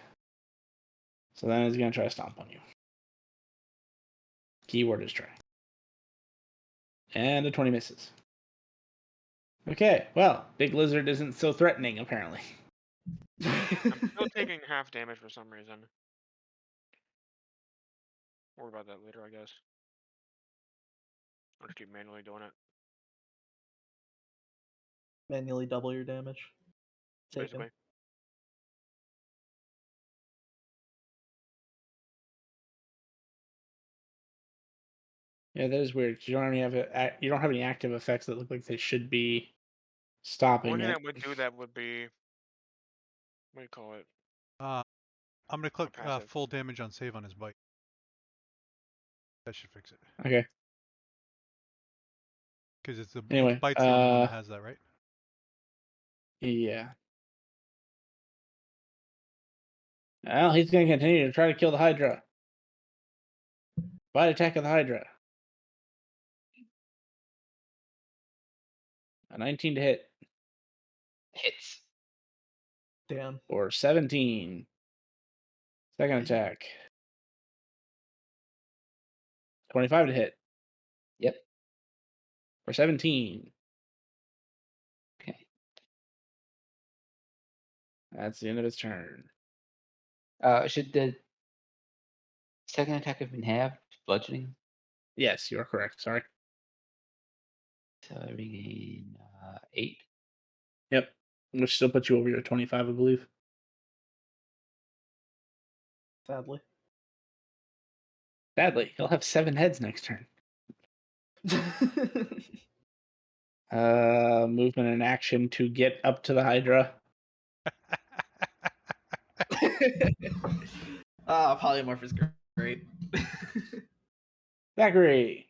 So then he's going to try to stomp on you. Keyword is try. And a 20 misses. Okay, well, Big Lizard isn't so threatening, apparently. I'm still taking half damage for some reason. Worry about that later, I guess. I'll just keep manually doing it. Manually double your damage. Taken. Basically. Yeah, that is weird. You don't have any active effects that look like they should be stopping One thing it. that would do that would be, what do you call it? I'm gonna click passive. full damage on save on his bite. That should fix it. Okay. Because it's Anyway, bite's the only one that has that, right? Yeah. Well, he's going to continue to try to kill the Hydra. Bite attack of the Hydra. A 19 to hit. Hits. Damn. Or 17. Second attack. 25 to hit. Yep. For 17. Okay. That's the end of his turn. Should the second attack have been halved? Bludgeoning? Yes, you are correct. Sorry. So I regain 8. Yep. Which still puts you over your 25, I believe. Sadly. Sadly, he'll have 7 heads next turn. Movement and action to get up to the Hydra. Polymorph is great. Zachary.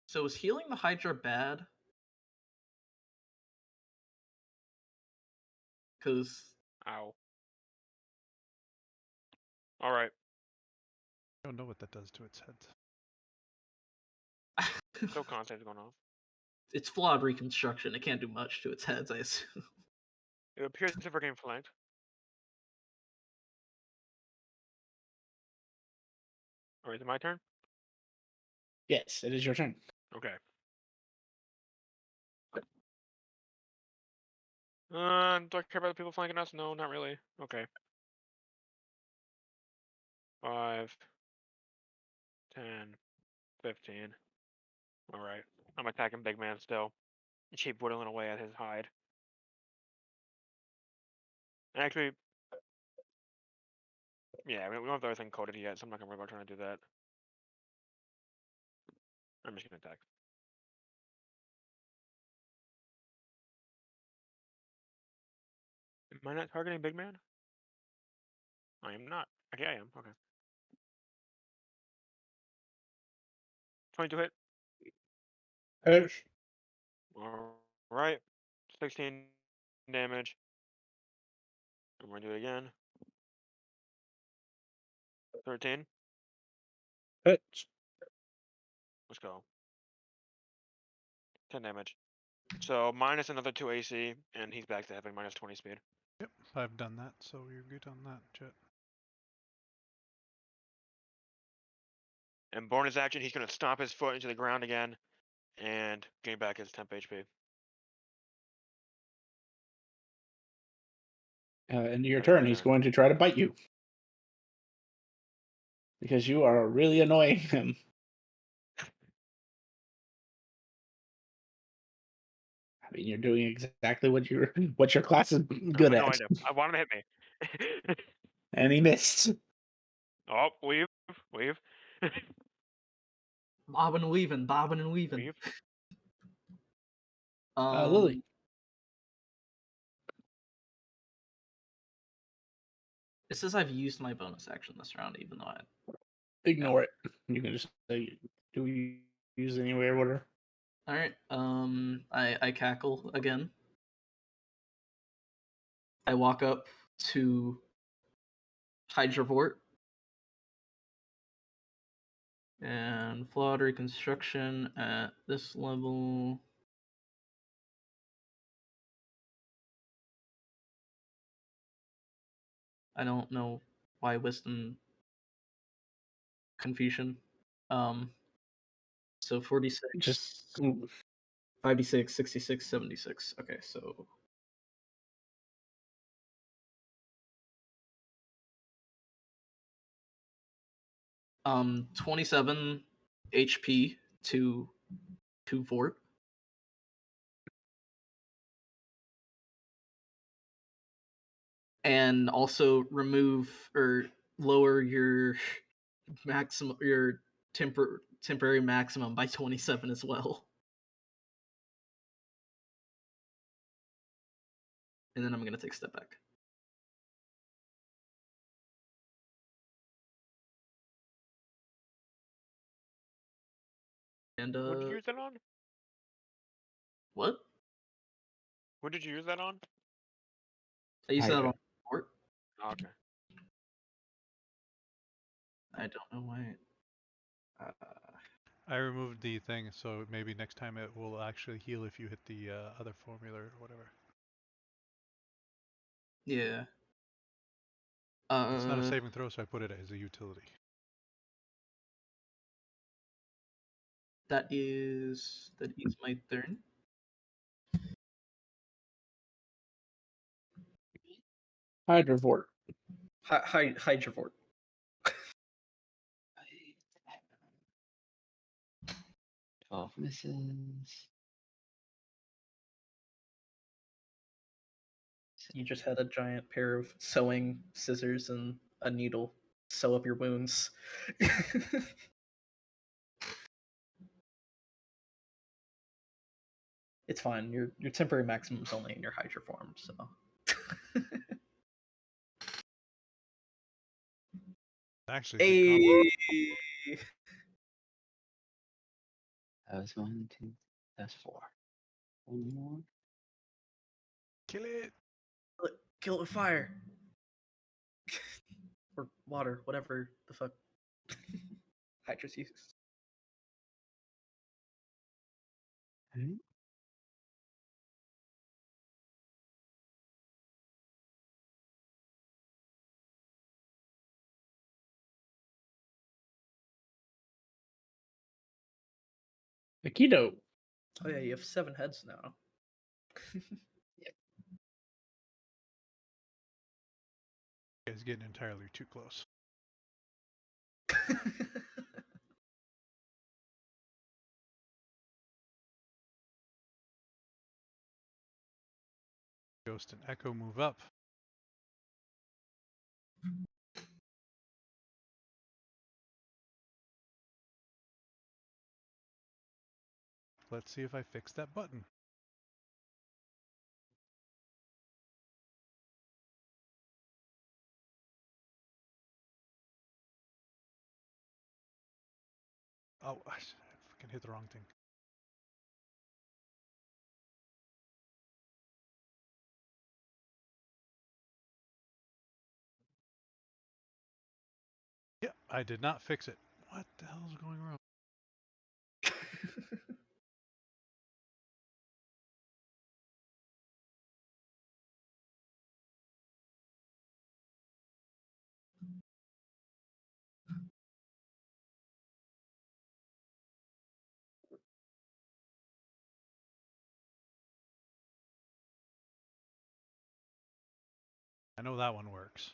So is healing the Hydra bad? Because Ow. All right. I don't know what that does to its head. So content is going off. it's flawed reconstruction. It can't do much to its heads, I assume. It appears if we're getting flanked. All right, is it my turn? Yes, it is your turn. Okay. Do I care about the people flanking us? No, not really. Okay. 5, 10, 15. All right. I'm attacking big man still. Keep whittling away at his hide. Actually, yeah, we don't have everything coded yet, so I'm not gonna worry about trying to do that. I'm just gonna attack. Am I not targeting big man? I am not. Okay, I am. Okay. 22 hit. Hits. All right. 16 damage. I'm gonna do it again. 13. Hits. Let's go. 10 damage. So minus another 2 AC, and he's back to having minus 20 speed. Yep, I've done that, so you're good on that, Jet. And bonus action, he's gonna stomp his foot into the ground again, and gain back his temp HP. End of your That's my turn, he's turn. going to try to bite you. Because you are really annoying him. I mean, you're doing exactly what your class is good No at. idea. I want him to hit me. And he missed. Oh, weave. Bobbing and weaving, bobbing and weaving. Weave. Lily. It says I've used my bonus action this round, even though I. Ignore it. You can just say, do we use anywhere, whatever. All right. I cackle again. I walk up to Hydravort and flawed reconstruction at this level. I don't know why wisdom confusion. So 46. Just 5d6, 66, 76. Okay, so 27 HP to Vort. And also remove or lower your temporary maximum by 27 as well. And then I'm gonna take a step back. And What did you use that on? what? What did you use that on? I used that Hydra. on Fort. Oh, okay. I don't know why. I removed the thing, so maybe next time it will actually heal if you hit the other formula or whatever. Yeah. It's not a saving throw, so I put it as a utility. That is my turn. Hydrovort. Hydrovort. 12 misses. You just had a giant pair of sewing scissors and a needle sew up your wounds. It's fine. Your temporary maximum is only in your Hydra form, so. Actually, a good combo. Hey! That was 1, 2, that's 4. One more. Kill it! Kill it with fire. Or water, whatever the fuck Hydra's use. Alright. Aikido. Oh yeah, you have 7 heads now. It's getting entirely too close. Ghost and Echo move up. Let's see if I fix that button. Oh, I fucking hit the wrong thing. Yeah, I did not fix it. What the hell is going wrong? I know that one works.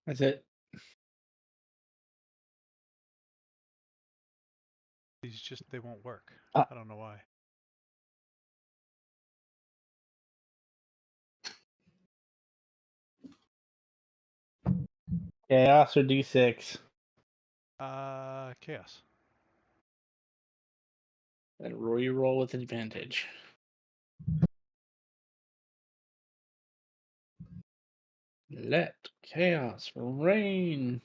That's it. These just, they won't work. Ah. I don't know why. Chaos or D6. Chaos. And roll with advantage. Let chaos reign.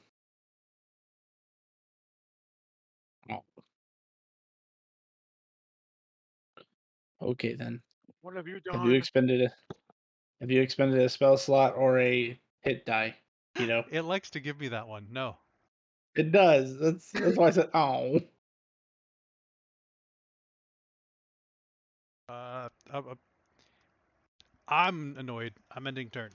Oh. Okay then. What have you Have you done? expended a spell slot or a hit die? You know It likes to give me that one. No. it does. That's why I said oh. Uh, uh, uh, I'm annoyed. I'm ending turn.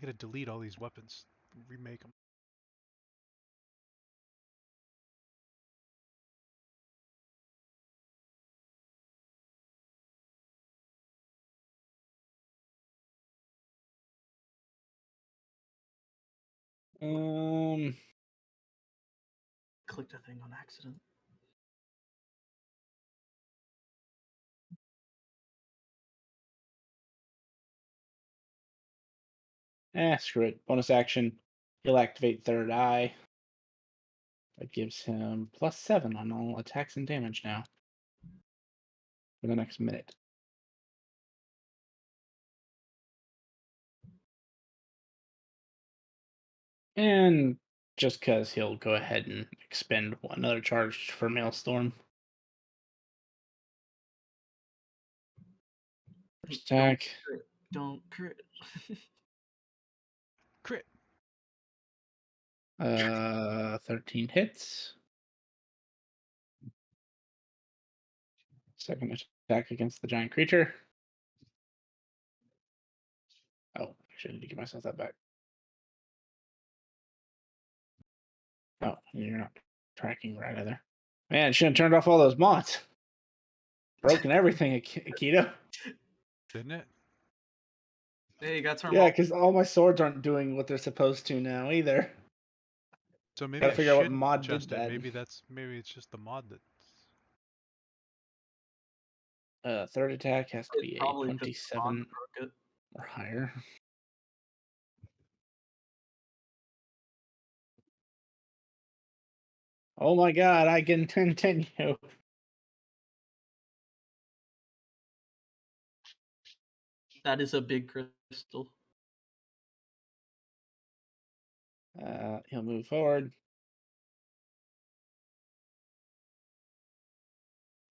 gotta delete all these weapons, remake them. Clicked a thing on accident. Screw it. Bonus action. He'll activate Third Eye. That gives him +7 on all attacks and damage now. For the next minute. And just because he'll go ahead and expend another charge for Maelstrom. First attack. Don't crit. Crit. 13 hits. Second attack against the giant creature. Oh, I should need to give myself that back. Oh, you're not tracking right either. Man, should have turned off all those mods. Broken everything, Akito. Didn't it? Hey, you got to turn Yeah, off. because all my swords aren't doing what they're supposed to now either. So maybe Gotta I figure out what shouldn't mod did adjust it. that. Maybe it's just the mod that. Third attack has to It's be a probably just 27 broke it. or higher. Oh my god, I can continue. That is a big crystal. He'll move forward.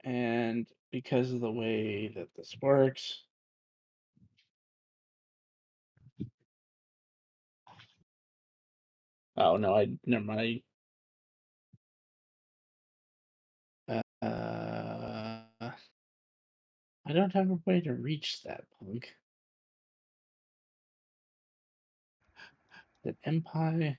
And because of the way that this works, oh no, never mind. I don't have a way to reach that punk. That Empire.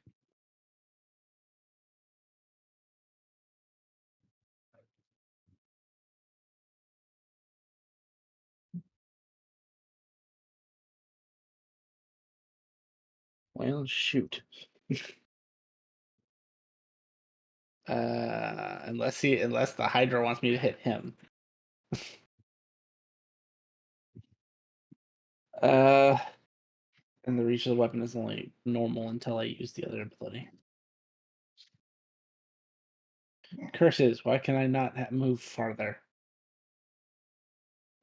Well, shoot. Unless the Hydra wants me to hit him. And the reach of the weapon is only normal until I use the other ability. Curses! Why can I not move farther?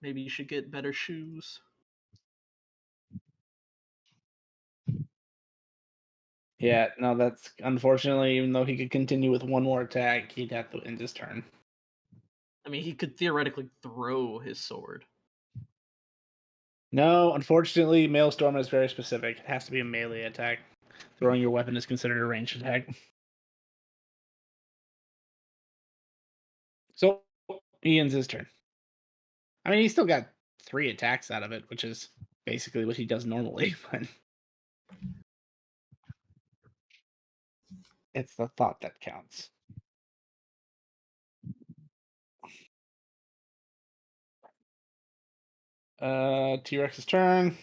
Maybe you should get better shoes. Yeah, no, that's unfortunately, even though he could continue with one more attack, he'd have to end his turn. I mean, he could theoretically throw his sword. No, unfortunately, Maelstrom is very specific. It has to be a melee attack. Throwing your weapon is considered a ranged attack. So he ends his turn. I mean, he still got 3 attacks out of it, which is basically what he does normally, but it's the thought that counts. T-Rex's turn.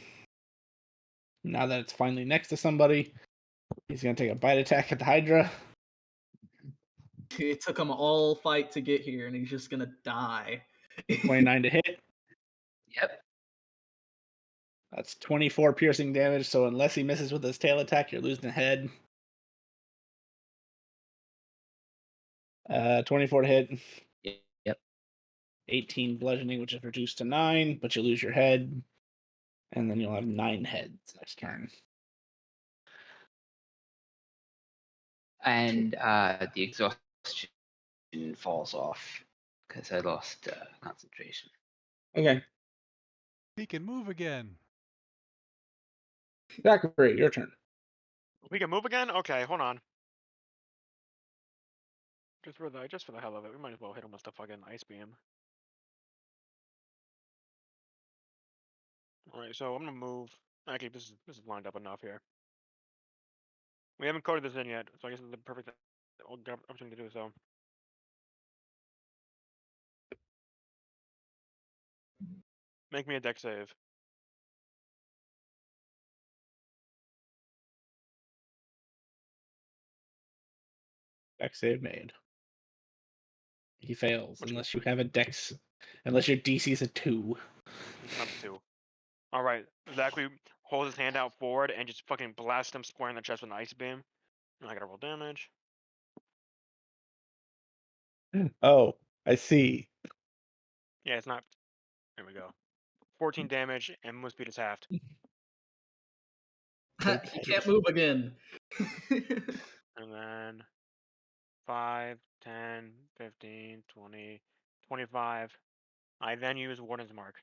Now that it's finally next to somebody, he's gonna take a bite attack at the Hydra. It took him all fight to get here, and he's just gonna die. 29 to hit. Yep. That's 24 piercing damage, so unless he misses with his tail attack, you're losing a head. 24 to hit. Yep. 18 bludgeoning, which is reduced to 9, but you lose your head. And then you'll have 9 heads next turn. And the exhaustion falls off because I lost concentration. Okay. He can move again. Zachary, your turn. We can move again? Okay, hold on. Just for the hell of it, we might as well hit him with the fucking ice beam. Alright, so I'm gonna move. Actually, this is lined up enough here. We haven't coded this in yet, so I guess it's the perfect opportunity to do so. Make me a deck save. Dex save made. He fails Which- unless you have a dex, unless your DC is a 2. It's not 2. Alright, Zachary holds his hand out forward and just fucking blasts him square in the chest with an ice beam. And I gotta roll damage. Oh, I see. Yeah, it's not. There we go. 14 damage, and move speed is halved. He can't move again. And then 5, 10, 15, 20, 25. I then use Warden's Mark.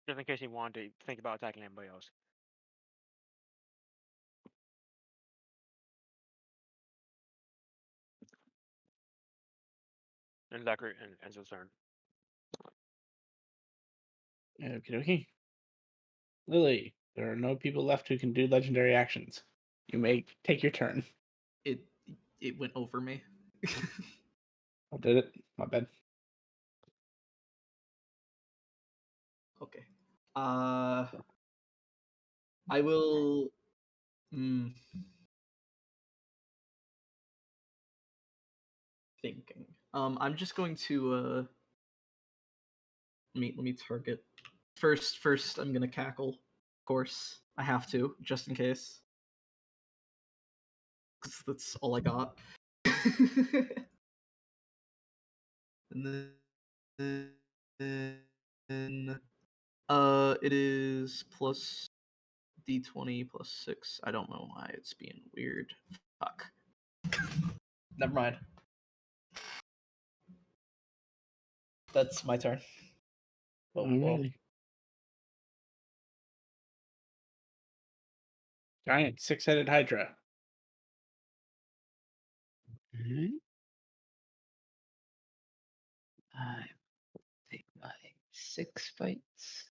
Just in case he wanted to think about attacking anybody else. And Zachary ends his turn. Okie dokie. Lily, there are no people left who can do legendary actions. You may take your turn. it went over me. I did it. My bad. Okay. I will. Thinking. I'm just going to. Let me target. First, I'm gonna cackle. Of course, I have to, just in case. 'Cause that's all I got. And then it is plus d20 plus 6. I don't know why it's being weird. Fuck. Never mind. That's my turn. Oh, well. Alrighty. Giant 6-headed Hydra. Alright. I will take my 6 fights.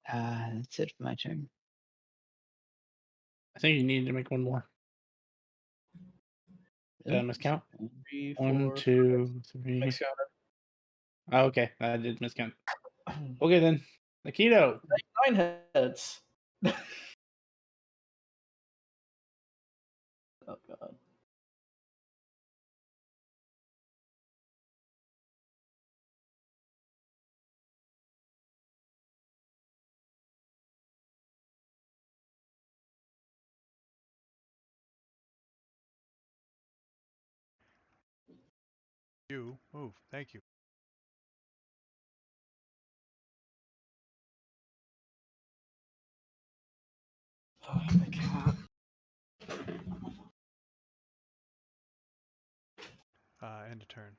That's it for my turn. I think you need to make one more. Did I Really? miscount? 3, 1, 4. 2, 3. Miscounted. Oh, okay, I did miscount. Okay then, Nikito. 9 heads. Oh god. You move. Thank you. Oh my god. End of turn.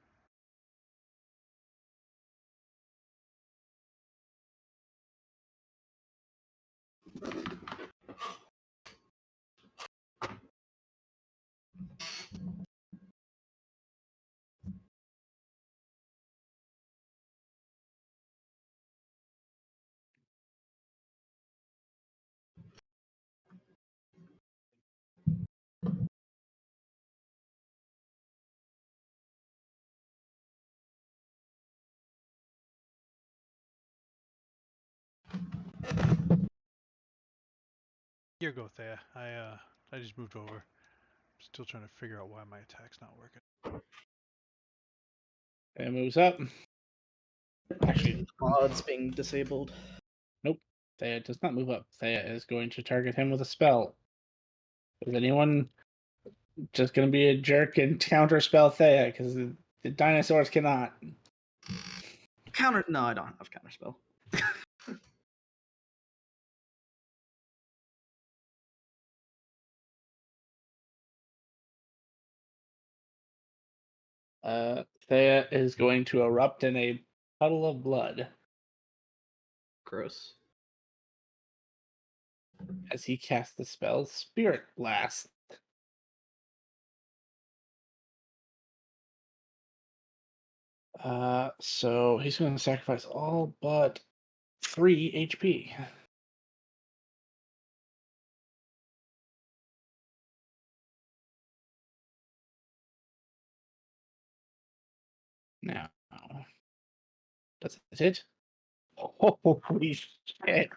Here go, Thea. I just moved over. Still trying to figure out why my attack's not working. It moves up. Actually, Mods being disabled. nope. Thea does not move up. Thea is going to target him with a spell. Is anyone just going to be a jerk and counter spell Thea? Because the dinosaurs cannot. Counter? No, I don't have counter spell. Thea is going to erupt in a puddle of blood Gross. as he casts the spell Spirit Blast. So he's going to sacrifice all but 3 HP. Now, does it hit? Holy shit!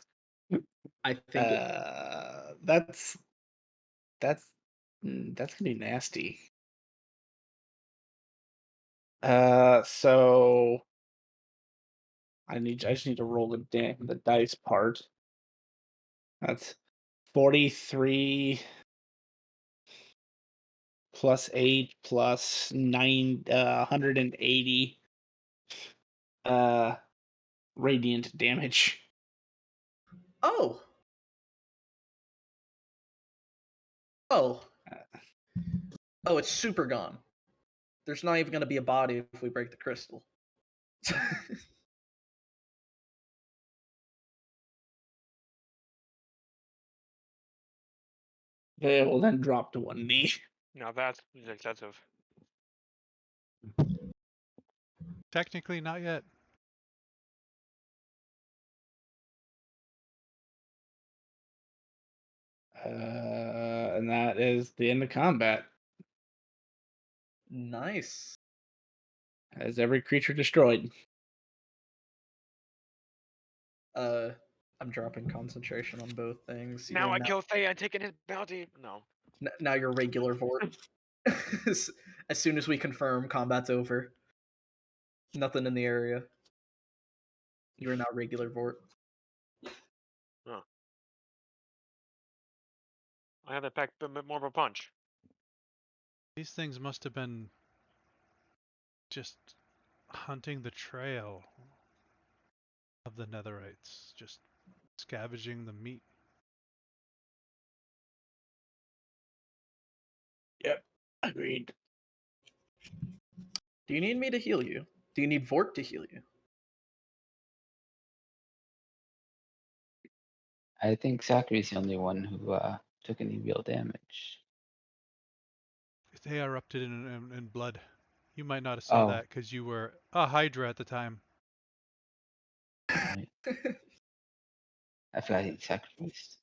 I think it, That's gonna be nasty. So I just need to roll the dice part. That's 43 plus 8 plus 9, 180 radiant damage. oh. Oh. Oh, it's super gone. There's not even going to be a body if we break the crystal. They will then drop to one knee. Now that's excessive. Technically, not yet. And that is the end of combat. Nice. As every creature destroyed. I'm dropping concentration on both things. Now You're I kill Thea and taking his bounty. No. now you're regular Vort. As soon as we confirm combat's over. Nothing in the area. You are now regular Vort. I have to pack a bit more of a punch. These things must have been just hunting the trail of the Netherites, just scavenging the meat. Yep, agreed. Do you need me to heal you? Do you need Vort to heal you? I think Zachary's the only one who took any real damage. They erupted in blood. You might not have saw Oh. that because you were a Hydra at the time. Right. I forgot he sacrificed.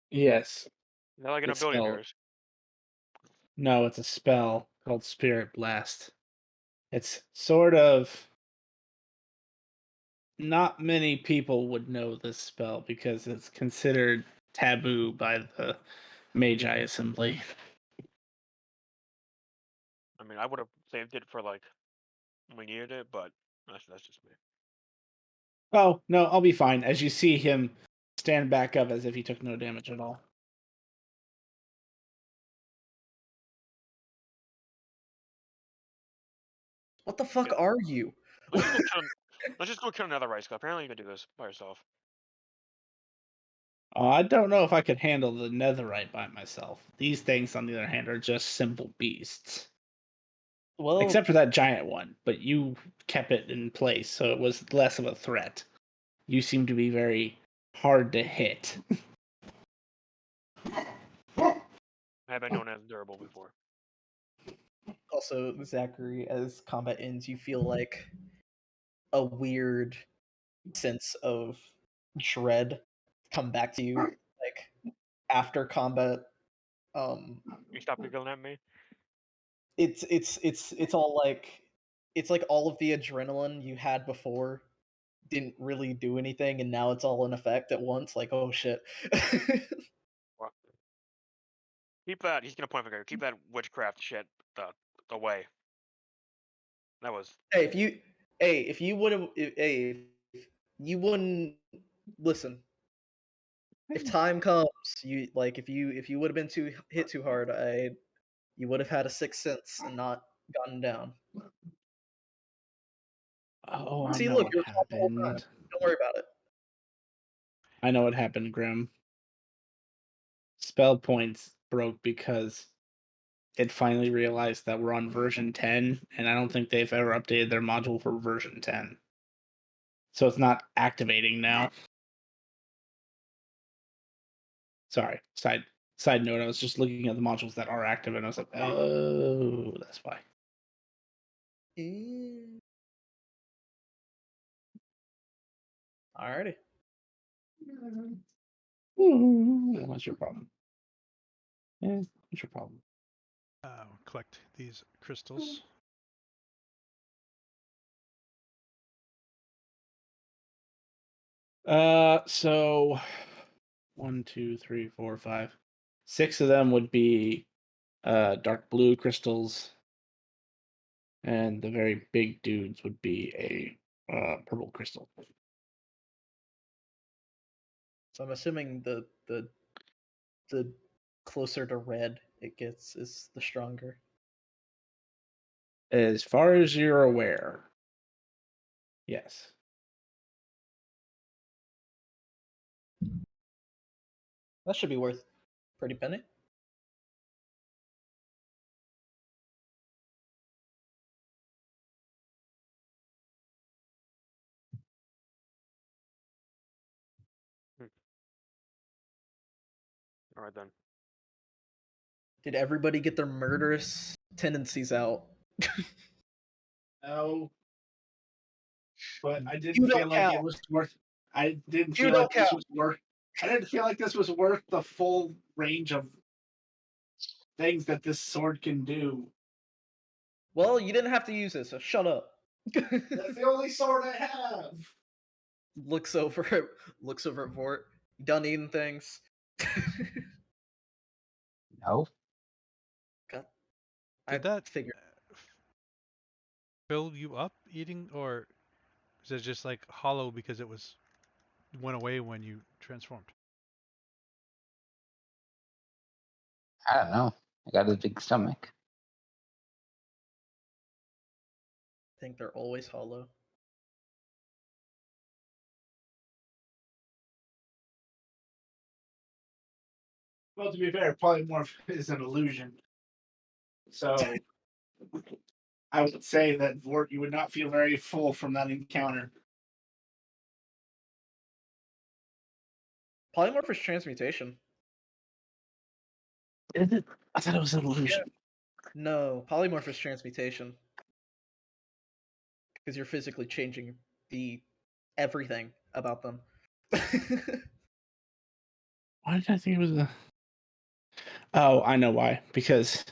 Yes. Is that like an The ability of spell. yours? No, it's a spell called Spirit Blast. It's sort of. Not many people would know this spell because it's considered taboo by the Magi Assembly. I mean, I would have saved it for like when we needed it, but that's just me. Oh, no, I'll be fine. As you see him stand back up as if he took no damage at all. What the fuck are you? Let's just go kill another rice. Apparently, you can do this by yourself. I don't know if I could handle the netherite by myself. These things, on the other hand, are just simple beasts. Well, Except for that giant one, but you kept it in place, so it was less of a threat. You seem to be very hard to hit. Have been known as durable before. also, Zachary, as combat ends, you feel like a weird sense of dread come back to you, like after combat. You stop giggling at me. It's all like it's like all of the adrenaline you had before didn't really do anything, and now it's all in effect at once. Like, oh shit. What? Keep that. He's gonna point finger. Keep that witchcraft shit away. That was. Hey, if you would have, hey, you wouldn't listen. If time comes, you like if you would have been hit too hard, you would have had a sixth sense and not gotten down. Oh, I See, know look, what you're caught the whole time. happened. Don't worry about it. I know what happened, Grim. Spell points broke because it finally realized that we're on version 10, and I don't think they've ever updated their module for version 10. So it's not activating now. Sorry. Side note, I was just looking at the modules that are active, and I was like, oh, that's why. Alrighty. What's your problem? Yeah, what's your problem? Collect these crystals. So 1, 2, 3, 4, 5. 6 of them would be dark blue crystals, and the very big dudes would be a purple crystal. So I'm assuming the closer to red it gets is the stronger. As far as you're aware, yes. That should be worth pretty penny. All right then. Did everybody get their murderous tendencies out? No. But I You didn't don't feel like count. it was worth. I didn't You feel don't like this count. was worth. I didn't feel like this was worth the full range of things that this sword can do. Well, you didn't have to use it, so shut up. That's the only sword I have. looks over at Vort. You done eating things? No. God, Did I that figured. fill you up eating, or is it just like hollow because it went away when you transformed? I don't know. I got a big stomach. I think they're always hollow. Well, to be fair, polymorph is an illusion. So I would say that Vort, you would not feel very full from that encounter. Polymorph is transmutation. Is it? I thought it was an illusion. No, polymorph is transmutation. Because you're physically changing the everything about them. Why did I think it was a? Oh, I know why. Because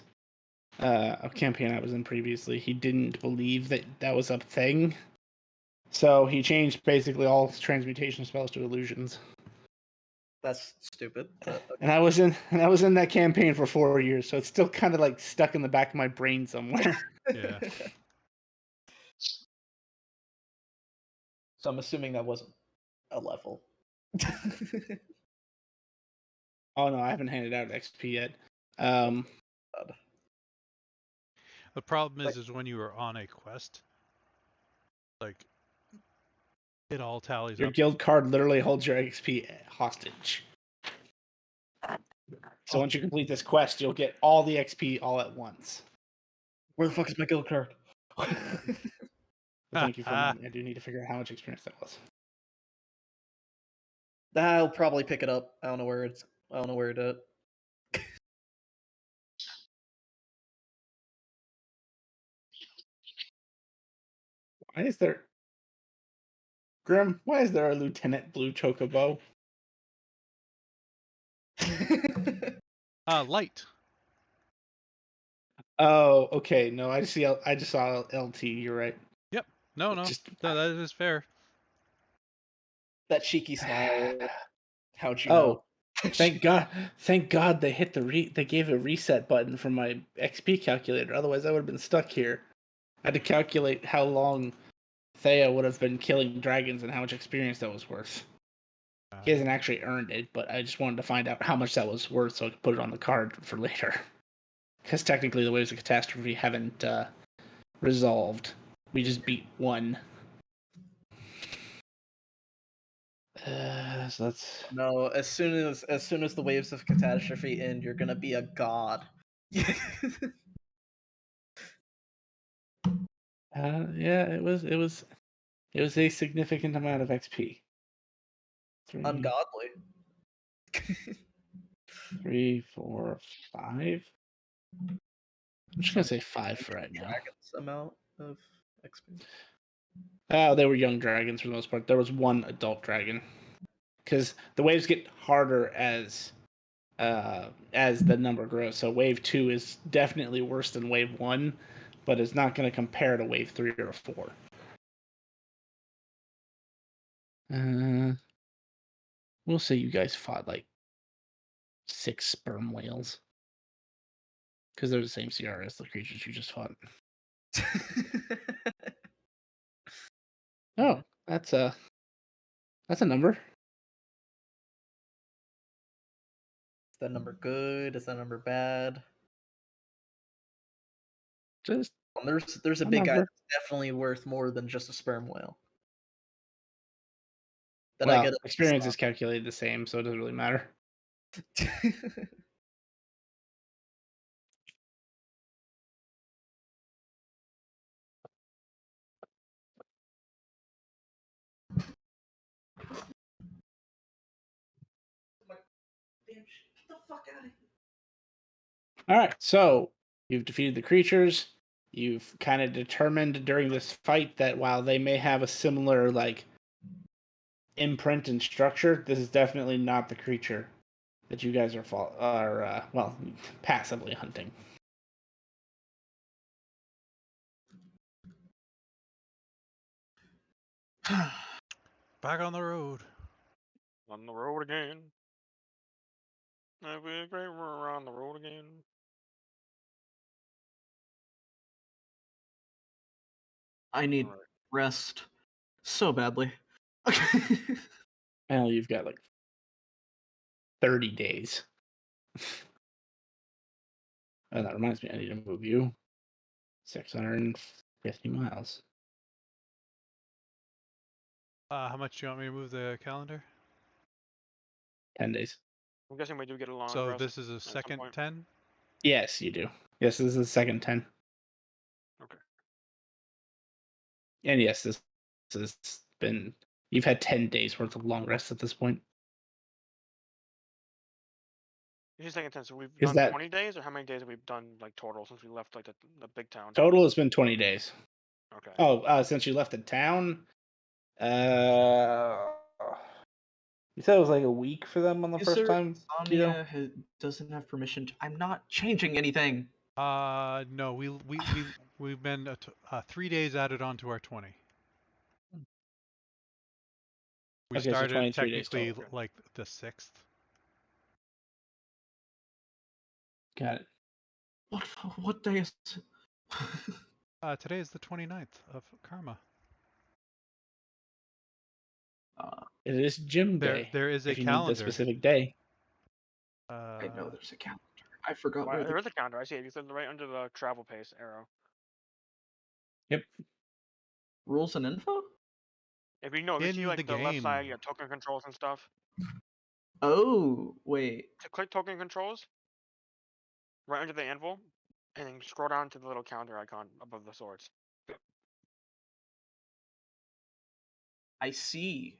a campaign I was in previously, he didn't believe that that was a thing. So he changed basically all his transmutation spells to illusions. That's stupid. But And I was in that campaign for 4 years, so it's still kind of like stuck in the back of my brain somewhere. Yeah. So I'm assuming that wasn't a level. Oh no, I haven't handed out XP yet. The problem is when you are on a quest, like it all tallies Your up. guild card literally holds your XP hostage. So once you complete this quest, you'll get all the XP all at once. Where the fuck is my guild card? But thank you for reminding me. I do need to figure out how much experience that was. I'll probably pick it up. I don't know where it is. Why is there Grim? Why is there a Lieutenant Blue Chocobo? Light. Oh, okay. No, I just saw LT. You're right. Yep. No. Just No, that is fair. That cheeky smile. How'd you Oh, know? thank God they hit they gave a reset button for my XP calculator. Otherwise, I would have been stuck here. I had to calculate how long Thea would have been killing dragons and how much experience that was worth. He hasn't actually earned it, but I just wanted to find out how much that was worth so I could put it on the card for later. Because technically the waves of catastrophe haven't resolved. We just beat one. So that's No, as soon as the waves of catastrophe end, you're gonna be a god. yeah. It was a significant amount of XP. Ungodly. 3, 4, 5. I'm just gonna say 5 for right now. Dragon's amount of XP. They were young dragons for the most part. There was one adult dragon, because the waves get harder as the number grows. So wave 2 is definitely worse than wave 1, but it's not going to compare to wave 3 or 4. We'll say you guys fought like 6 sperm whales, because they're the same CR as the creatures you just fought. Oh, that's a number. Is that number good? Is that number bad? Just There's a a big guy number. that's definitely worth more than just a sperm whale. That well, I get experience is calculated the same, so it doesn't really matter. All right, so you've defeated the creatures. You've kind of determined during this fight that while they may have a similar like imprint and structure, this is definitely not the creature that you guys are passively hunting. Back on the road. On the road again. Every great we're on the road again. I need Alright. rest so badly. Well, you've got like 30 days. And that reminds me, I need to move you 650 miles. How much do you want me to move the calendar? 10 days. I'm guessing we do get a long So rest this is a some second point. 10? Yes, you do. Yes, this is the second 10. Okay. And yes, this has been. You've had 10 days worth of long rest at this point. You're saying 10, so we've Is done that 20 days, or how many days have we done like total since we left like the big town? total? Has been 20 days. Okay. Oh, since you left the town, you said it was like a week for them on the first time. Insomnia doesn't have permission to. I'm not changing anything. No, we've been 3 days added onto our 20. We Okay, so started 23 days technically total. like the 6th. Got it. What day is it? Today is the 29th of Karma. It is gym There day. there is a if you need the calendar. specific day. I know there's a calendar. I forgot Why, where there is a counter. I see it. You said right under the travel pace arrow. Yep. rules and info. If you know, if you see In like the the left side, game. you have token controls and stuff. Oh wait, To click token controls, right under the anvil, and then scroll down to the little counter icon above the swords. I see.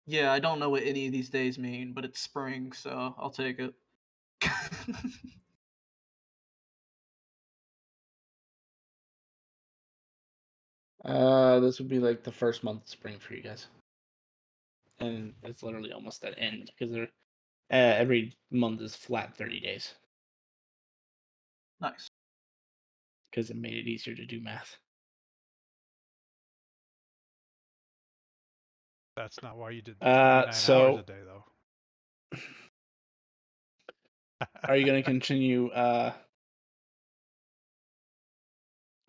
Yeah, I don't know what any of these days mean, but it's spring, so I'll take it. This would be like the first month of spring for you guys, and it's literally almost at end because they're every month is flat 30 days Nice. because it made it easier to do math. That's not why you did 29 hours so a day though. are you going to continue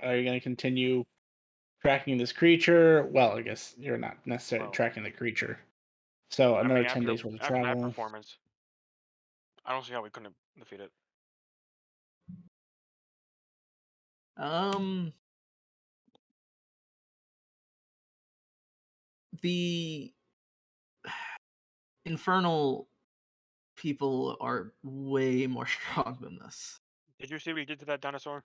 Are you going to continue tracking this creature? Well, I guess you're not necessarily Well, tracking the creature. So I another mean, 10 days worth of after that travel. performance, I don't see how we couldn't defeat it. The infernal people are way more strong than this. Did you see what he did to that dinosaur?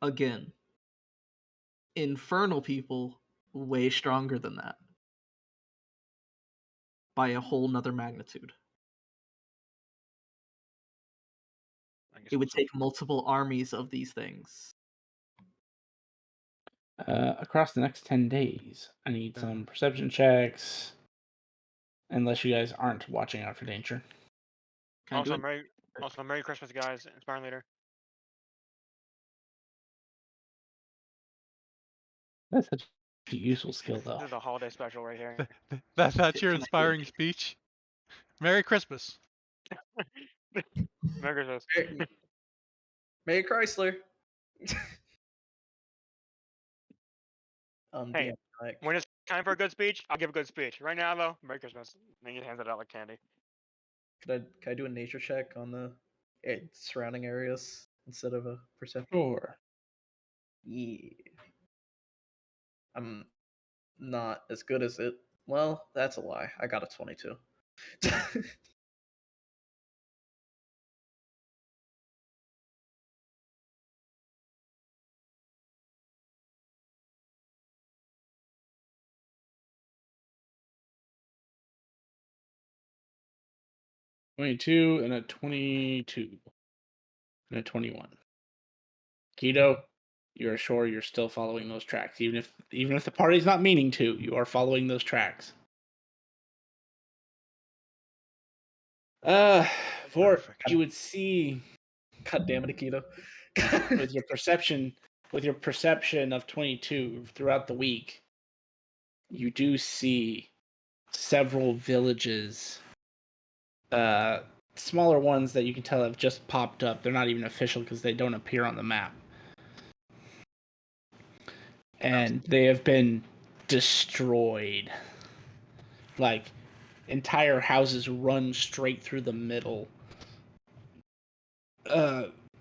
Again, infernal people way stronger than that by a whole nother magnitude. I guess It would we'll see. take multiple armies of these things. Across the next 10 days, I need some perception checks. Unless you guys aren't watching out for danger. Can I do Also, it? Merry Christmas, guys. Inspiring leader. That's such a useful skill, This though. is the holiday special right here. That's your Can I do it? inspiring speech. Merry Christmas. Merry Christmas. May Chrysler. Hey, DM, like, when it's time for a good speech, I'll give a good speech. Right now, though, Merry Christmas. And then he hands it out like candy. can I do a nature check on the surrounding areas instead of a perception? Sure. Yeah. I'm not as good as it. Well, that's a lie. I got a 22. $22 and a 22 and a 21. Keto, you're sure you're still following those tracks, even if the party's not meaning to. You are following those tracks. For Perfect. you would see God damn it, Akito. with your perception of 22 throughout the week, you do see several villages, smaller ones that you can tell have just popped up. They're not even official because they don't appear on the map. And they have been destroyed. Like, entire houses run straight through the middle.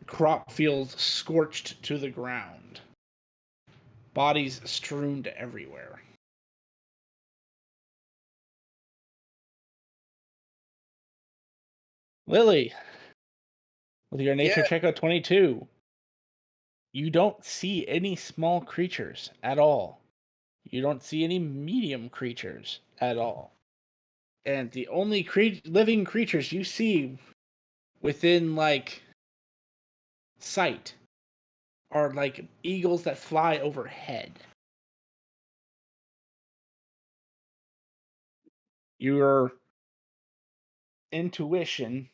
Crop fields scorched to the ground. Bodies strewn everywhere. Lily, with your nature check out 22, you don't see any small creatures at all. You don't see any medium creatures at all. And the only living creatures you see within, like, sight are, like, eagles that fly overhead. Your intuition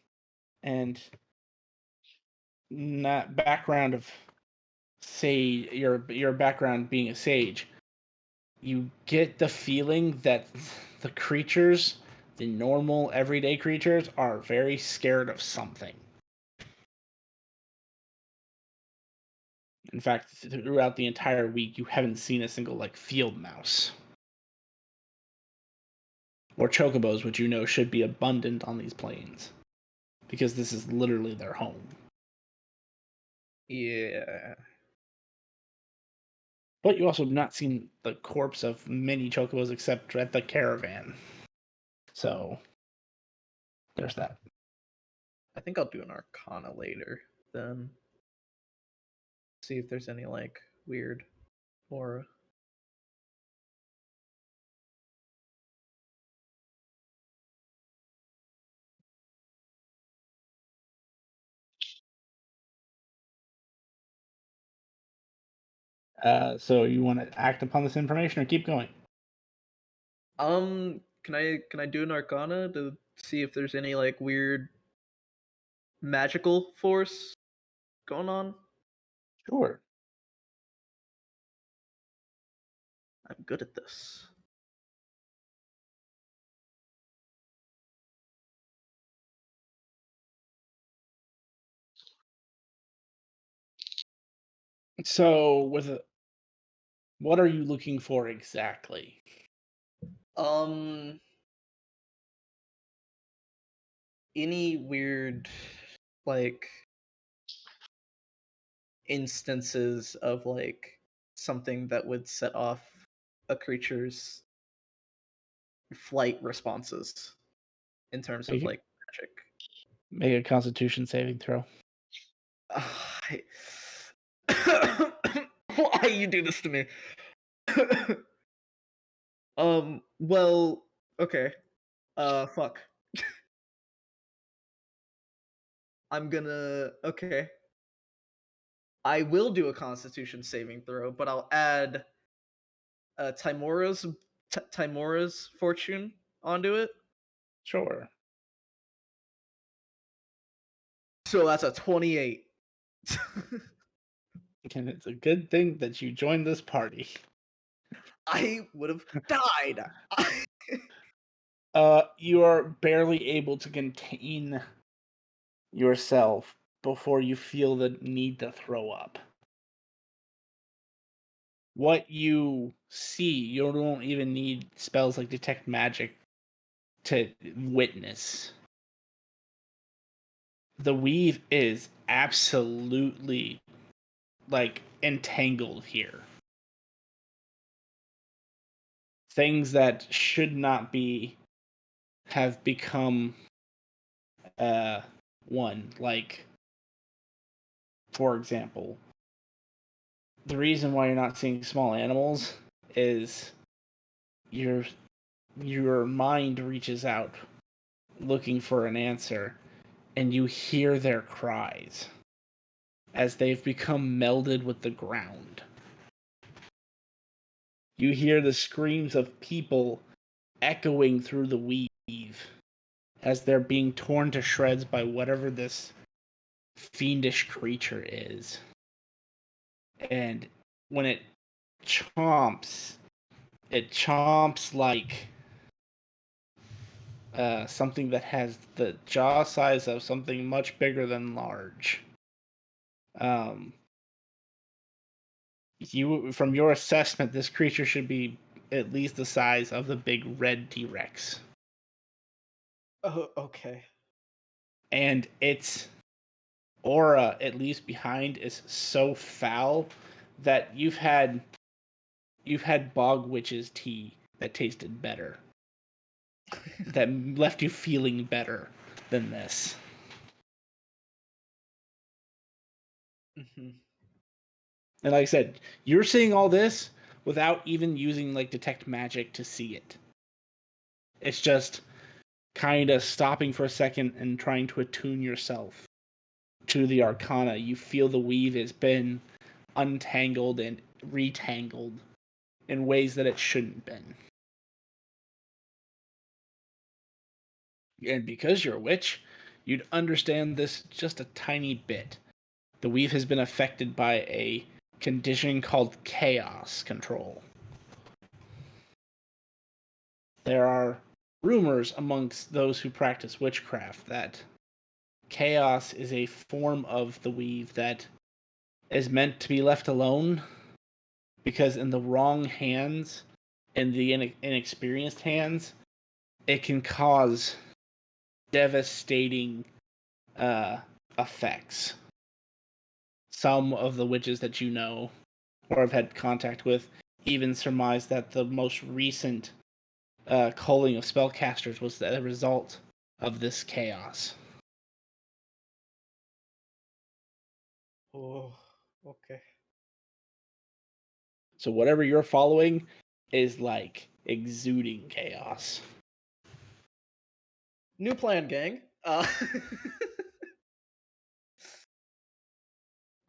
and not background of sage, your background being a sage, you get the feeling that the creatures, the normal everyday creatures, are very scared of something. In fact, throughout the entire week, you haven't seen a single, like, field mouse or chocobos, which you know should be abundant on these plains, because this is literally their home. Yeah. But you also have not seen the corpse of many chocobos except at the caravan. So, there's that. I think I'll do an Arcana later, then. See if there's any, like, weird aura. So you want to act upon this information or keep going? Can I do an Arcana to see if there's any, like, weird magical force going on? Sure. I'm good at this. So, what are you looking for exactly? Any weird, like, instances of like something that would set off a creature's flight responses in terms of Make it, like magic. make a Constitution saving throw. I- Why you do this to me? Well, okay. Fuck. Okay. I will do a Constitution saving throw, but I'll add Timora's fortune onto it. Sure. So that's a 28. And it's a good thing that you joined this party. I would have died. You are barely able to contain yourself before you feel the need to throw up. What you see, you don't even need spells like Detect Magic to witness. The weave is absolutely like entangled here. Things that should not be have become one. Like, for example, the reason why you're not seeing small animals is your mind reaches out looking for an answer, and you hear their cries as they've become melded with the ground. You hear the screams of people echoing through the weave as they're being torn to shreds by whatever this fiendish creature is. And when it chomps like something that has the jaw size of something much bigger than large. From your assessment, this creature should be at least the size of the big red T-Rex. Oh, okay. And its aura, at least behind, is so foul that you've had bog witch's tea that tasted better. That left you feeling better than this. Mm-hmm. And like I said, you're seeing all this without even using like Detect Magic to see it. It's just kind of stopping for a second and trying to attune yourself to the arcana. You feel the weave has been untangled and retangled in ways that it shouldn't been. And because you're a witch, you'd understand this just a tiny bit. The weave has been affected by a condition called chaos control. There are rumors amongst those who practice witchcraft that chaos is a form of the weave that is meant to be left alone, because in the wrong hands, in the inexperienced hands, it can cause devastating effects. Some of the witches that you know or have had contact with even surmise that the most recent culling of spellcasters was the result of this chaos. Oh, okay. So whatever you're following is like exuding chaos. New plan, gang. I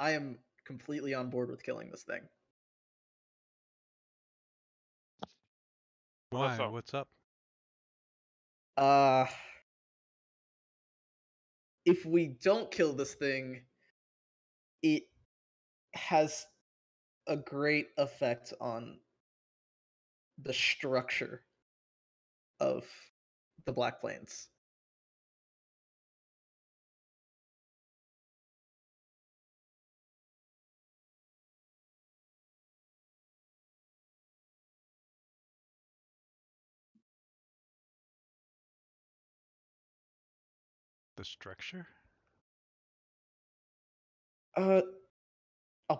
am completely on board with killing this thing. Why? so? What's up? Uh, if we don't kill this thing, it has a great effect on the structure of the Black Plains. The structure? I'll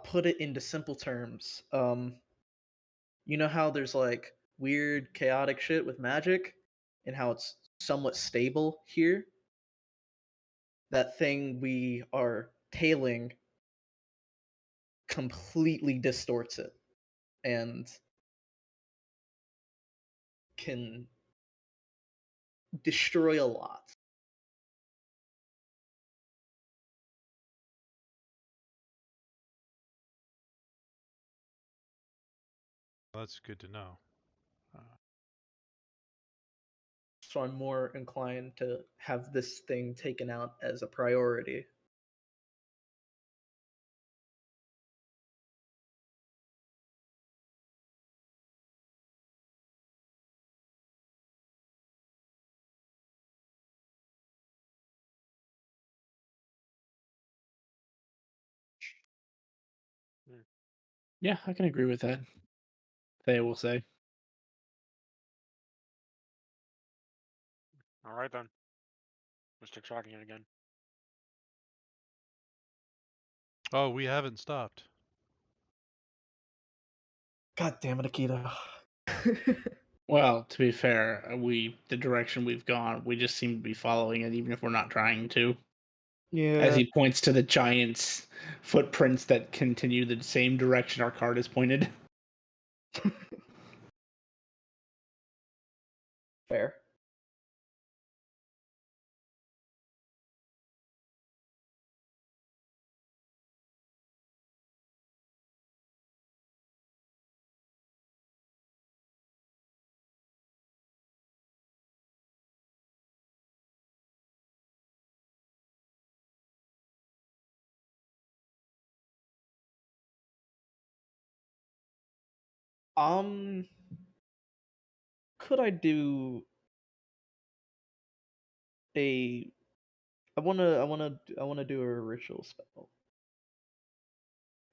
put it into simple terms. You know how there's like weird chaotic shit with magic and how it's somewhat stable here? That thing we are tailing completely distorts it and can destroy a lot. Well, that's good to know. So I'm more inclined to have this thing taken out as a priority. Yeah, I can agree with that. They will say. All right then. Mr. Tracking it again. Oh, we haven't stopped. God damn it, Akita. Well, to be fair, the direction we've gone, we just seem to be following it, even if we're not trying to. Yeah. As he points to the giant's footprints that continue the same direction our card is pointed. Fair. Um, could I do a? I wanna do a ritual spell.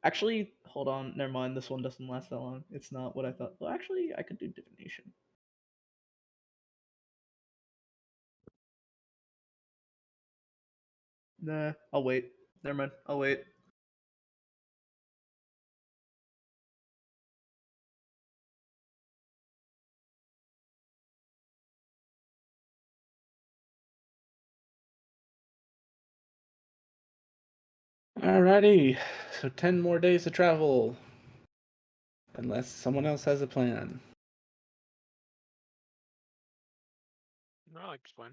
Actually, hold on. Never mind. This one doesn't last that long. It's not what I thought. Well, actually, I could do divination. Nah, I'll wait. Never mind. I'll wait. Alrighty, so 10 more days to travel. Unless someone else has a plan. No, I like explain.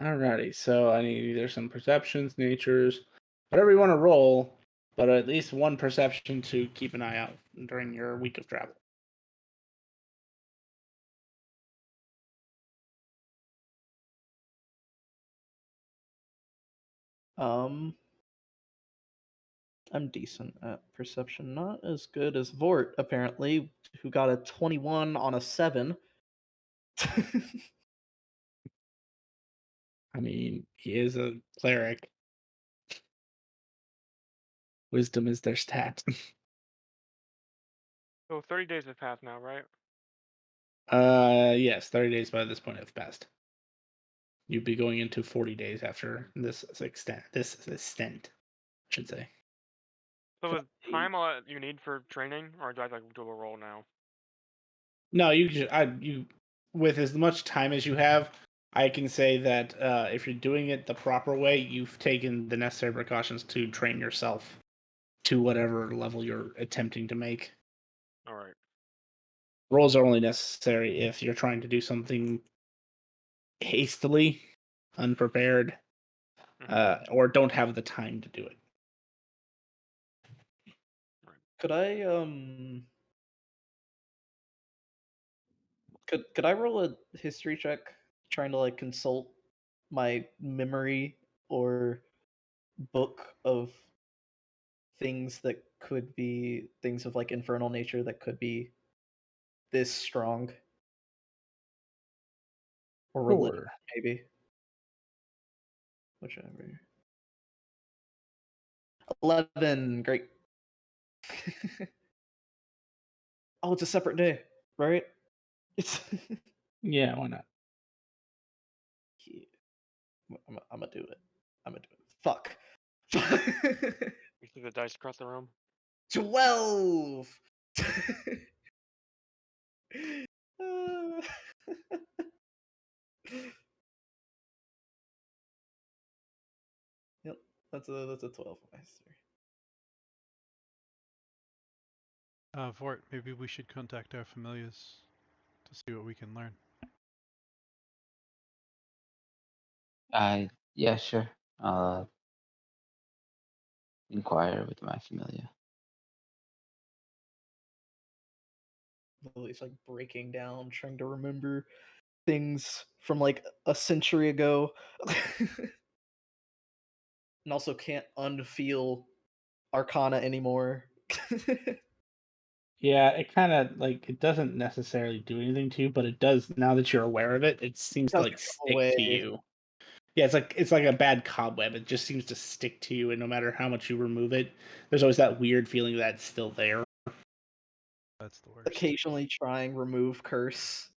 Alrighty, so I need either some perceptions, natures, whatever you want to roll, but at least one perception to keep an eye out during your week of travel. I'm decent at perception. Not as good as Vort, apparently, who got a 21 on a 7. I mean, he is a cleric. Wisdom is their stat. So 30 days have passed now, right? Yes, 30 days by this point have passed. You'd be going into 40 days after this extent. I should say. So is time all that you need for training, or do I like do a roll now? No, you with as much time as you have, I can say that if you're doing it the proper way, you've taken the necessary precautions to train yourself to whatever level you're attempting to make. All right. Rolls are only necessary if you're trying to do something hastily, unprepared, or don't have the time to do it. Could I could I roll a history check trying to like consult my memory or book of things that could be things of like infernal nature that could be this strong? Or religion, Sure. maybe. Whichever. 11, great. Oh, it's a separate day, right? It's Yeah, why not? Yeah. I'm gonna do it. I'm gonna do it. Fuck. You see the dice across the room? 12. Yep, that's a 12 for my history. Fort, maybe we should contact our familiars to see what we can learn. Yeah, sure. I'll inquire with my familiar. Lily's like breaking down, trying to remember things from like a century ago. And also can't unfeel Arcana anymore. Yeah, it kind of like it doesn't necessarily do anything to you, but it does now that you're aware of it. It seems to Doesn't like go stick away. to you. Yeah, it's like a bad cobweb. It just seems to stick to you, and no matter how much you remove it, there's always that weird feeling that it's still there. That's the worst. Occasionally trying remove curse.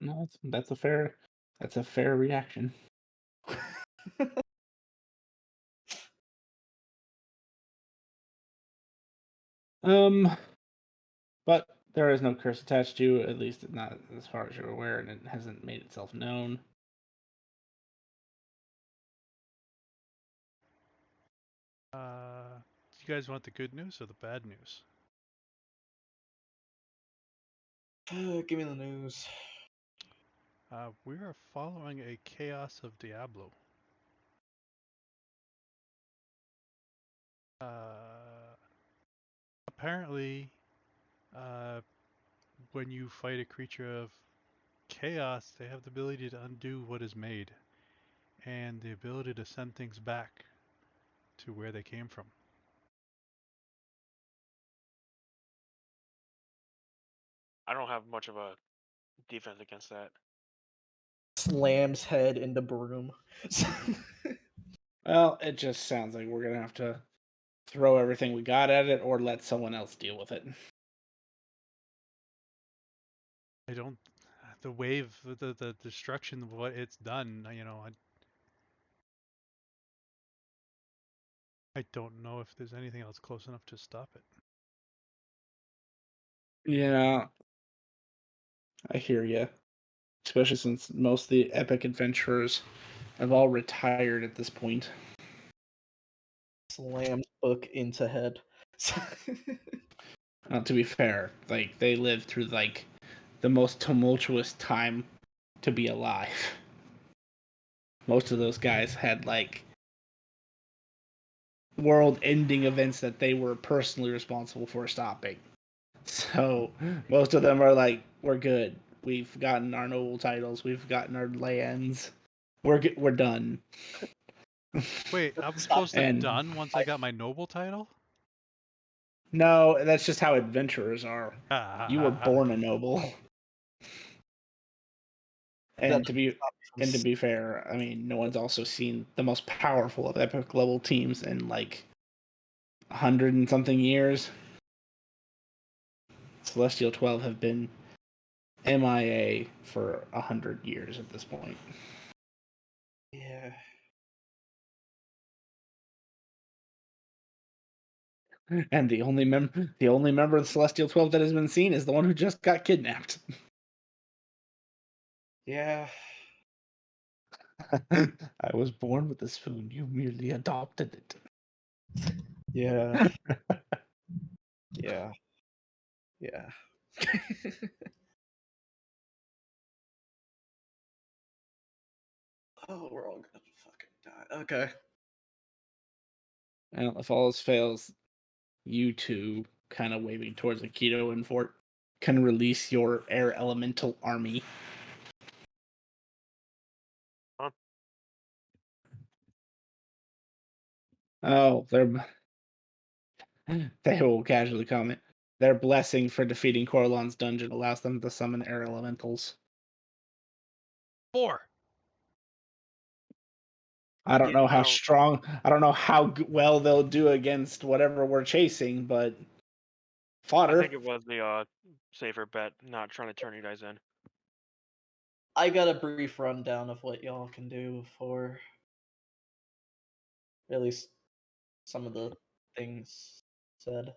No, that's a fair reaction. But there is no curse attached to you, at least not as far as you're aware, and it hasn't made itself known. Do you guys want the good news or the bad news? Give me the news. We are following a Chaos of Diablo. Apparently, when you fight a creature of chaos, they have the ability to undo what is made, and the ability to send things back to where they came from. I don't have much of a defense against that. Slams head into broom. Well, it just sounds like we're gonna have to throw everything we got at it, or let someone else deal with it. I don't. The wave, the destruction of what it's done. I don't know if there's anything else close enough to stop it. Yeah, I hear you. Especially since most of the epic adventurers have all retired at this point. Slams book into head. To be fair, like they lived through like the most tumultuous time to be alive. Most of those guys had like world-ending events that they were personally responsible for stopping. So most of them are like, we're good. We've gotten our noble titles. We've gotten our lands. We're done. Wait, I'm supposed to And- done once I got my noble title? No, that's just how adventurers are. You were born a noble. And to be fair, I mean, no one's also seen the most powerful of epic level teams in like 100 and something years. Celestial 12 have been MIA for 100 years at this point. Yeah. And the only member of the Celestial 12 that has been seen is the one who just got kidnapped. Yeah. I was born with a spoon. You merely adopted it. Yeah. Yeah. Yeah. Oh, we're all gonna fucking die. Okay. And if all else fails, you two, kind of waving towards Akito and Fort, can release your air elemental army. Huh? Oh, they will casually comment. Their blessing for defeating Corlon's dungeon allows them to summon air elementals. 4. I don't Yeah, know how no. strong. I don't know how well they'll do against whatever we're chasing, but I fodder. think it was the safer bet, not trying to turn you guys in. I got a brief rundown of what y'all can do for at least some of the things said.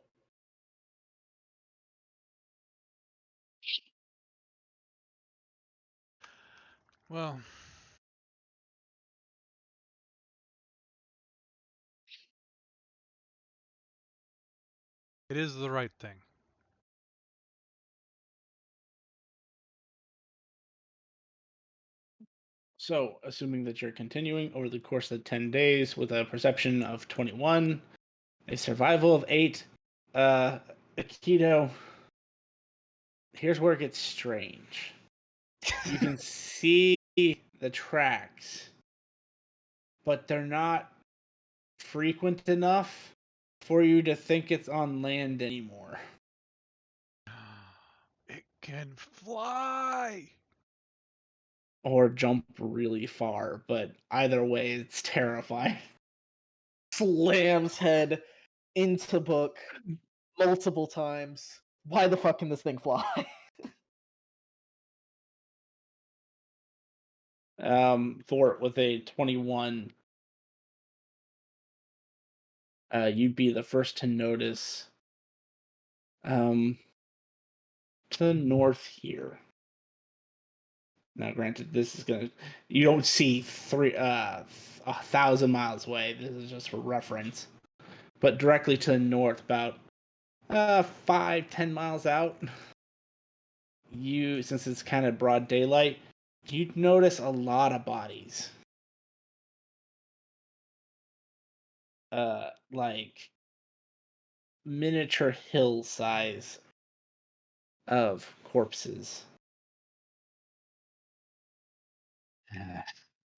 Well, it is the right thing. So, assuming that you're continuing over the course of 10 days with a perception of 21, a survival of 8, Aikido, here's where it gets strange. You can see the tracks, but they're not frequent enough for you to think it's on land anymore. It can fly. Or jump really far, but either way, it's terrifying. Slams head into book multiple times. Why the fuck can this thing fly? Thor with a 21, you'd be the first to notice to the north here. Now, granted, this is gonna you don't see 1,000 miles away. This is just for reference, but directly to the north, about 5-10 miles out, since it's kind of broad daylight, you'd notice a lot of bodies. Like miniature hill size of corpses.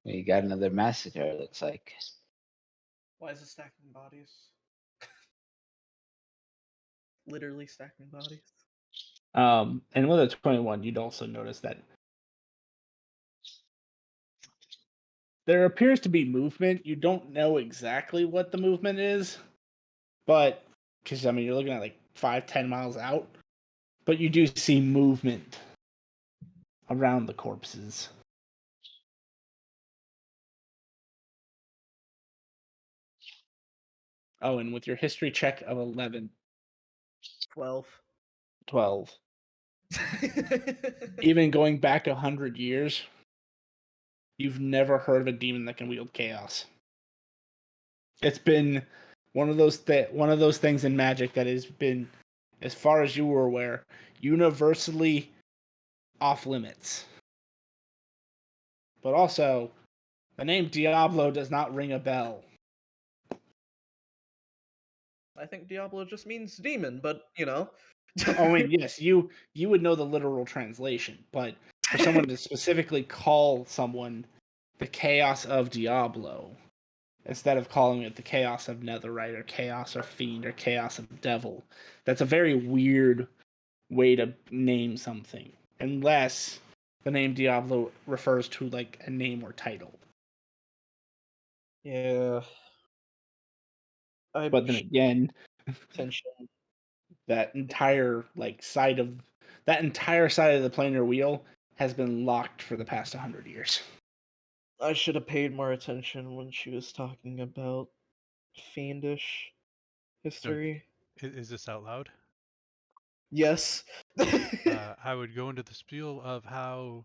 We got another massacre, it looks like. Why is it stacking bodies? Literally stacking bodies. And with a 21, you'd also notice that there appears to be movement. You don't know exactly what the movement is, but because I mean you're looking at like 5-10 miles out, but you do see movement around the corpses. Oh, and with your history check of 11, 12. 12, even going back 100 years, you've never heard of a demon that can wield chaos. It's been one of those things in Magic that has been, as far as you were aware, universally off limits. But also, the name Diablo does not ring a bell. I think Diablo just means demon, but you know. I mean, yes, you would know the literal translation, but for someone to specifically call someone the chaos of Diablo, instead of calling it the chaos of Netherite or chaos of Fiend or chaos of Devil, that's a very weird way to name something, unless the name Diablo refers to like a name or title. Yeah. But then again, Attention. that entire side of the planar wheel has been locked for the past 100 years. I should have paid more attention when she was talking about fiendish history. Is this out loud? Yes. I would go into the spiel of how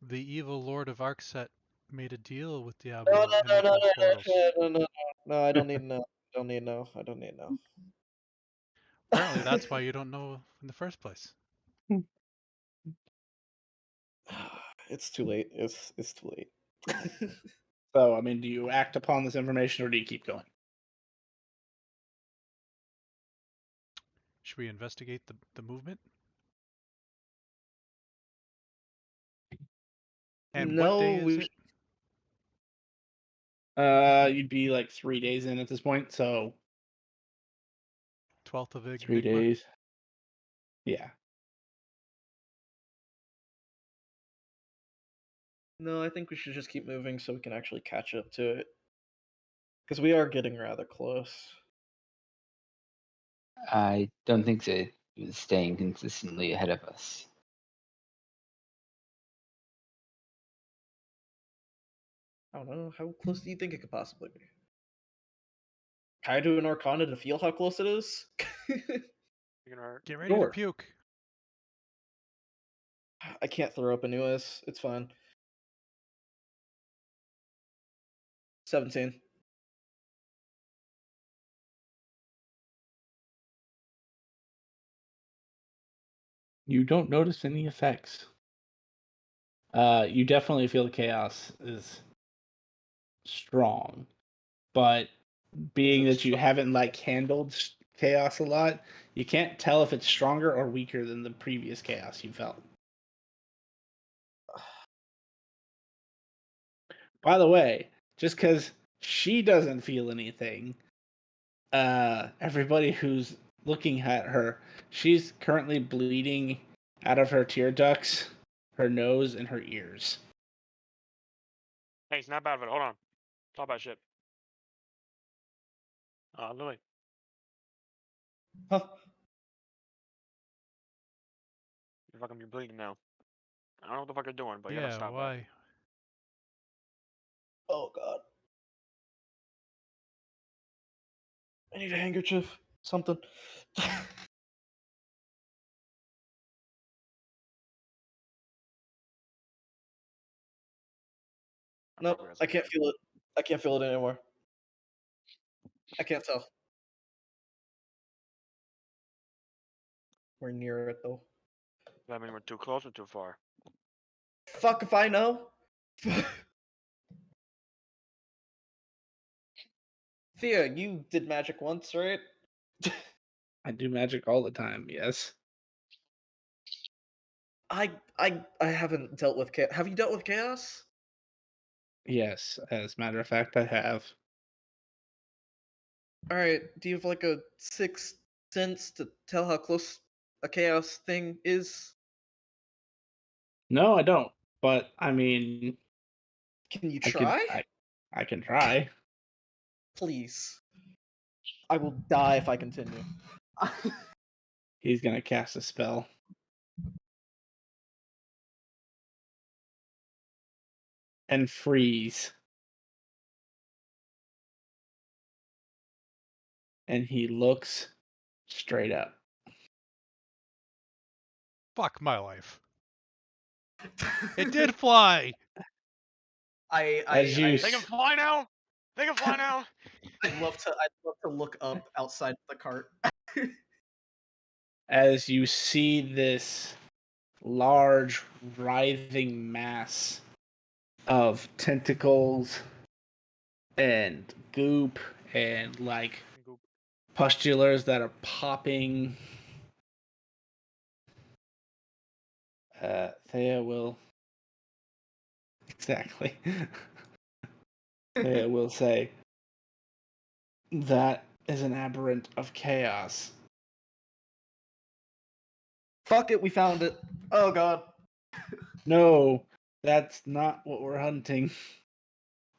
the evil Lord of Arkset made a deal with Diablo No, and opened portals. no, I don't need to know. I don't need to know. I don't need to know. Apparently, that's why you don't know in the first place. It's too late. It's too late. So, I mean, do you act upon this information or do you keep going? Should we investigate the movement? And what day No, is we it? You'd be like 3 days in at this point, so 12th of 3 Igma? days. Yeah. No, I think we should just keep moving so we can actually catch up to it. Because we are getting rather close. I don't think so. It was staying consistently ahead of us. I don't know. How close do you think it could possibly be? Can I do an Arcana to feel how close it is? You can hurt. Get ready Sure. to puke. I can't throw up anyways. It's fine. 17. You don't notice any effects. You definitely feel the chaos is strong, but being it that you strong? haven't like handled chaos a lot, you can't tell if it's stronger or weaker than the previous chaos you felt. By the way, just because she doesn't feel anything, everybody who's looking at her, she's currently bleeding out of her tear ducts, her nose, and her ears. Hey, snap out of it. Hold on. Talk about shit. Lily. Huh? You're bleeding now. I don't know what the fuck you're doing, but you gotta Yeah, stop why? Oh god. I need a handkerchief. Something. that. Nope, Progress. I can't feel it. I can't feel it anymore. I can't tell. We're near it though. Does that mean we're too close or too far? Fuck if I know. Thea, you did magic once, right? I do magic all the time, yes. I haven't dealt with chaos. Have you dealt with chaos? Yes, as a matter of fact, I have. All right. Do you have like a sixth sense to tell how close a chaos thing is? No, I don't. But I mean, Can you I could, try? I can try. Please. I will die if I continue. He's gonna cast a spell. And freeze. And he looks straight up. Fuck my life. It did fly. As you They can fly now. They can fly now. I'd love to look up outside the cart. as you see this large writhing mass of tentacles and goop and like Goop. pustulars that are popping. Thea will exactly. Thea will say that is an aberrant of chaos. Fuck it, we found it. Oh god. No, that's not what we're hunting.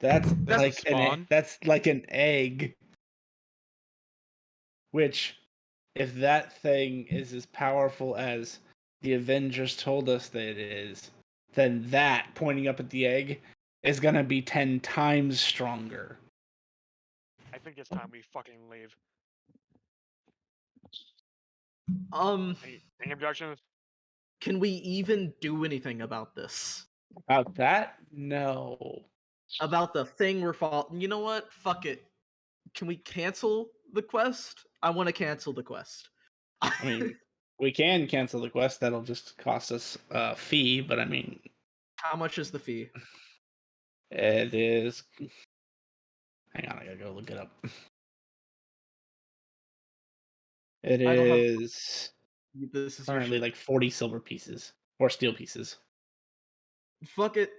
That's That's like the spawn. that's like an egg. Which, if that thing is as powerful as the Avengers told us that it is, then that, pointing up at the egg, is gonna be 10 times stronger. I think it's time we fucking leave. Any objections? Can we even do anything about this? About that? No. About the thing we're following? You know what? Fuck it. Can we cancel the quest? I want to cancel the quest. I mean, we can cancel the quest, that'll just cost us a fee, but I mean, how much is the fee? it is. Hang on, I gotta go look it up. It I don't have- is This is your currently shit. like 40 silver pieces or steel pieces. Fuck it.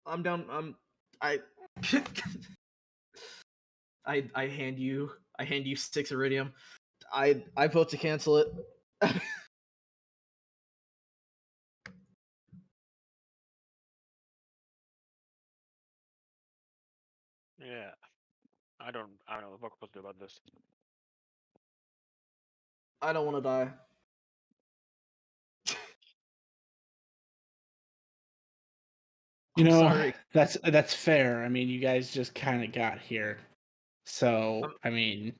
I'm down. I. I hand you. I hand you 6 iridium. I vote to cancel it. Yeah. I don't know what we're supposed to do about this. I don't want to die. You I'm know, sorry. that's fair. I mean, you guys just kind of got here, so Um, I mean,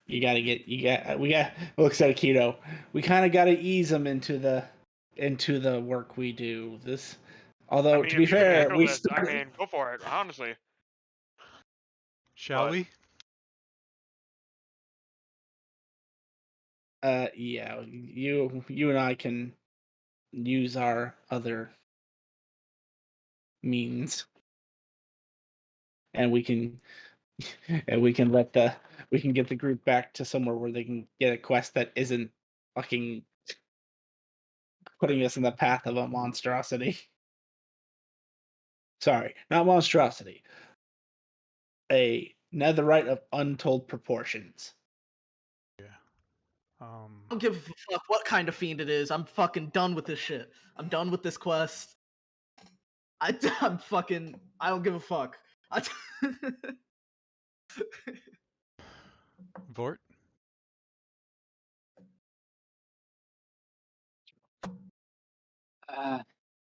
we got looks at Keto. We kind of got to ease them into the work we do. Although I mean, to if be you can fair, handle we this, I mean, go for it. Honestly, Shall But- we? yeah, you and I can use our other means, and we can we can get the group back to somewhere where they can get a quest that isn't fucking putting us in the path of a monstrosity. Sorry, not monstrosity. A netherite of untold proportions. I don't give a fuck what kind of fiend it is. I'm fucking done with this shit. I'm done with this quest. I'm fucking. I don't give a fuck. Vort?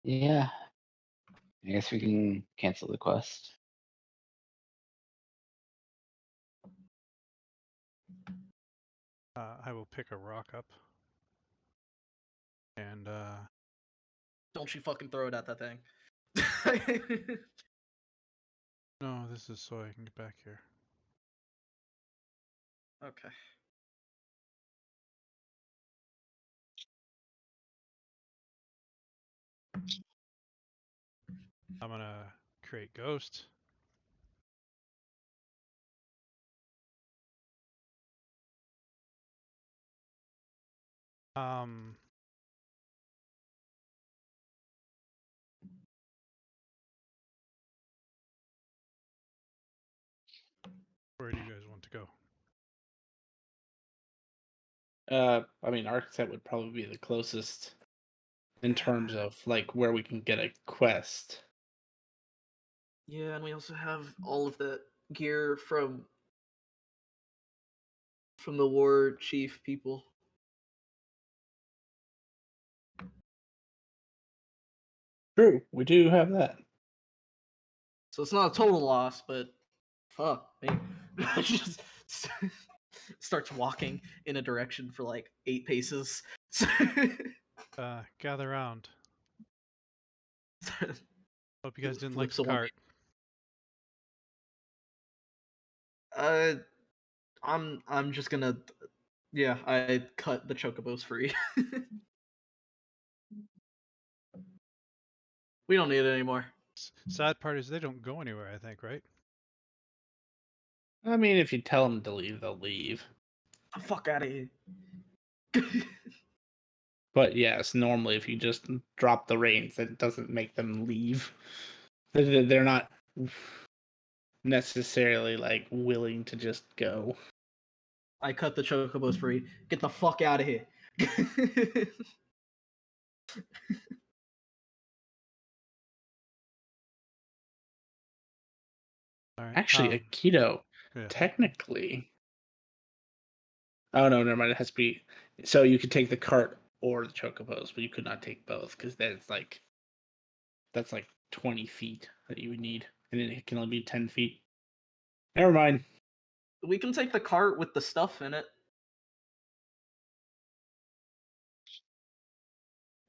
Yeah. I guess we can cancel the quest. I will pick a rock up. And Don't you fucking throw it at that thing. no, this is so I can get back here. Okay. I'm gonna create ghost. Um, where do you guys want to go? I mean, Arcset would probably be the closest in terms of like where we can get a quest. Yeah, and we also have all of that gear from the war chief people. True, we do have that. So it's not a total loss, but fuck me. Just starts walking in a direction for like 8 paces. Gather round. Hope you guys didn't like Flips the a one- cart. I'm just gonna, yeah, I cut the chocobos free. We don't need it anymore. Sad part is they don't go anywhere, I think, right? I mean, if you tell them to leave, they'll leave. The fuck out of here. But yes, normally if you just drop the reins, it doesn't make them leave. They're not necessarily like willing to just go. I cut the chocobos free. Get the fuck out of here. All right. Actually, a keto, yeah. technically. Oh no, never mind. It has to be. So you could take the cart or the chocobos, but you could not take both because that's like 20 feet that you would need, and it can only be 10 feet. Never mind. We can take the cart with the stuff in it.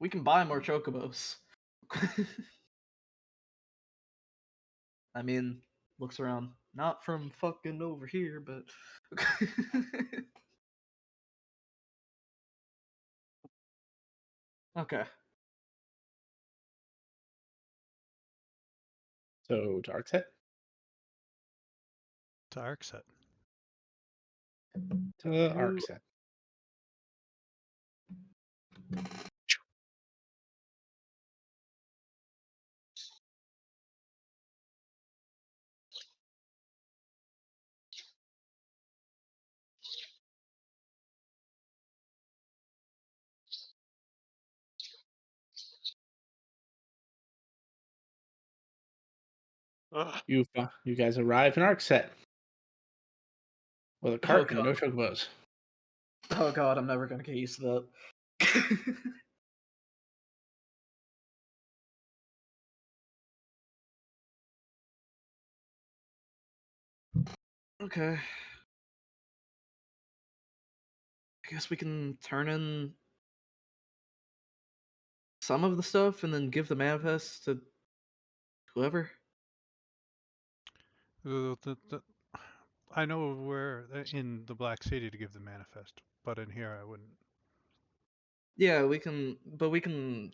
We can buy more chocobos. I mean, looks around. Not from fucking over here, but. Okay. So to Arcset. To Arcset. To Who- Arcset. ugh. You guys arrive in Arcset with a cart and no chocobos. Oh god, I'm never gonna get used to that. Okay. I guess we can turn in some of the stuff and then give the manifest to whoever. The I know where in the Black City to give the manifest, but in here I wouldn't. Yeah, we can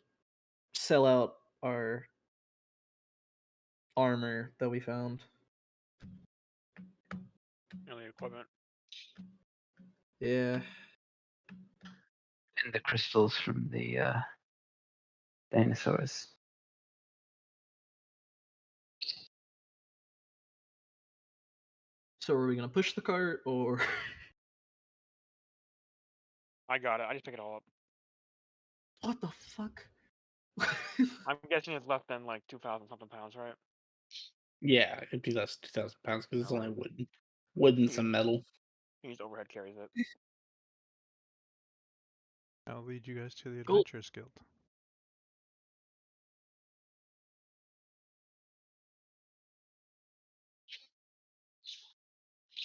sell out our armor that we found. And the equipment. Yeah. And the crystals from the dinosaurs. So are we gonna push the cart or I got it. I just pick it all up. what the fuck? I'm guessing it's less than like 2,000 something pounds, right? Yeah, it'd be less than 2,000 pounds because it's only Alright. wood and Yeah. some metal. He just overhead carries it. I'll lead you guys to the Cool. Adventurers Guild.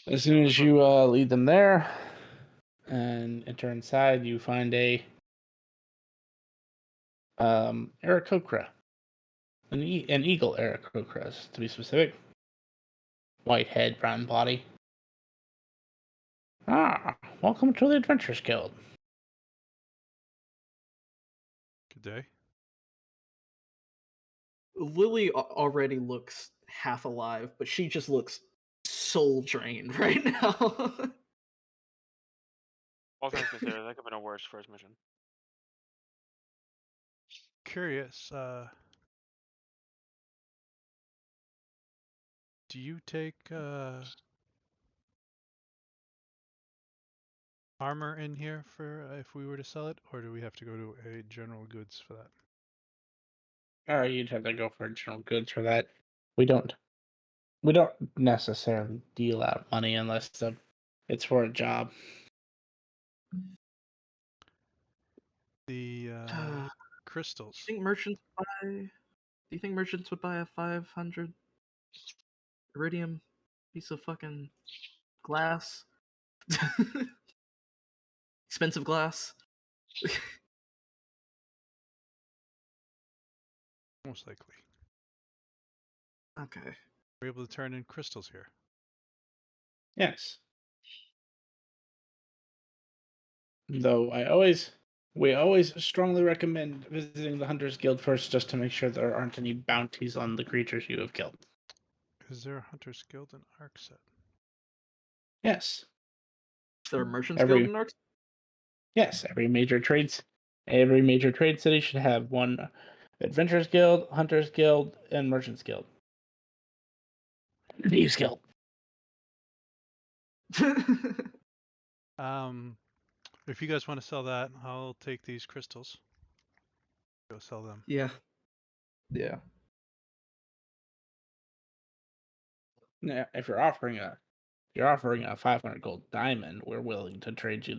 As soon as you lead them there and enter inside, you find a Aarakocra. An eagle Aarakocra, to be specific. White head, brown body. Ah, welcome to the Adventurers Guild. Good day. Lily already looks half alive, but she just looks soul drained right now. All things considered, that could have been a worse first mission. Curious, do you take armor in here for if we were to sell it, or do we have to go to a general goods for that? Or you'd have to go for general goods for that. We don't necessarily deal out money unless it's for a job. The Do you crystals. think merchants buy? Do you think merchants would buy a 500 iridium piece of fucking glass? Expensive glass. Most likely. Okay. We're able to turn in crystals here. Yes. Though we always strongly recommend visiting the Hunters Guild first just to make sure there aren't any bounties on the creatures you have killed. Is there a Hunter's Guild in Arkset? Yes. Is there a merchants guild in Ark? Yes, every major trade city should have one Adventurers Guild, Hunters Guild, and Merchants Guild. Thieves Guild. If you guys want to sell that, I'll take these crystals. Go sell them. Yeah. Yeah. Yeah, if you're offering a 500 gold diamond, we're willing to trade you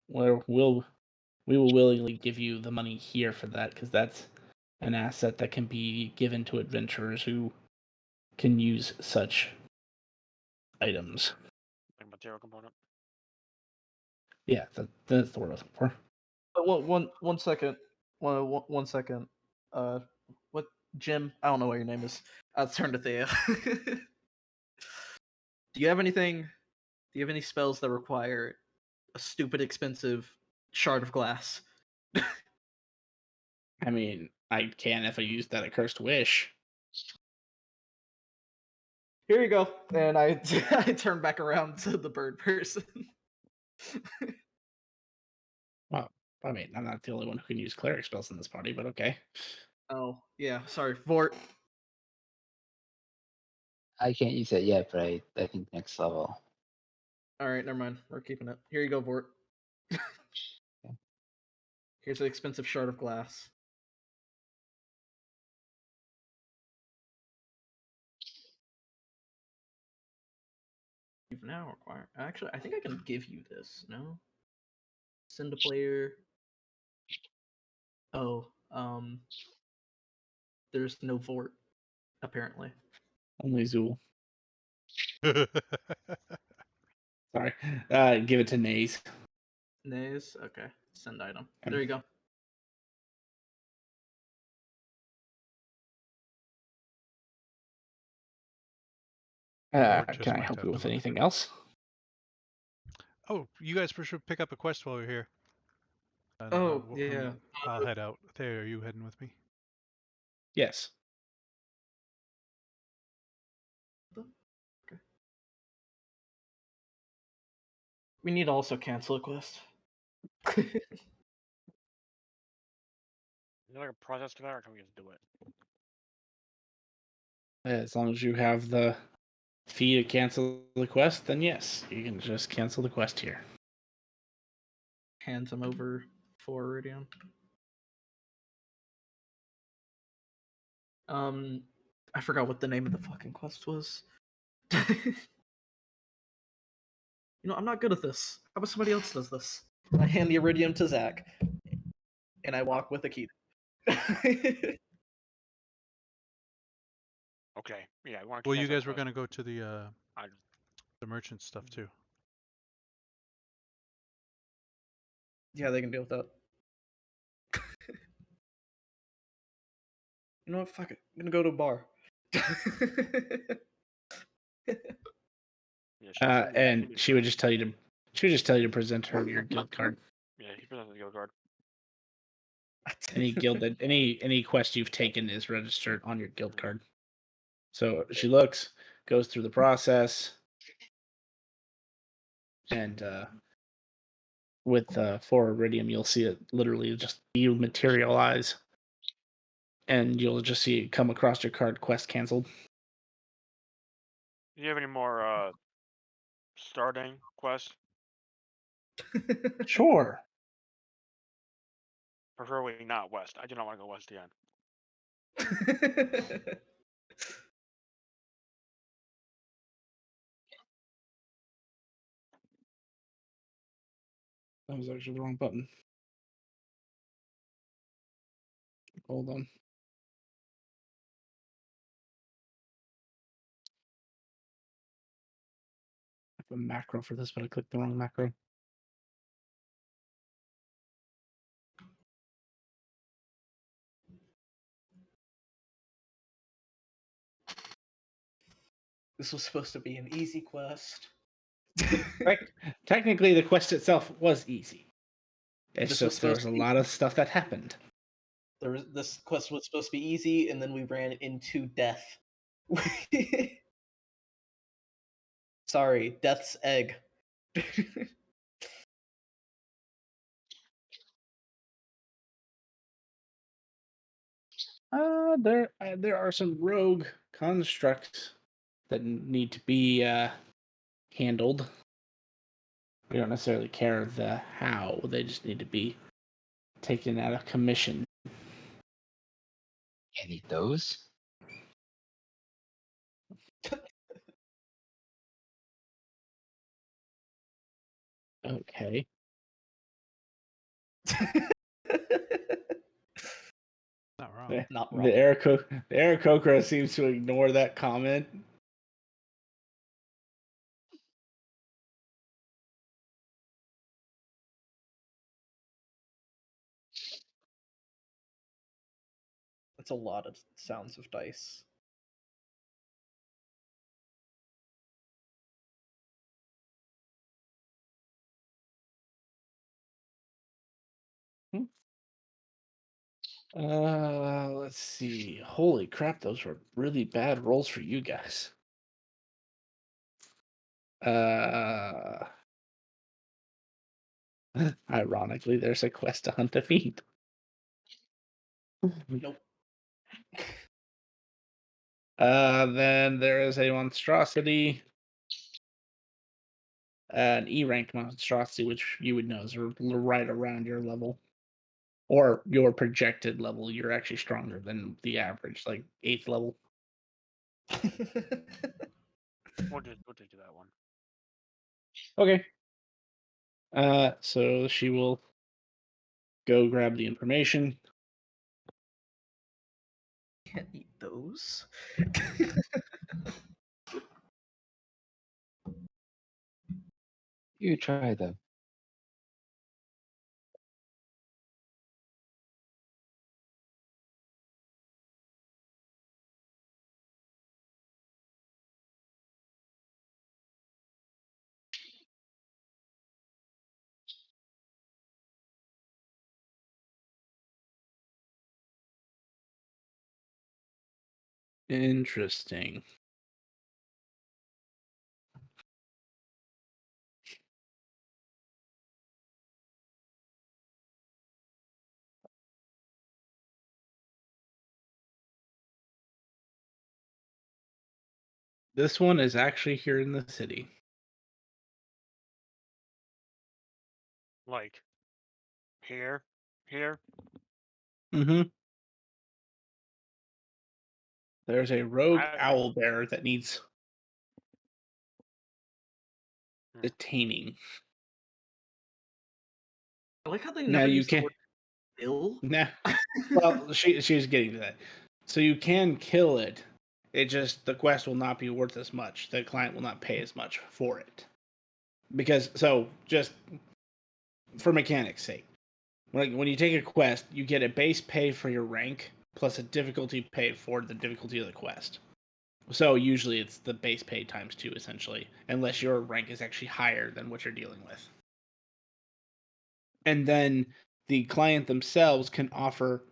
we will willingly give you the money here for that because that's an asset that can be given to adventurers who can use such items. Like material component. Yeah, that's the word I was looking for. One second. One second. What Jim? I don't know what your name is. I'll turn to Thea. Do you have anything? Do you have any spells that require a stupid expensive shard of glass? I mean, I can if I use that accursed wish. Here you go. And I I turn back around to the bird person. Well, I mean, I'm not the only one who can use cleric spells in this party, but okay. Oh yeah, sorry, Vort. I can't use it yet, but I think next level. All right, never mind. We're keeping it. Here you go, Vort. Here's an expensive shard of glass. You've now required. Actually, I think I can give you this. No. Send a player. Oh, there's no Vort apparently. Only Zool. Sorry. Give it to Nays. Nays. Okay. Send item. There you go. Or just Can I went help out you to with look anything for- else? Oh, you guys should pick up a quest while you're here. And, Oh, we'll- yeah. I'll head out. There, are you heading with me? Yes. We need to also cancel a quest. Is there like a process to that, or can we just do it? As long as you have the fee to cancel the quest, then yes, you can just cancel the quest here. Hand him over for Iridium. I forgot what the name of the fucking quest was. I'm not good at this. How about somebody else does this? I hand the Iridium to Zach, and I walk with Akita. Okay. Yeah. I want to. Well, you guys were gonna go to the I merchant stuff too. Yeah, they can deal with that. You know what? Fuck it. I'm gonna go to a bar. Yeah. She can And be she would fine. just tell you to. She would just tell you to present her your guild card. Yeah. He presents the guild card. Any guild that any quest you've taken is registered on your guild card. So she looks, goes through the process, and with for Iridium, you'll see it literally just materialize, and you'll just see it come across your card. Quest canceled. Do you have any more starting quests? Sure. Preferably not west. I do not want to go west again. That was actually the wrong button. Hold on. I have a macro for this, but I clicked the wrong macro. This was supposed to be an easy quest. Technically, the quest itself was easy. It's This was just there was supposed a to be- lot of stuff that happened. This quest was supposed to be easy, and then we ran into death. Sorry, Death's Egg. There are some rogue constructs that need to be handled. We don't necessarily care the how; they just need to be taken out of commission. Can't eat those. Okay. Not wrong. Not wrong. The Aarakocra seems to ignore that comment. That's a lot of sounds of dice. Let's see. Holy crap, those were really bad rolls for you guys. Ironically, there's a quest to hunt a fiend. Nope. Then there is a monstrosity, an E rank monstrosity, which you would know is right around your level, or your projected level. You're actually stronger than the average, like 8th level. We'll just do that one. Okay. So she will go grab the information. Can't eat those. You try though. Interesting. This one is actually here in the city. Like here. Mm-hmm. There's a rogue I- owl bear that needs Hmm. detaining. I like how they Now never you use the can word ill. nah. Well, she's getting to that. So you can kill it. It just the quest will not be worth as much. The client will not pay as much for it. Because just for mechanics' sake, when you take a quest, you get a base pay for your rank plus a difficulty pay for the difficulty of the quest. So usually it's the base pay times 2 essentially, unless your rank is actually higher than what you're dealing with. And then the client themselves can offer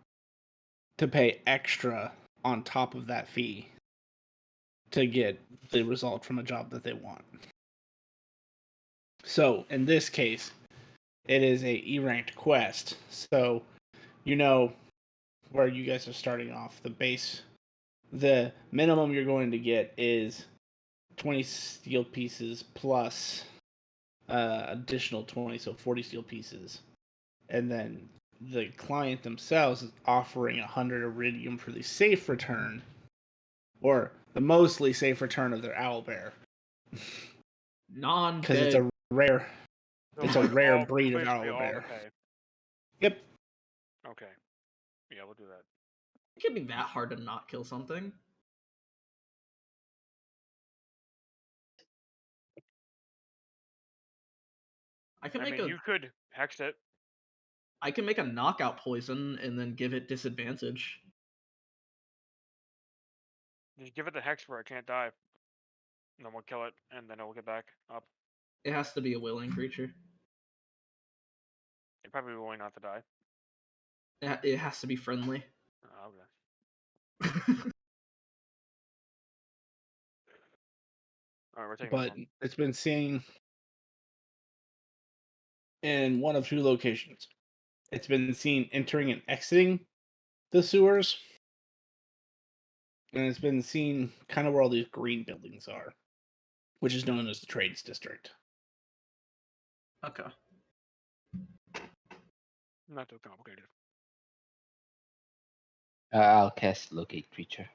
to pay extra on top of that fee to get the result from a job that they want. So in this case, it is a E-ranked quest. So you know where you guys are starting off. The minimum you're going to get is 20 steel pieces plus additional 20, so 40 steel pieces. And then the client themselves is offering 100 iridium for the safe return, or the mostly safe return of their owlbear, Non-dead. because it's a rare So breed of basically all the owlbear. pay. Yep. Okay. Yeah, we'll do that. It can't be that hard to not kill something. I can I make mean, you could hex it. I can make a knockout poison and then give it disadvantage. Just give it the hex where it can't die. And then we'll kill it, and then it will get back up. It has to be a willing creature. It probably will not to die. It has to be friendly. Oh, okay. Alright, we're taking this But one. it's been seen in one of two locations. It's been seen entering and exiting the sewers, and it's been seen kind of where all these green buildings are, which is known as the Trades District. Okay. Not too complicated. I'll cast locate creature.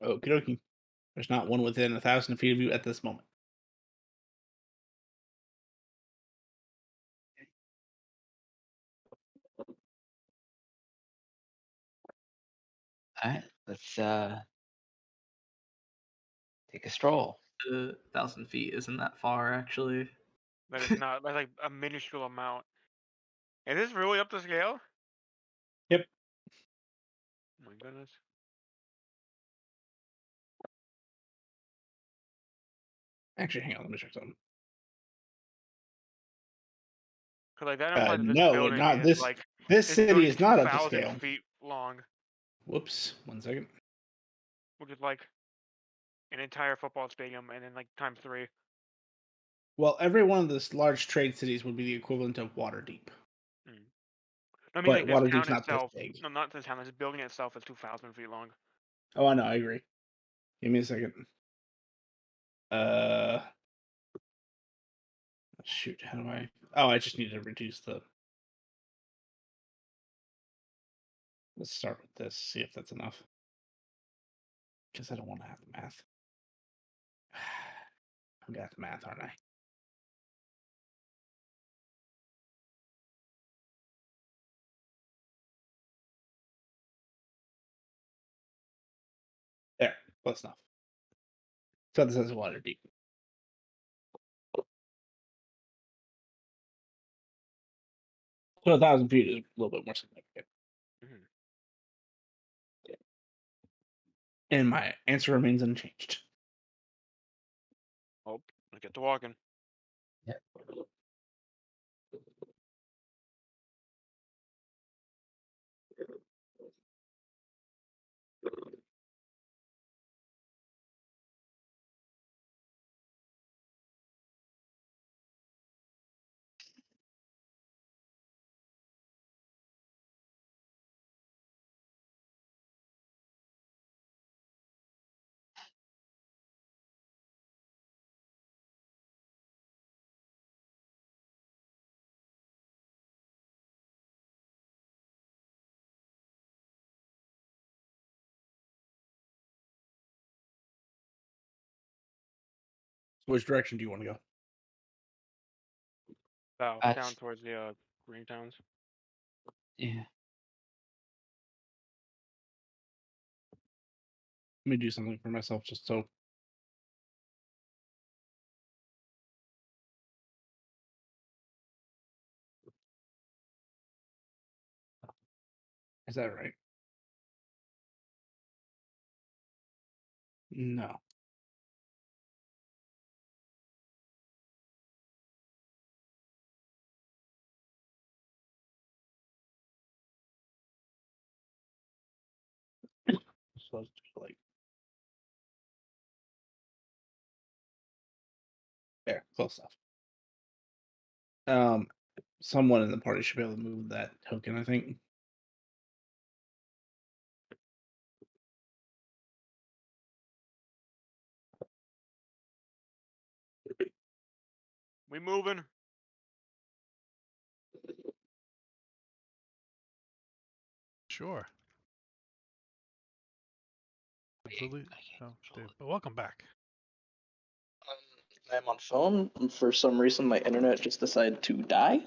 Okie dokie. There's not one within 1,000 feet of you at this moment. Alright, let's take a stroll. 1,000 feet isn't that far, actually. That is not. That's like a minuscule amount. Is this really up to scale? Yep. Oh my goodness. Actually, hang on. Let me check something. Cause like that implies that this No, building not is this. like This this city building's is not up to 2,000 scale. feet long, Whoops. 1 second. which is like an entire football stadium, and then like times 3. Well, every one of these large trade cities would be the equivalent of Waterdeep. I mean, But like this Waterdeep's town not this itself. big. No, not this town. This building itself is 2,000 feet long. Oh, I know. I agree. Give me a second. Shoot. How do I? Oh, I just need to reduce the. Let's start with this. See if that's enough. Because I don't want to have the math. I'm gonna have the math, aren't I? Close enough. So this is water deep. So 1,000 feet is a little bit more significant. Mhm. And my answer remains unchanged. Oh, let's get to walking. Which direction do you want to go? South, Uh, down towards the green towns. Yeah. Let me do something for myself just so. Is that right? No. So it's just like there, close enough. Someone in the party should be able to move that token, I think. We moving? Sure. Absolutely. Oh, dude. But welcome back. I'm on phone, and for some reason my internet just decided to die.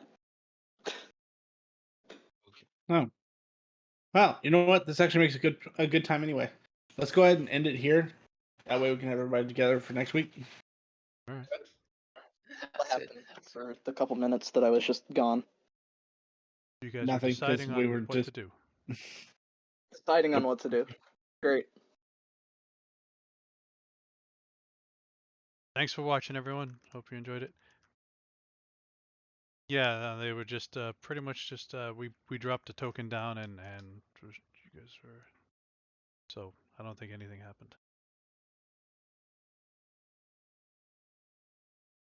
Oh. Well, you know what? This actually makes a good time anyway. Let's go ahead and end it here. That way we can have everybody together for next week. All right. What happened for the couple minutes that I was just gone? You guys Nothing, are 'cause deciding we on were what just- to do. Deciding on Yep. what to do. Great. Thanks for watching, everyone. Hope you enjoyed it. Yeah, they were just pretty much just we dropped a token down and you guys were, so I don't think anything happened.